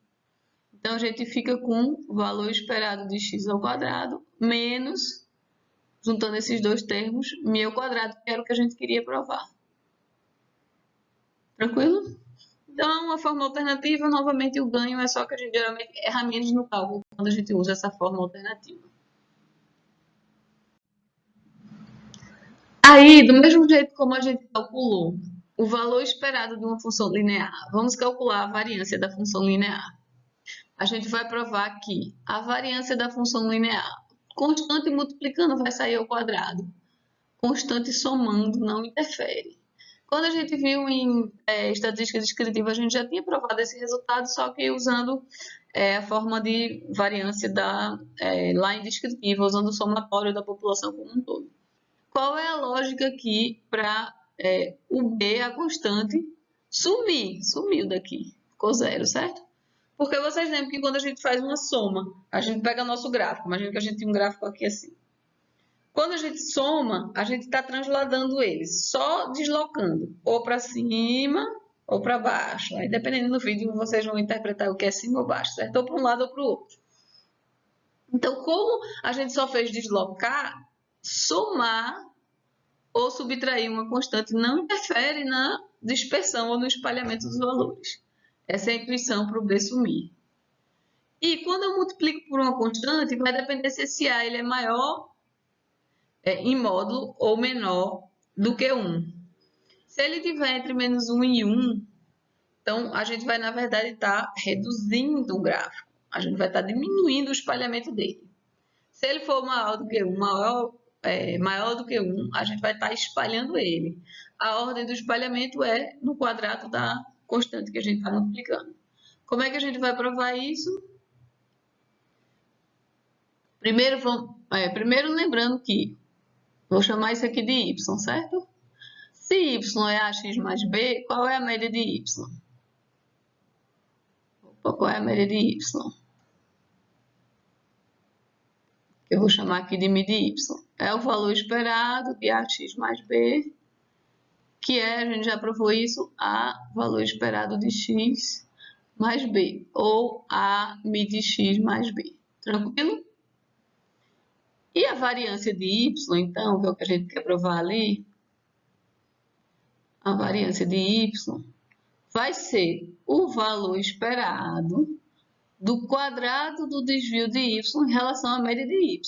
Speaker 1: Então, a gente fica com o valor esperado de x ao quadrado menos, juntando esses dois termos, μ ao quadrado, que era o que a gente queria provar. Tranquilo? Então, uma forma alternativa, novamente, o ganho é só que a gente geralmente erra menos no cálculo quando a gente usa essa forma alternativa. Aí, do mesmo jeito como a gente calculou o valor esperado de uma função linear, vamos calcular a variância da função linear. A gente vai provar que a variância da função linear, constante multiplicando vai sair ao quadrado, constante somando não interfere. Quando a gente viu em estatística descritiva, a gente já tinha provado esse resultado, só que usando a forma de variância lá em descritiva, usando o somatório da população como um todo. Qual é a lógica aqui para o B, a constante, sumir? Sumiu daqui, ficou zero, certo? Porque vocês lembram que quando a gente faz uma soma, a gente pega nosso gráfico, imagina que a gente tem um gráfico aqui assim. Quando a gente soma, a gente está transladando eles, só deslocando, ou para cima ou para baixo. Aí, dependendo do vídeo, vocês vão interpretar o que é cima ou baixo, certo? Ou para um lado ou para o outro. Então, como a gente só fez deslocar, somar ou subtrair uma constante não interfere na dispersão ou no espalhamento dos valores. Essa é a intuição para o B sumir. E quando eu multiplico por uma constante, vai depender se esse A ele é maior em módulo ou menor do que 1. Se ele tiver entre menos 1 e 1, então a gente vai, na verdade, estar reduzindo o gráfico. A gente vai estar diminuindo o espalhamento dele. Se ele for maior do que 1, maior do que 1, a gente vai estar espalhando ele. A ordem do espalhamento é no quadrado da constante que a gente está multiplicando. Como é que a gente vai provar isso? Primeiro lembrando que vou chamar isso aqui de y, certo? Se y é ax mais b, qual é a média de y? Qual é a média de y? Eu vou chamar aqui de μ de y. É o valor esperado de ax mais b, que é, a gente já provou isso, a valor esperado de x mais b, ou a μ de x mais b. Tranquilo? E a variância de y, então, que é o que a gente quer provar ali, a variância de y vai ser o valor esperado do quadrado do desvio de y em relação à média de y.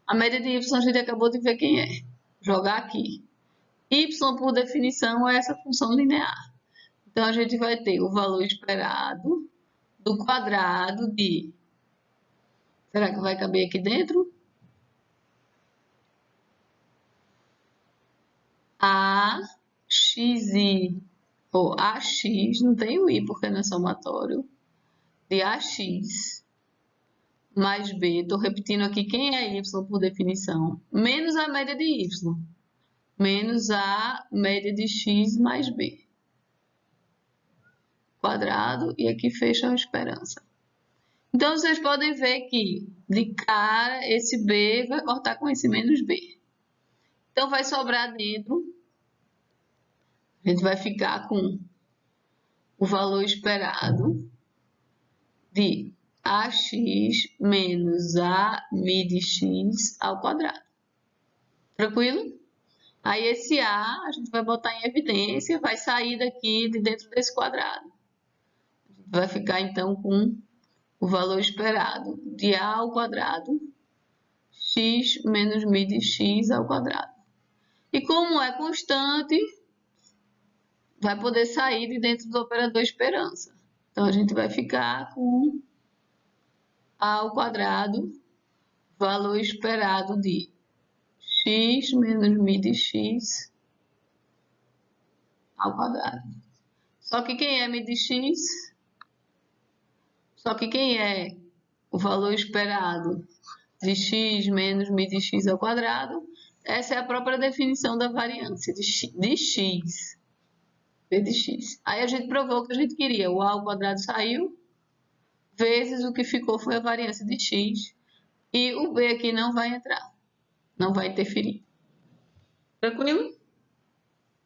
Speaker 1: A média de y a gente acabou de ver quem é. Jogar aqui. Y, por definição, é essa função linear. Então, a gente vai ter o valor esperado do quadrado de... Será que vai caber aqui dentro? A xi ou AX, não tem o I porque não é somatório, de AX mais B, estou repetindo aqui quem é Y por definição, menos a média de Y, menos a média de X mais B, quadrado, e aqui fecha a esperança. Então, vocês podem ver que, de cara, esse B vai cortar com esse menos B. Então, vai sobrar dentro, a gente vai ficar com o valor esperado de AX menos a mi de X ao quadrado. Tranquilo? Aí, esse A gente vai botar em evidência, vai sair daqui de dentro desse quadrado. Vai ficar, então, com o valor esperado de A ao quadrado, x menos mi de x ao quadrado. E como é constante, vai poder sair de dentro do operador esperança. Então, a gente vai ficar com A ao quadrado, valor esperado de x menos mi de x ao quadrado. Só que quem é mi de x? Só que quem é o valor esperado de x menos mi de x ao quadrado? Essa é a própria definição da variância de x. B de x. Aí a gente provou o que a gente queria. O a ao quadrado saiu, vezes o que ficou foi a variância de x. E o b aqui não vai entrar, não vai interferir. Tranquilo?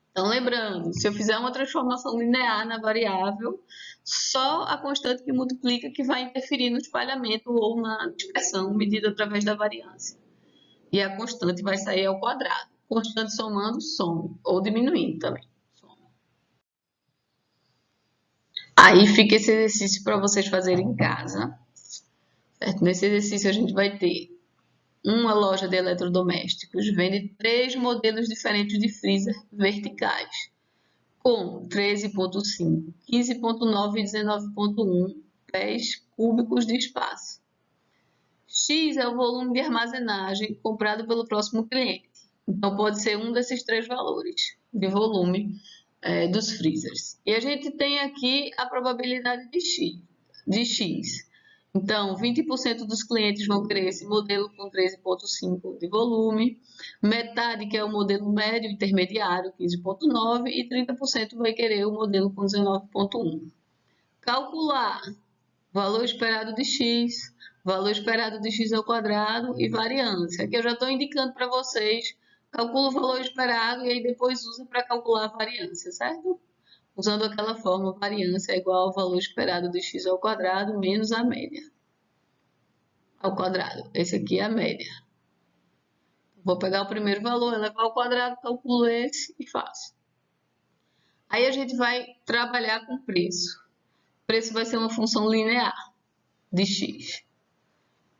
Speaker 1: Então, lembrando, se eu fizer uma transformação linear na variável, só a constante que multiplica que vai interferir no espalhamento ou na dispersão medida através da variância. E a constante vai sair ao quadrado. Constante somando, some. Ou diminuindo também. Aí fica esse exercício para vocês fazerem em casa. Certo? Nesse exercício a gente vai ter uma loja de eletrodomésticos, vende 3 modelos diferentes de freezer verticais, com 13,5, 15,9 e 19,1 pés cúbicos de espaço. X é o volume de armazenagem comprado pelo próximo cliente. Então, pode ser um desses 3 valores de volume dos freezers. E a gente tem aqui a probabilidade de X. Então, 20% dos clientes vão querer esse modelo com 13,5 de volume, metade quer o modelo médio intermediário, 15,9, e 30% vai querer o modelo com 19,1. Calcular valor esperado de X, valor esperado de X ao quadrado e variância. Aqui eu já estou indicando para vocês, calcula o valor esperado e aí depois usa para calcular a variância, certo? Usando aquela forma, variância é igual ao valor esperado de x ao quadrado menos a média ao quadrado. Esse aqui é a média. Vou pegar o primeiro valor, elevar ao quadrado, calculo esse e faço. Aí a gente vai trabalhar com preço. O preço vai ser uma função linear de x.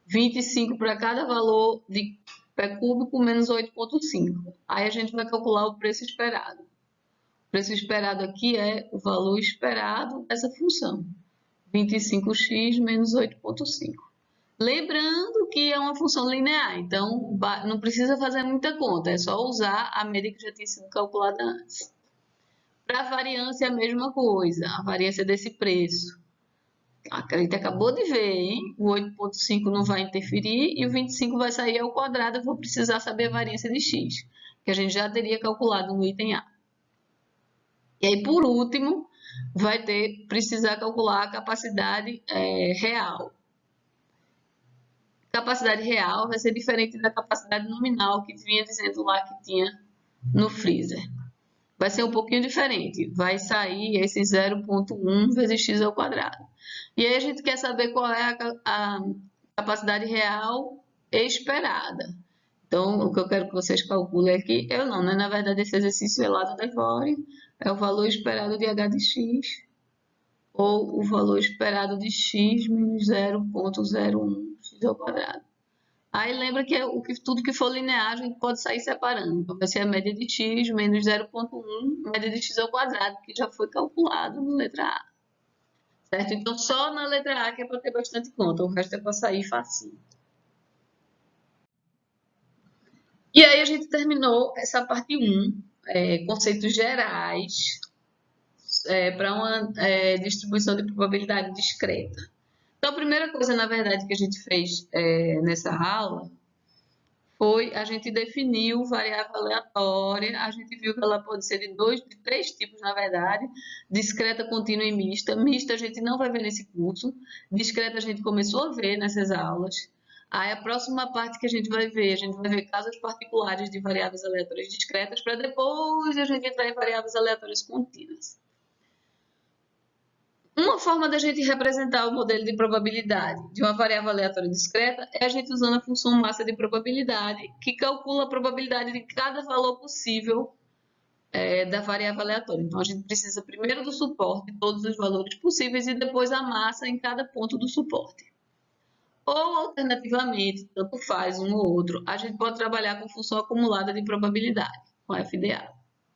Speaker 1: 25 para cada valor de pé cúbico menos 8,5. Aí a gente vai calcular o preço esperado. O preço esperado aqui é o valor esperado dessa função. 25x menos 8,5. Lembrando que é uma função linear, então não precisa fazer muita conta, é só usar a média que já tinha sido calculada antes. Para a variância é a mesma coisa, a variância desse preço. A gente acabou de ver, hein? O 8,5 não vai interferir e o 25 vai sair ao quadrado, eu vou precisar saber a variância de x, que a gente já teria calculado no item A. E aí, por último, vai precisar calcular a capacidade real. Capacidade real vai ser diferente da capacidade nominal que vinha dizendo lá que tinha no freezer. Vai ser um pouquinho diferente. Vai sair esse 0,1 vezes x ao quadrado. E aí a gente quer saber qual é a capacidade real esperada. Então, o que eu quero que vocês calculem aqui, eu não, né? Na verdade, esse exercício é lá do Devore, é o valor esperado de h de x, ou o valor esperado de x menos 0,01 x ao quadrado. Aí lembra que tudo que for linear a gente pode sair separando. Então, vai ser a média de x menos 0,1, média de x ao quadrado, que já foi calculado na letra A. Certo? Então, só na letra A que é para ter bastante conta, o resto é para sair facinho. E aí a gente terminou essa parte 1, conceitos gerais para uma distribuição de probabilidade discreta. Então, a primeira coisa, na verdade, que a gente fez nessa aula foi a gente definiu variável aleatória, a gente viu que ela pode ser de três tipos, na verdade, discreta, contínua e mista. Mista a gente não vai ver nesse curso, discreta a gente começou a ver nessas aulas. Aí a próxima parte que a gente vai ver casos particulares de variáveis aleatórias discretas, para depois a gente entrar em variáveis aleatórias contínuas. Uma forma da gente representar o modelo de probabilidade de uma variável aleatória discreta é a gente usando a função massa de probabilidade, que calcula a probabilidade de cada valor possível da variável aleatória. Então, a gente precisa primeiro do suporte, todos os valores possíveis, e depois a massa em cada ponto do suporte. Ou, alternativamente, tanto faz um ou outro, a gente pode trabalhar com função acumulada de probabilidade, com FDA.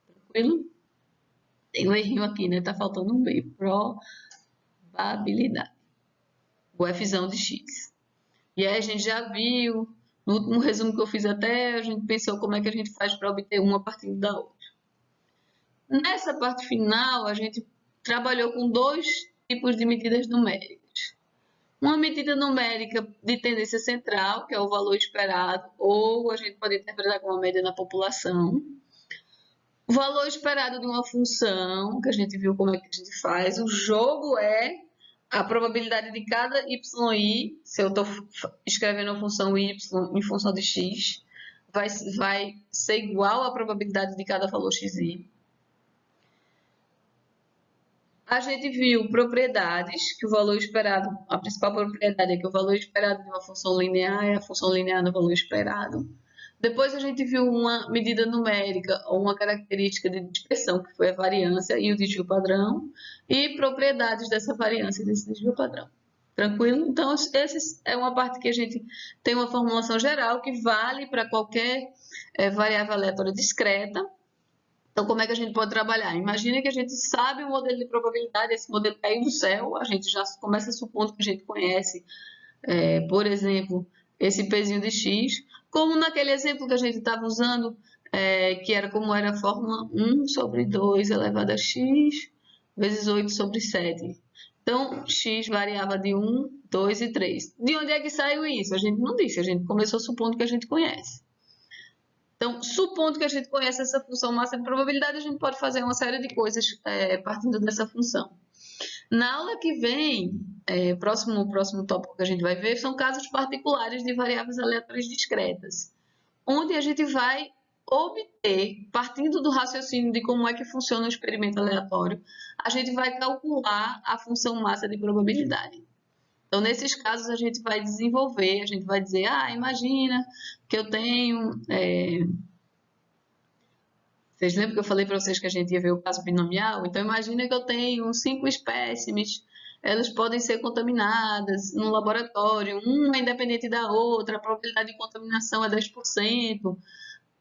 Speaker 1: Tranquilo? Tem um errinho aqui, né? Tá faltando um B. Probabilidade. O Fzão de X. E aí a gente já viu, no último resumo que eu fiz até, a gente pensou como é que a gente faz para obter uma a partir da outra. Nessa parte final, a gente trabalhou com dois tipos de medidas numéricas. Uma medida numérica de tendência central, que é o valor esperado, ou a gente pode interpretar como a média na população. O valor esperado de uma função, que a gente viu como é que a gente faz. O jogo é a probabilidade de cada yi, se eu estou escrevendo a função y em função de x, vai ser igual à probabilidade de cada valor xi. A gente viu propriedades, que o valor esperado, a principal propriedade é que o valor esperado de uma função linear é a função linear do valor esperado. Depois a gente viu uma medida numérica ou uma característica de dispersão, que foi a variância e o desvio padrão, e propriedades dessa variância e desse desvio padrão. Tranquilo? Então, essa é uma parte que a gente tem uma formulação geral que vale para qualquer variável aleatória discreta. Então, como é que a gente pode trabalhar? Imagina que a gente sabe o modelo de probabilidade, esse modelo caiu do céu, a gente já começa supondo que a gente conhece, por exemplo, esse pezinho de x, como naquele exemplo que a gente estava usando, que era como era a fórmula 1 sobre 2 elevado a x vezes 8 sobre 7. Então, x variava de 1, 2 e 3. De onde é que saiu isso? A gente não disse, a gente começou supondo que a gente conhece. Então, supondo que a gente conhece essa função massa de probabilidade, a gente pode fazer uma série de coisas partindo dessa função. Na aula que vem, próximo tópico que a gente vai ver, são casos particulares de variáveis aleatórias discretas, onde a gente vai obter, partindo do raciocínio de como é que funciona o experimento aleatório, a gente vai calcular a função massa de probabilidade. Então, nesses casos, a gente vai desenvolver, a gente vai dizer, imagina que eu tenho... Vocês lembram que eu falei para vocês que a gente ia ver o caso binomial? Então, imagina que eu tenho 5 espécimes, elas podem ser contaminadas no laboratório, uma é independente da outra, a probabilidade de contaminação é 10%.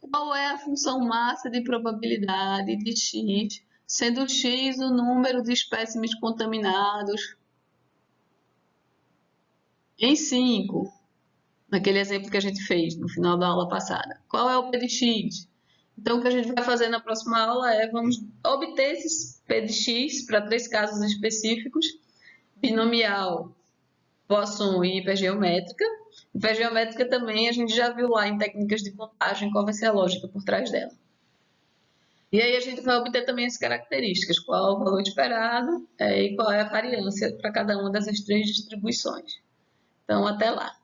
Speaker 1: Qual é a função massa de probabilidade de x, sendo x o número de espécimes contaminados em 5, naquele exemplo que a gente fez no final da aula passada? Qual é o P de x? Então, o que a gente vai fazer na próxima aula é, vamos obter esses P de x para 3 casos específicos, binomial, Poisson e hipergeométrica. Hipergeométrica também a gente já viu lá em técnicas de contagem qual vai ser a lógica por trás dela. E aí a gente vai obter também as características, qual é o valor esperado e qual é a variância para cada uma dessas 3 distribuições. Então, até lá.